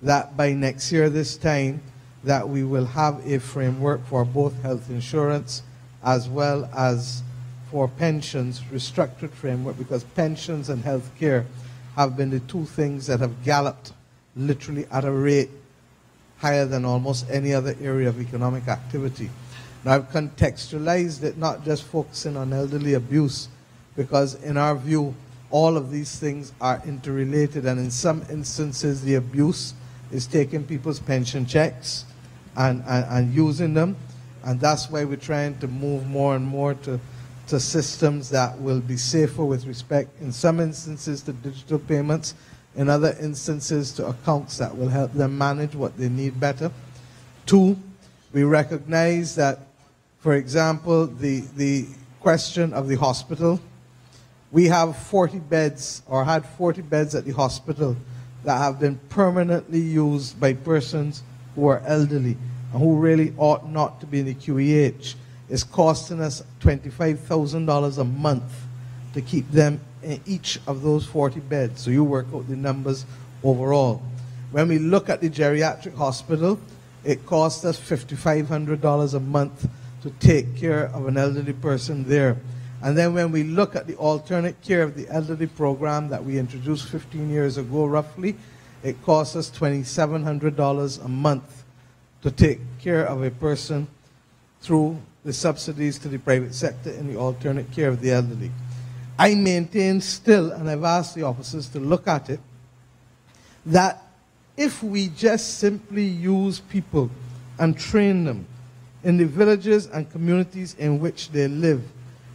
that by next year this time that we will have a framework for both health insurance as well as for pensions, restructured framework, because pensions and health care have been the two things that have galloped literally at a rate higher than almost any other area of economic activity. Now, I've contextualized it not just focusing on elderly abuse, because in our view, all of these things are interrelated, and in some instances, the abuse is taking people's pension checks and using them, and that's why we're trying to move more and more to systems that will be safer with respect, in some instances, to digital payments, in other instances to accounts that will help them manage what they need better. Two, we recognize that, for example, the question of the hospital, we have 40 beds, or had 40 beds at the hospital that have been permanently used by persons who are elderly and who really ought not to be in the QEH. It's costing us $25,000 a month to keep them in each of those 40 beds. So you work out the numbers overall. When we look at the geriatric hospital, it costs us $5,500 a month to take care of an elderly person there. And then when we look at the alternate care of the elderly program that we introduced 15 years ago roughly, it costs us $2,700 a month to take care of a person through the subsidies to the private sector in the alternate care of the elderly. I maintain still, and I've asked the officers to look at it, that if we just simply use people and train them in the villages and communities in which they live,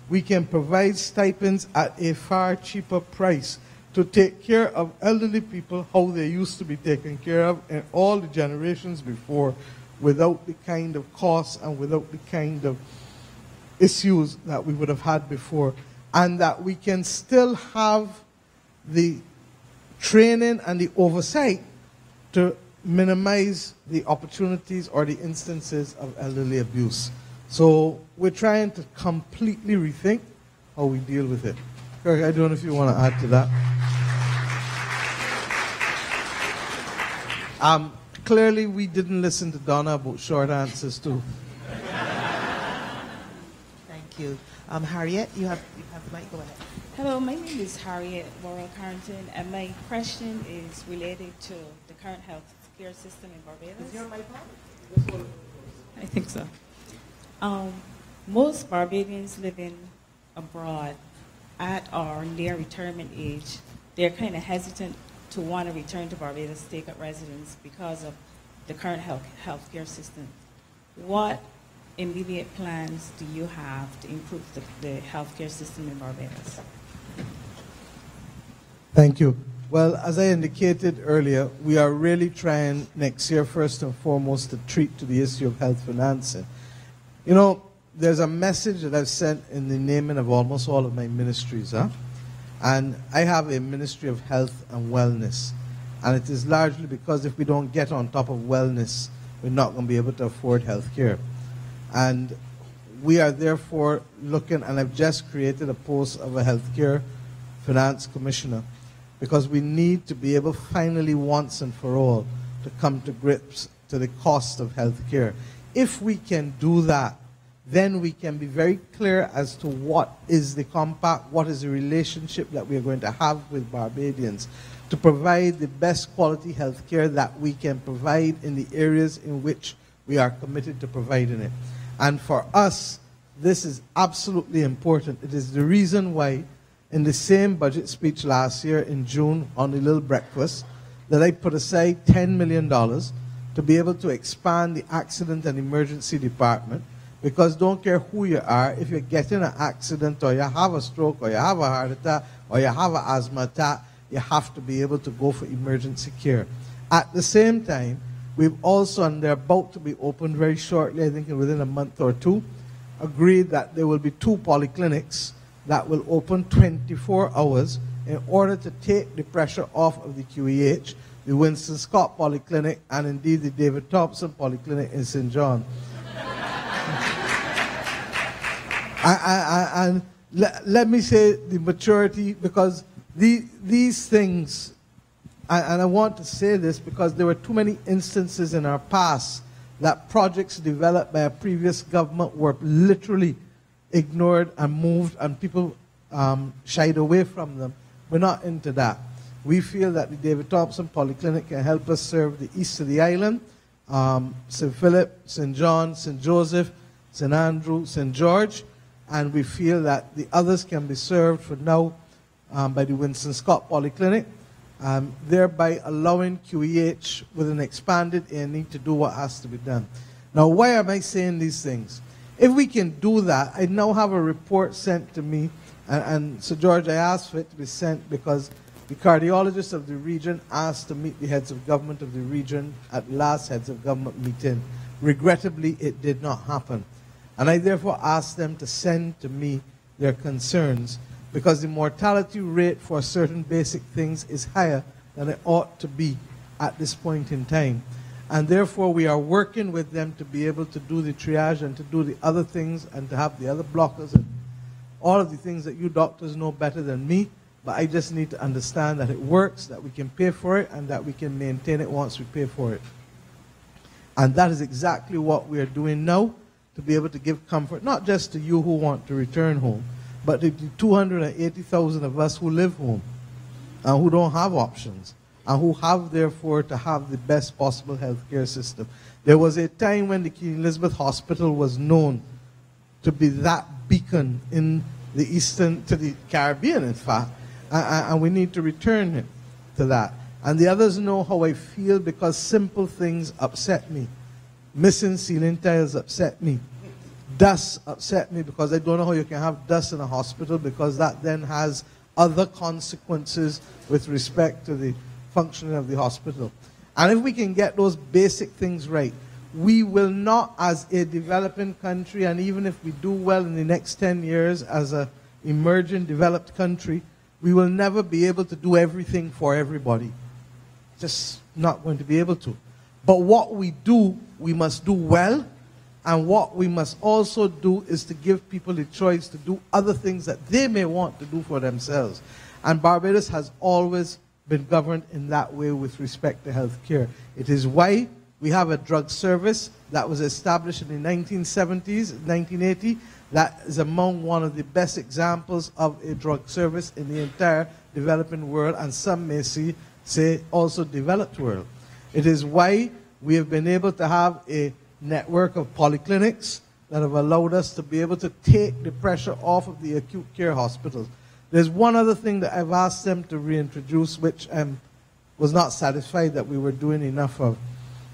we can provide stipends at a far cheaper price to take care of elderly people how they used to be taken care of in all the generations before, without the kind of costs and without the kind of issues that we would have had before, and that we can still have the training and the oversight to minimize the opportunities or the instances of elderly abuse. So we're trying to completely rethink how we deal with it. Kirk, I don't know if you want to add to that. Clearly, we didn't listen to Donna about short answers too. Thank you. Harriet, you have the mic. Go ahead. Hello, my name is Harriet Warren-Carrington, and my question is related to the current health care system in Barbados. Is your mic on? I think so. Most Barbadians living abroad at or near retirement age, they're kind of hesitant to want to return to Barbados to take up residence because of the current health care system. What immediate plans do you have to improve the health care system in Barbados? Thank you. Well, as I indicated earlier, we are really trying next year, first and foremost, to treat to the issue of health financing. You know, there's a message that I've sent in the naming of almost all of my ministries, and I have a ministry of health and wellness. And it is largely because if we don't get on top of wellness, we're not going to be able to afford health care. And we are therefore looking, and I've just created a post of a health care finance commissioner, because we need to be able finally once and for all to come to grips to the cost of health care. If we can do that, then we can be very clear as to what is the compact, what is the relationship that we are going to have with Barbadians to provide the best quality health care that we can provide in the areas in which we are committed to providing it. And for us, this is absolutely important. It is the reason why in the same budget speech last year in June on the little breakfast that I put aside $10 million to be able to expand the accident and emergency department, because don't care who you are, if you're getting an accident or you have a stroke or you have a heart attack or you have an asthma attack, you have to be able to go for emergency care. At the same time, we've also, and they're about to be opened very shortly, I think within a month or two, agreed that there will be 2 polyclinics that will open 24 hours in order to take the pressure off of the QEH, the Winston Scott Polyclinic, and indeed the David Thompson Polyclinic in St. John. And let me say the maturity, because these things, and I want to say this because there were too many instances in our past that projects developed by a previous government were literally ignored and moved, and people shied away from them. We're not into that. We feel that the David Thompson Polyclinic can help us serve the east of the island, St. Philip, St. John, St. Joseph, St. Andrew, St. George, and we feel that the others can be served for now by the Winston Scott Polyclinic, thereby allowing QEH with an expanded A&E to do what has to be done. Now, why am I saying these things? If we can do that, I now have a report sent to me, and Sir George, I asked for it to be sent because the cardiologist of the region asked to meet the heads of government of the region at last heads of government meeting. Regrettably, it did not happen. And I therefore asked them to send to me their concerns, because the mortality rate for certain basic things is higher than it ought to be at this point in time. And therefore, we are working with them to be able to do the triage and to do the other things and to have the other blockers and all of the things that you doctors know better than me. But I just need to understand that it works, that we can pay for it, and that we can maintain it once we pay for it. And that is exactly what we are doing now, to be able to give comfort, not just to you who want to return home, but to the 280,000 of us who live home and who don't have options, and who have, therefore, to have the best possible healthcare system. There was a time when the Queen Elizabeth Hospital was known to be that beacon in the eastern, to the Caribbean, in fact, and we need to return it to that. And the others know how I feel, because simple things upset me. Missing ceiling tiles upset me. Dust upset me, because I don't know how you can have dust in a hospital, because that then has other consequences with respect to the functioning of the hospital. And if we can get those basic things right, we will not, as a developing country, and even if we do well in the next 10 years as an emerging developed country, we will never be able to do everything for everybody. Just not going to be able to. But what we do, we must do well, and what we must also do is to give people the choice to do other things that they may want to do for themselves. And Barbados has always been governed in that way with respect to health care. It is why we have a drug service that was established in the 1970s, 1980, that is among one of the best examples of a drug service in the entire developing world, and some may say also developed world. It is why we have been able to have a network of polyclinics that have allowed us to be able to take the pressure off of the acute care hospitals. There's one other thing that I've asked them to reintroduce, which I was not satisfied that we were doing enough of,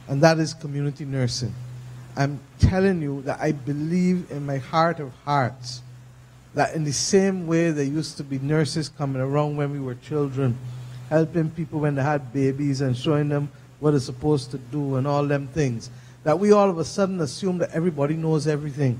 and that is community nursing. I'm telling you that I believe in my heart of hearts that in the same way there used to be nurses coming around when we were children, helping people when they had babies and showing them what they're supposed to do and all them things, that we all of a sudden assume that everybody knows everything.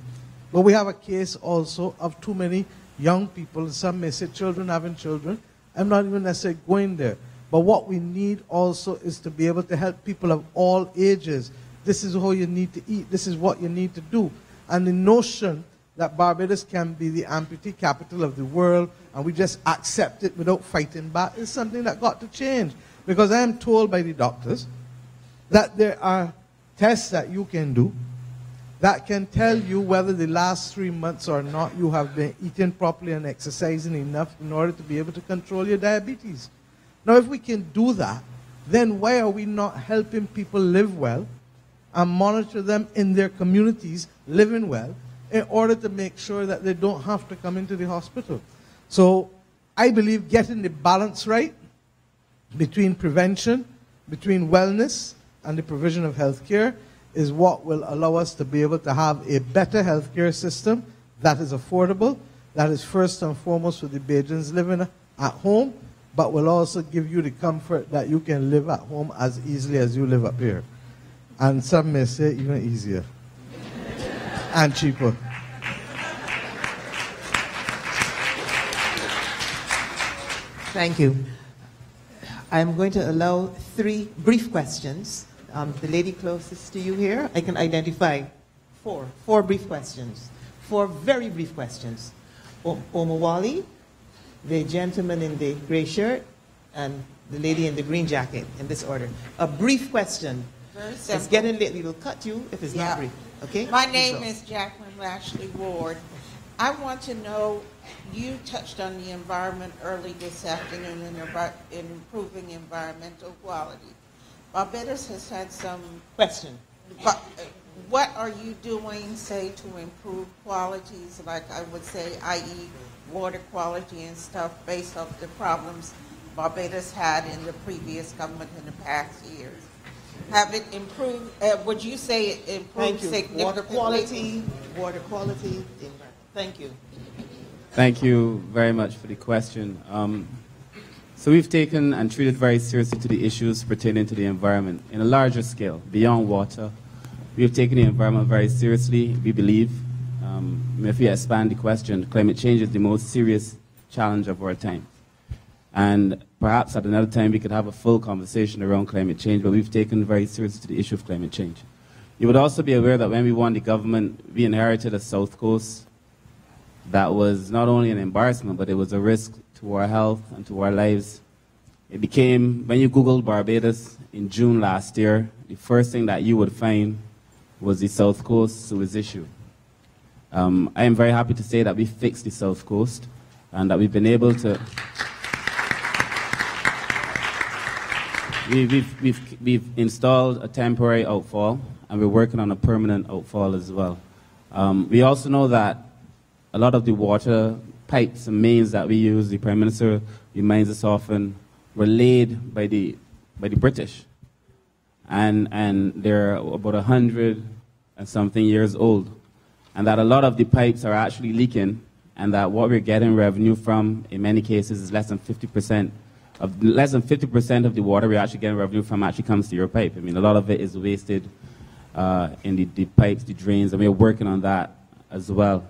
But we have a case also of too many young people, some may say children having children. I'm not even necessarily going there. But what we need also is to be able to help people of all ages. This is how you need to eat. This is what you need to do. And the notion that Barbados can be the amputee capital of the world and we just accept it without fighting back is something that got to change. Because I am told by the doctors that there are tests that you can do that can tell you whether the last 3 months or not you have been eating properly and exercising enough in order to be able to control your diabetes. Now, if we can do that, then why are we not helping people live well and monitor them in their communities living well in order to make sure that they don't have to come into the hospital? So I believe getting the balance right between prevention, between wellness, and the provision of health care is what will allow us to be able to have a better healthcare system that is affordable, that is first and foremost for the Bajans living at home, but will also give you the comfort that you can live at home as easily as you live up here. And some may say even easier and cheaper. Thank you. I'm going to allow 3 brief questions. The lady closest to you here, I can identify 4 brief questions. 4 very brief questions. Omawali, the gentleman in the gray shirt, and the lady in the green jacket, in this order. A brief question. Very simple. It's getting late. We will cut you if it's not brief. Okay? My name is Jacqueline Lashley Ward. I want to know, you touched on the environment early this afternoon in improving environmental quality. Barbados has had some... Question. What are you doing, say, to improve qualities, like I would say, i.e. water quality and stuff, based off the problems Barbados had in the previous government in the past years? Have it improved? Would you say it improved significantly? Water quality. Thank you. Thank you very much for the question. So we've taken and treated very seriously to the issues pertaining to the environment in a larger scale, beyond water. We have taken the environment very seriously, we believe. If we expand the question, climate change is the most serious challenge of our time. And perhaps at another time we could have a full conversation around climate change, but we've taken very seriously to the issue of climate change. You would also be aware that when we won the government, we inherited a South Coast that was not only an embarrassment, but it was a risk to our health and to our lives It became, when you Googled Barbados in June last year, the first thing that you would find was the South Coast sewage issue. I am very happy to say that we fixed the South Coast and that we've been able to... We've installed a temporary outfall, and we're working on a permanent outfall as well. We also know that a lot of the water pipes and mains that we use, the Prime Minister reminds us often, were laid by the British. And they're about 100 and something years old. And that a lot of the pipes are actually leaking, and that what we're getting revenue from, in many cases, is less than 50% of the water we're actually getting revenue from actually comes to your pipe. I mean, a lot of it is wasted in the pipes, the drains, and we're working on that as well.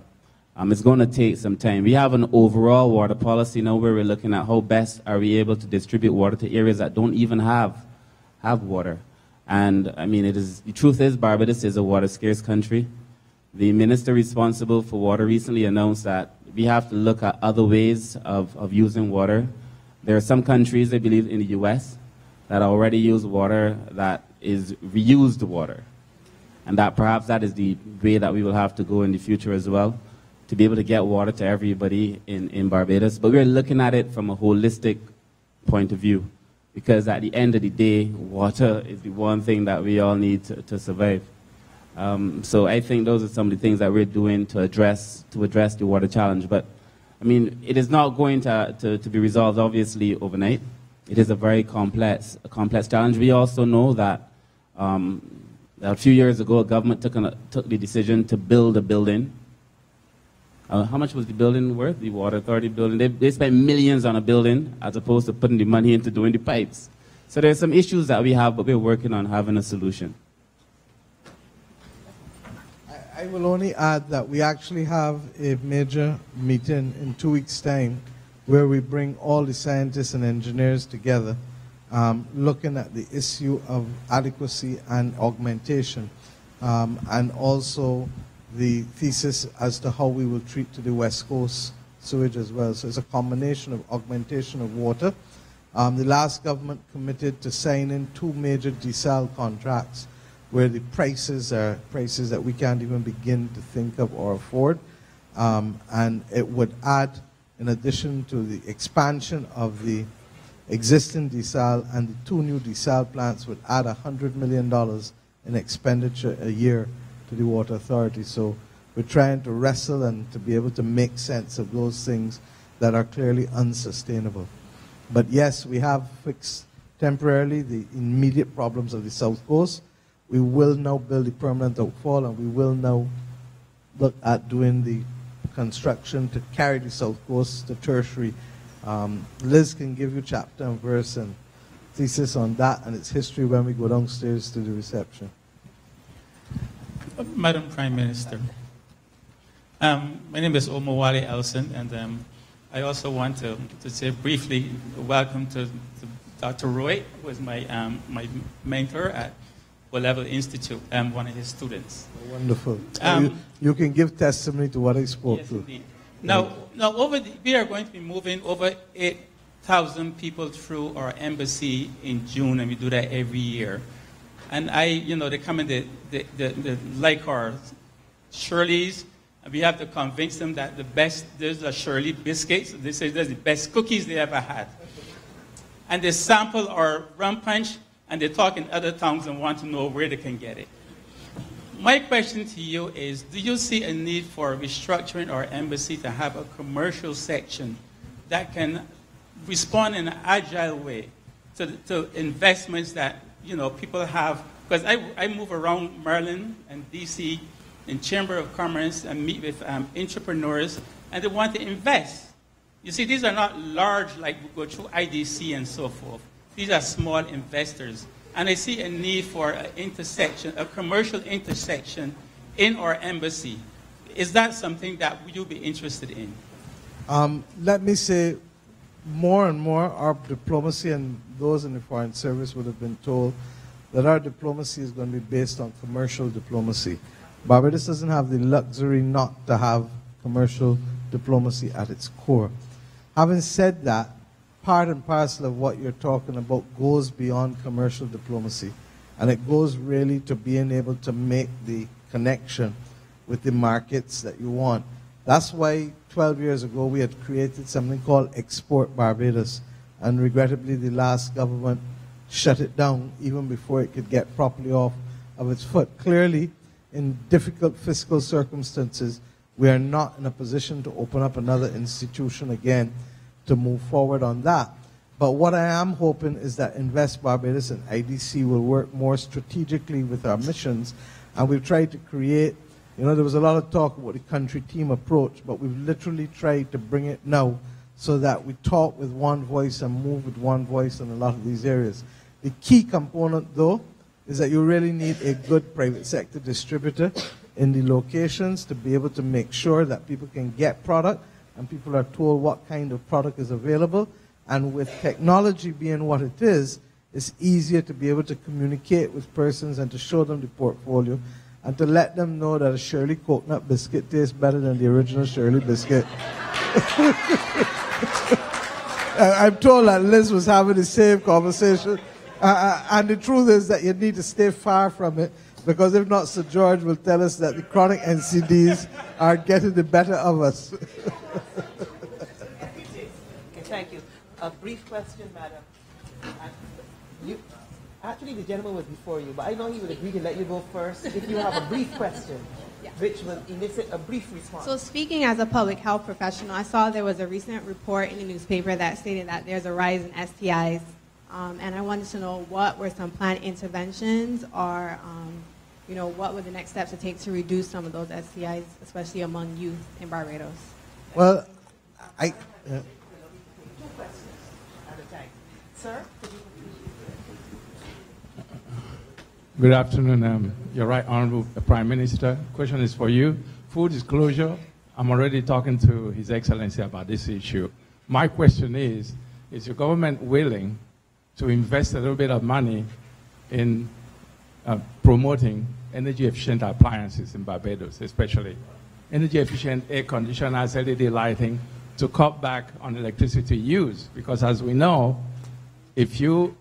It's going to take some time. We have an overall water policy now where we're looking at how best are we able to distribute water to areas that don't even have water. And I mean, the truth is Barbados is a water scarce country. The minister responsible for water recently announced that we have to look at other ways of using water. There are some countries, I believe in the US, that already use water that is reused water. And that perhaps that is the way that we will have to go in the future as well, to be able to get water to everybody in Barbados. But we're looking at it from a holistic point of view, because at the end of the day, water is the one thing that we all need to survive. So I think those are some of the things that we're doing to address the water challenge. But I mean, it is not going to be resolved obviously overnight. It is a very complex challenge. We also know that a few years ago, a government took the decision to build a building. How much was the building worth? The Water Authority building. They spent millions on a building as opposed to putting the money into doing the pipes. So there are some issues that we have, but we're working on having a solution. I will only add that we actually have a major meeting in 2 weeks' time where we bring all the scientists and engineers together, looking at the issue of adequacy and augmentation, and also the thesis as to how we will treat to the West Coast sewage as well. So it's a combination of augmentation of water. The last government committed to signing 2 major desal contracts where the prices are prices that we can't even begin to think of or afford. And it would add, in addition to the expansion of the existing desal, and the 2 new desal plants would add $100 million in expenditure a year to the Water Authority. So we're trying to wrestle and to be able to make sense of those things that are clearly unsustainable. But yes, we have fixed temporarily the immediate problems of the South Coast. We will now build a permanent outfall, and we will now look at doing the construction to carry the South Coast to tertiary. Liz can give you chapter and verse and thesis on that and its history when we go downstairs to the reception. Madam Prime Minister, my name is Omowale Elson, and I also want to say briefly welcome to Dr. Roy, who is my mentor at O-Level Institute. I'm one of his students. Wonderful. You can give testimony to what I spoke yes, to. Indeed. Now we are going to be moving over 8,000 people through our embassy in June, and we do that every year. And they come in, they like our Shirley's, and we have to convince them that there's a Shirley biscuits. They say they're the best cookies they ever had. And they sample our rum punch, and they talk in other tongues and want to know where they can get it. My question to you is, do you see a need for restructuring our embassy to have a commercial section that can respond in an agile way to investments that people have? Because I move around Maryland and DC in Chamber of Commerce and meet with entrepreneurs, and they want to invest. You see, these are not large, like we go through IDC and so forth. These are small investors. And I see a need for an intersection, a commercial intersection in our embassy. Is that something that you'll be interested in? Let me say, more and more our diplomacy, and those in the Foreign Service would have been told that our diplomacy is going to be based on commercial diplomacy. Barbados doesn't have the luxury not to have commercial diplomacy at its core. Having said that, part and parcel of what you're talking about goes beyond commercial diplomacy. And it goes really to being able to make the connection with the markets that you want. That's why 12 years ago we had created something called Export Barbados. And regrettably, the last government shut it down even before it could get properly off of its foot. Clearly, in difficult fiscal circumstances, we are not in a position to open up another institution again to move forward on that. But what I am hoping is that Invest Barbados and IDC will work more strategically with our missions. And we've tried to create, there was a lot of talk about the country team approach, but we've literally tried to bring it now so that we talk with one voice and move with one voice in a lot of these areas. The key component, though, is that you really need a good private sector distributor in the locations to be able to make sure that people can get product and people are told what kind of product is available. And with technology being what it is, it's easier to be able to communicate with persons and to show them the portfolio and to let them know that a Shirley coconut biscuit tastes better than the original Shirley biscuit. I'm told that Liz was having the same conversation. And the truth is that you need to stay far from it, because if not, Sir George will tell us that the chronic NCDs are getting the better of us. Okay, thank you. A brief question, madam. Actually, the gentleman was before you, but I know he would agree to let you go first if you have a brief question, which will elicit a brief response. So speaking as a public health professional, I saw there was a recent report in the newspaper that stated that there's a rise in STIs. And I wanted to know what were some planned interventions or, what were the next steps to take to reduce some of those STIs, especially among youth in Barbados? Well, Two questions at a time. Sir? Good afternoon. You're right, Honorable Prime Minister. Question is for you. Full disclosure, I'm already talking to His Excellency about this issue. My question is your government willing to invest a little bit of money in promoting energy-efficient appliances in Barbados, especially energy-efficient air conditioners, LED lighting, to cut back on electricity use? Because as we know, if you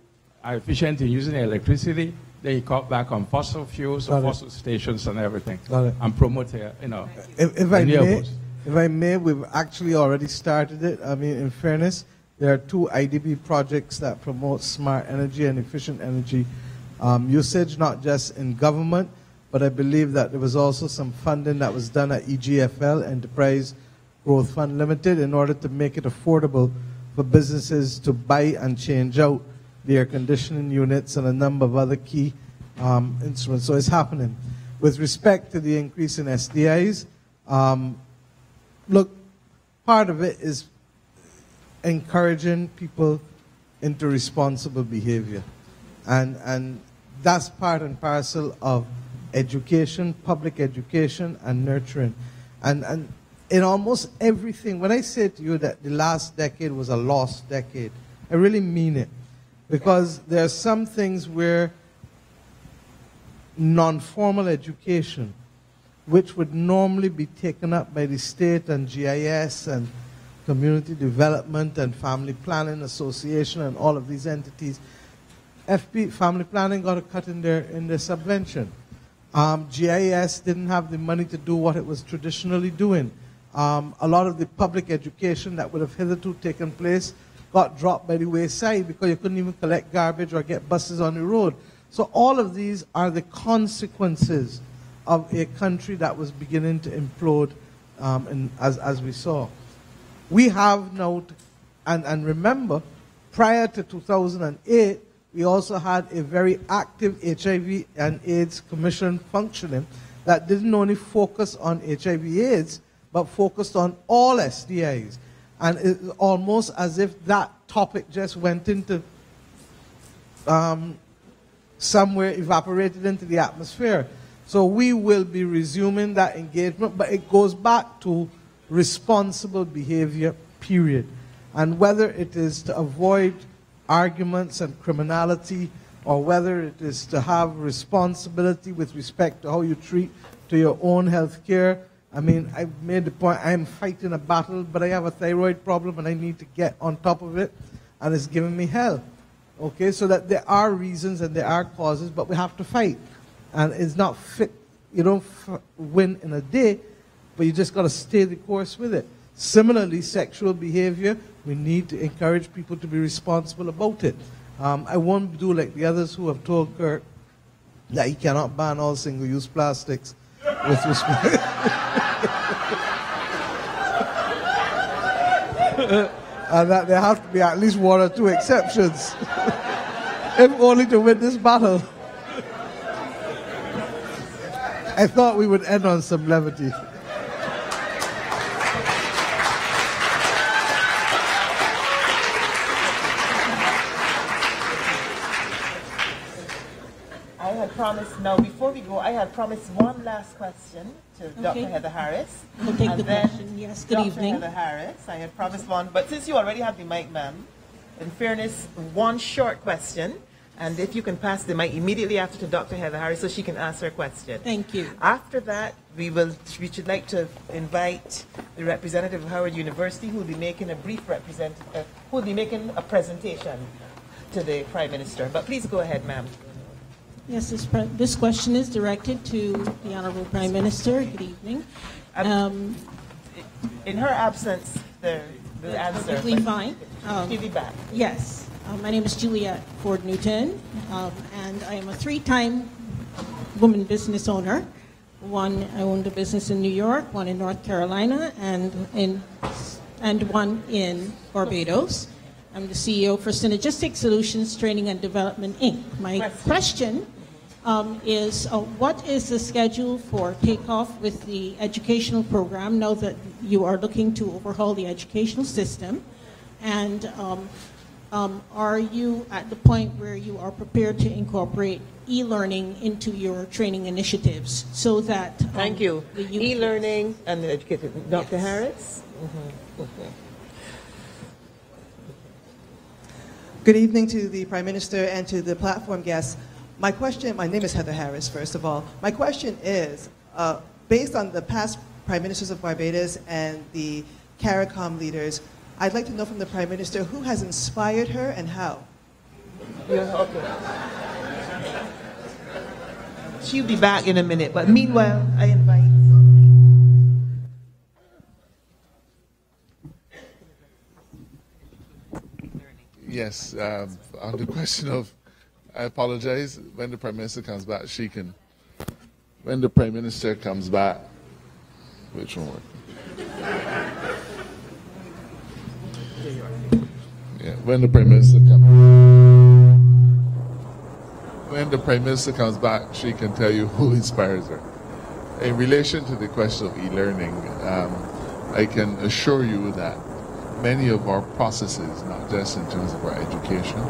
are efficient in using electricity, then you cut back on fossil fuels, fossil stations and everything, and promote, If I may, we've actually already started it. I mean, in fairness, there are 2 IDB projects that promote smart energy and efficient energy usage, not just in government, but I believe that there was also some funding that was done at EGFL, Enterprise Growth Fund Limited, in order to make it affordable for businesses to buy and change out the air conditioning units and a number of other key instruments. So it's happening. With respect to the increase in SDIs, look, part of it is encouraging people into responsible behavior. And that's part and parcel of education, public education, and nurturing. And in almost everything, when I say to you that the last decade was a lost decade, I really mean it. Because there are some things where non-formal education, which would normally be taken up by the state and GIS and Community Development and Family Planning Association and all of these entities, Family Planning got a cut in their subvention. GIS didn't have the money to do what it was traditionally doing. A lot of the public education that would have hitherto taken place got dropped by the wayside because you couldn't even collect garbage or get buses on the road. So all of these are the consequences of a country that was beginning to implode as we saw. We have now, and remember, prior to 2008, we also had a very active HIV and AIDS Commission functioning that didn't only focus on HIV/AIDS, but focused on all STIs. And it's almost as if that topic just went into somewhere, evaporated into the atmosphere. So we will be resuming that engagement, but it goes back to responsible behavior, period. And whether it is to avoid arguments and criminality, or whether it is to have responsibility with respect to how you treat to your own health care. I mean, I've made the point, I'm fighting a battle, but I have a thyroid problem and I need to get on top of it. and it's giving me hell. Okay, so that there are reasons and there are causes, but we have to fight. And it's not fit. You don't win in a day, but you just got to stay the course with it. Similarly, sexual behavior, we need to encourage people to be responsible about it. I won't do like the others who have told Kirk that he cannot ban all single-use plastics with respect. And that there have to be at least one or two exceptions, if only to win this battle. I thought we would end on some levity. I had promised, now before we go, I had promised one last question to Dr. Heather Harris. We'll take the question. Yes, good evening. Dr. Heather Harris, I had promised one, but since you already have the mic, ma'am, in fairness, one short question, and if you can pass the mic immediately after to Dr. Heather Harris so she can ask her question. Thank you. After that, we should like to invite the representative of Howard University who will be making a presentation to the Prime Minister. But please go ahead, ma'am. Yes, this question is directed to the Honorable Prime Minister. Good evening. In her absence, the answer. Perfectly fine. She'll be back. Yes. My name is Juliet Ford Newton, and I am a three-time woman business owner. One, I owned a business in New York, one in North Carolina, and one in Barbados. I'm the CEO for Synergistic Solutions Training and Development, Inc. My question is, what is the schedule for takeoff with the educational program, now that you are looking to overhaul the educational system? And are you at the point where you are prepared to incorporate e-learning into your training initiatives so that... Thank you. E-learning and the educated. Dr. Yes. Harris? Mm-hmm. Okay. Good evening to the Prime Minister and to the platform guests. My name is Heather Harris, first of all. My question is, based on the past Prime Ministers of Barbados and the CARICOM leaders, I'd like to know from the Prime Minister who has inspired her and how. Yeah, okay. She'll be back in a minute, but meanwhile, I invite... Yes, on the question of, I apologize, when the Prime Minister comes back, when the Prime Minister comes back, which one? Yeah, when the Prime Minister comes back, she can tell you who inspires her. In relation to the question of e-learning, I can assure you that many of our processes, not just in terms of our education,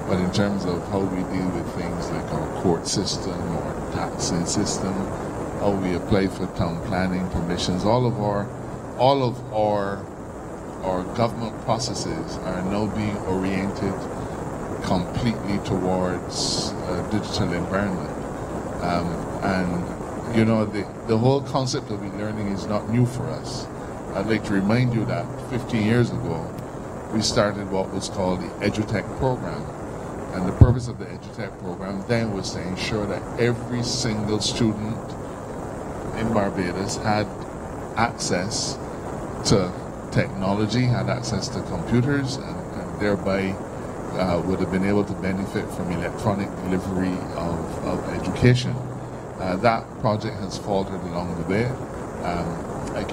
but in terms of how we deal with things like our court system or taxing system, how we apply for town planning permissions, all of our government processes are now being oriented completely towards a digital environment. And you know, the whole concept of e-learning is not new for us. I'd like to remind you that 15 years ago, we started what was called the EduTech program. And the purpose of the EduTech program then was to ensure that every single student in Barbados had access to technology, had access to computers, and thereby would have been able to benefit from electronic delivery of education. That project has faltered along the way. I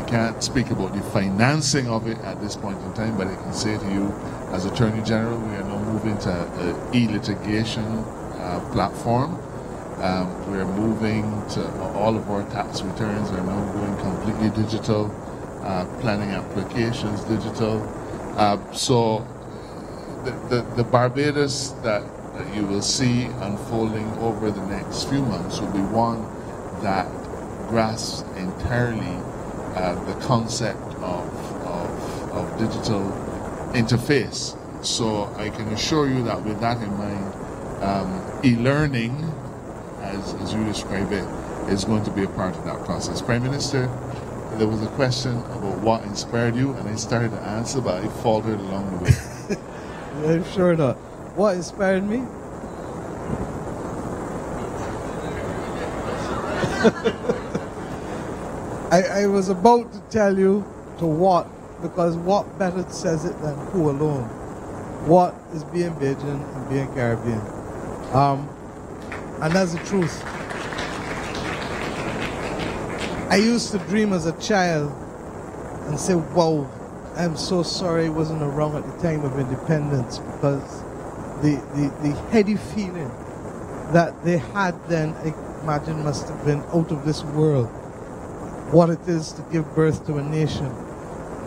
can't speak about the financing of it at this point in time, but I can say to you, as Attorney General, we are now moving to an e-litigation platform. We're moving to all of our tax returns are now going completely digital, planning applications digital. So the Barbados that you will see unfolding over the next few months will be one that grasps entirely the concept of digital interface. So I can assure you that with that in mind, e-learning, as you describe it, is going to be a part of that process. Prime Minister, there was a question about what inspired you, and I started to answer, but I faltered along the way. I'm sure not. What inspired me? I was about to tell you to what, because what better says it than who alone. What is being Bajan and being Caribbean. And that's the truth. I used to dream as a child and say, wow, I'm so sorry I wasn't around at the time of independence, because the heady feeling that they had then, I imagine, must have been out of this world. What it is to give birth to a nation.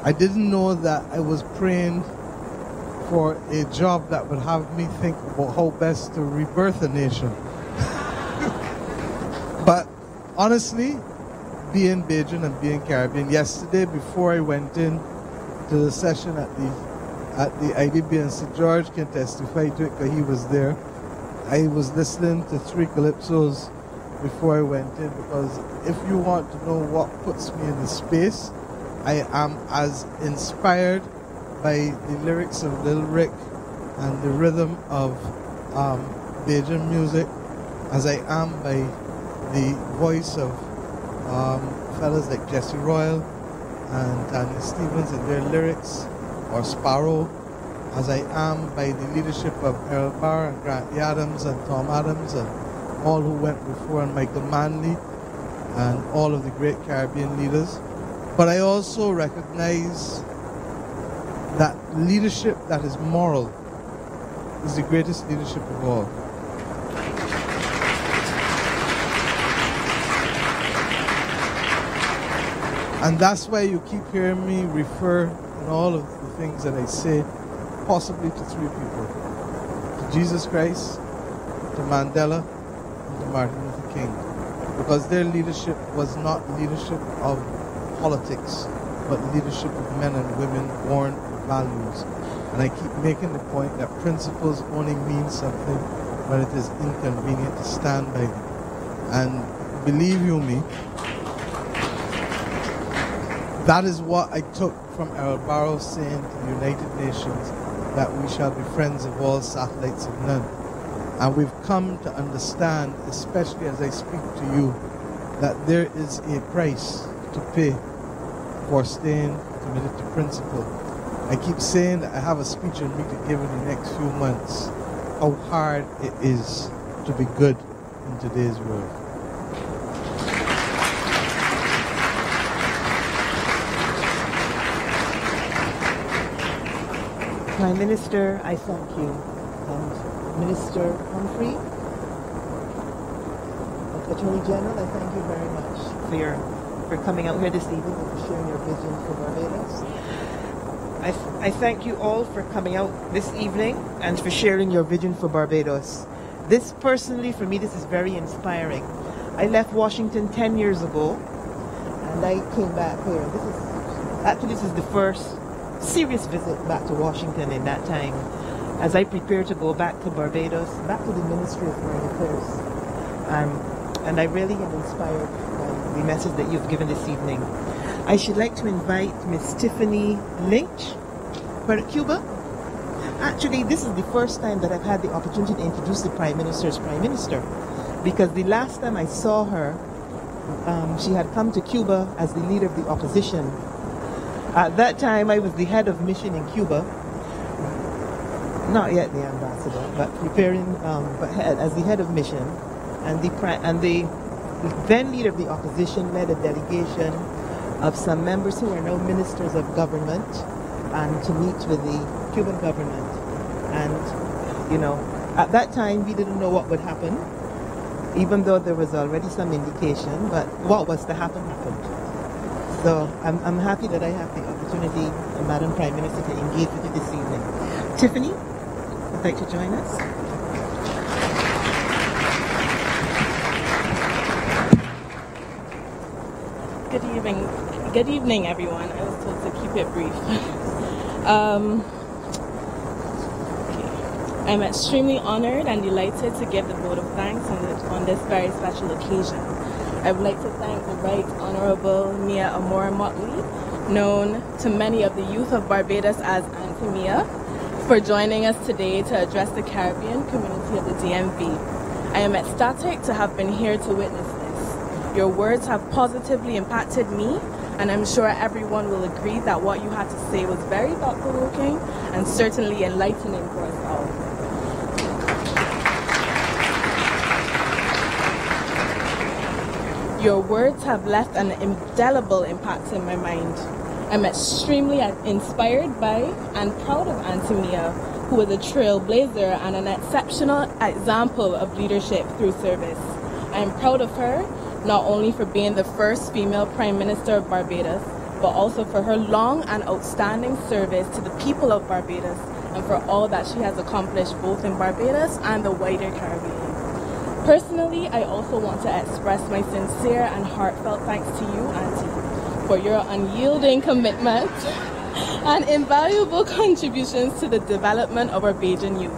I didn't know that I was praying for a job that would have me think about how best to rebirth a nation. But honestly, being Bajan and being Caribbean, yesterday before I went in to the session at the IDB, and Sir George can testify to it because he was there, I was listening to 3 calypsos before I went in, because if you want to know what puts me in the space, I am as inspired by the lyrics of Lil Rick and the rhythm of Bajan music as I am by the voice of fellas like Jesse Royal and Tanya Stevens and their lyrics, or Sparrow, as I am by the leadership of Earl Barr and Grant Adams and Tom Adams and all who went before, and Michael Manley and all of the great Caribbean leaders. But I also recognize that leadership that is moral is the greatest leadership of all. And that's why you keep hearing me refer in all of the things that I say, possibly to 3 people. To Jesus Christ, to Mandela, and to Martin Luther King. Because their leadership was not leadership of politics, but leadership of men and women born with values. And I keep making the point that principles only mean something when it is inconvenient to stand by them. And believe you me, that is what I took from Errol Barrow saying to the United Nations, that we shall be friends of all, satellites of none. And we've come to understand, especially as I speak to you, that there is a price to pay for staying committed to principle. I keep saying that I have a speech on me to give in the next few months, how hard it is to be good in today's world. Prime Minister, I thank you. And Minister Humphrey, Attorney General, I thank you very much for coming out here this evening and for sharing your vision for Barbados. I thank you all for coming out this evening and for sharing your vision for Barbados. This personally, for me, this is very inspiring. I left Washington 10 years ago and I came back here. This is the first serious visit back to Washington in that time, as I prepare to go back to Barbados, back to the Ministry of Foreign Affairs. And I really am inspired by the message that you've given this evening. I should like to invite Miss Tiffany Lynch for Cuba. Actually, this is the first time that I've had the opportunity to introduce the Prime Minister's Prime Minister, because the last time I saw her, she had come to Cuba as the leader of the opposition. At that time, I was the head of mission in Cuba, not yet the ambassador, but preparing, as the head of mission, and the then leader of the opposition led a delegation of some members who are now ministers of government, and to meet with the Cuban government. And, you know, at that time, we didn't know what would happen, even though there was already some indication, but what was to happen happened. So I'm happy that I have the opportunity, Madam Prime Minister, to engage with you this evening. Tiffany, would like to join us? Good evening, everyone. I was told to keep it brief. I'm extremely honored and delighted to give the vote of thanks on this very special occasion. I would like to thank the Right Honorable Mia Amora Motley, known to many of the youth of Barbados as Auntie Mia, for joining us today to address the Caribbean community of the DMV. I am ecstatic to have been here to witness this. Your words have positively impacted me, and I'm sure everyone will agree that what you had to say was very thought-provoking and certainly enlightening for us all. Your words have left an indelible impact in my mind. I'm extremely inspired by and proud of Auntie Mia, who is a trailblazer and an exceptional example of leadership through service. I am proud of her, not only for being the first female Prime Minister of Barbados, but also for her long and outstanding service to the people of Barbados and for all that she has accomplished both in Barbados and the wider Caribbean. Personally, I also want to express my sincere and heartfelt thanks to you, Auntie, for your unyielding commitment and invaluable contributions to the development of our Barbadian youth.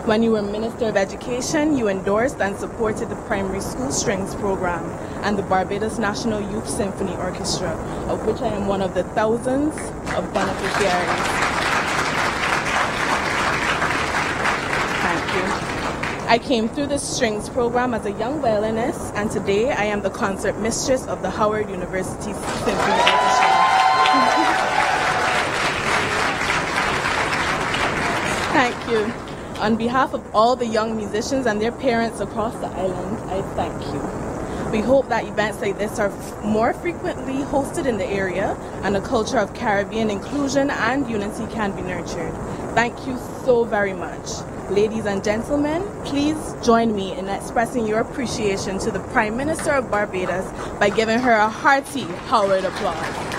When you were Minister of Education, you endorsed and supported the primary school strings program and the Barbados National Youth Symphony Orchestra, of which I am one of the thousands of beneficiaries. Thank you. I came through the strings program as a young violinist, and today I am the concert mistress of the Howard University Symphony Orchestra. Thank you. On behalf of all the young musicians and their parents across the island, I thank you. We hope that events like this are more frequently hosted in the area and a culture of Caribbean inclusion and unity can be nurtured. Thank you so very much. Ladies and gentlemen, please join me in expressing your appreciation to the Prime Minister of Barbados by giving her a hearty Howard applause.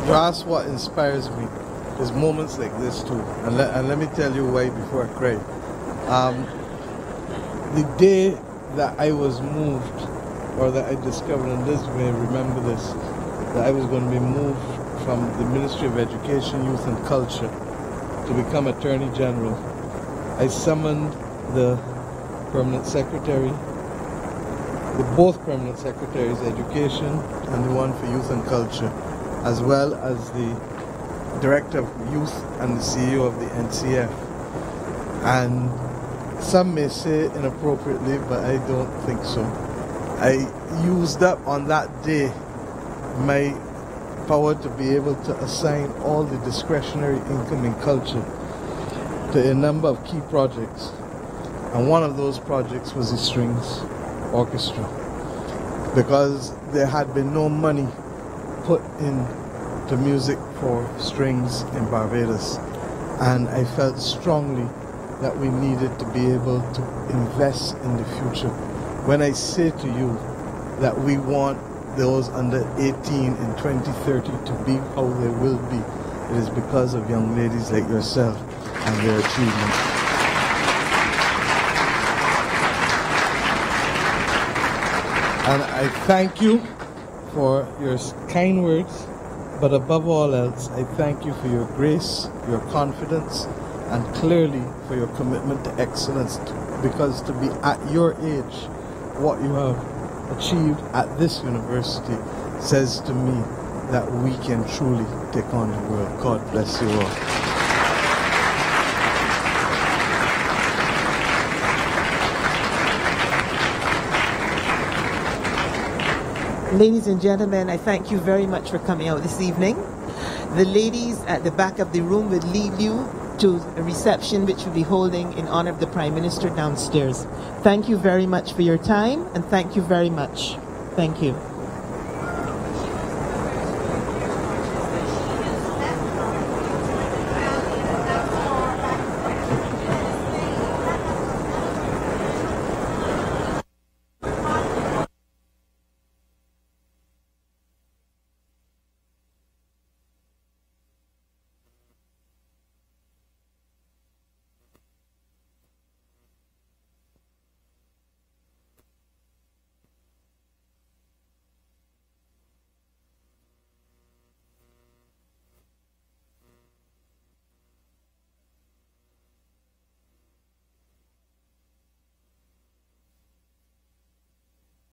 That's what inspires me. There's moments like this too, and let me tell you why before I cry. The day that I was moved, or that I discovered, and Liz may remember this, that I was going to be moved from the Ministry of Education, Youth and Culture to become Attorney General, I summoned the Permanent Secretary, both Permanent Secretaries, Education and the one for Youth and Culture, as well as the Director of Youth and the CEO of the NCF. And some may say inappropriately, but I don't think so. I used up on that day my power to be able to assign all the discretionary income in culture to a number of key projects. And one of those projects was the Strings Orchestra, because there had been no money put in to music for strings in Barbados, and I felt strongly that we needed to be able to invest in the future. When I say to you that we want those under 18 in 2030 to be how they will be, it is because of young ladies like yourself and their achievements. And I thank you for your kind words, but above all else, I thank you for your grace, your confidence, and clearly for your commitment to excellence, because to be at your age, what you have achieved at this university says to me that we can truly take on the world. God bless you all. Ladies and gentlemen, I thank you very much for coming out this evening. The ladies at the back of the room will lead you to a reception which we'll be holding in honor of the Prime Minister downstairs. Thank you very much for your time, and thank you very much. Thank you.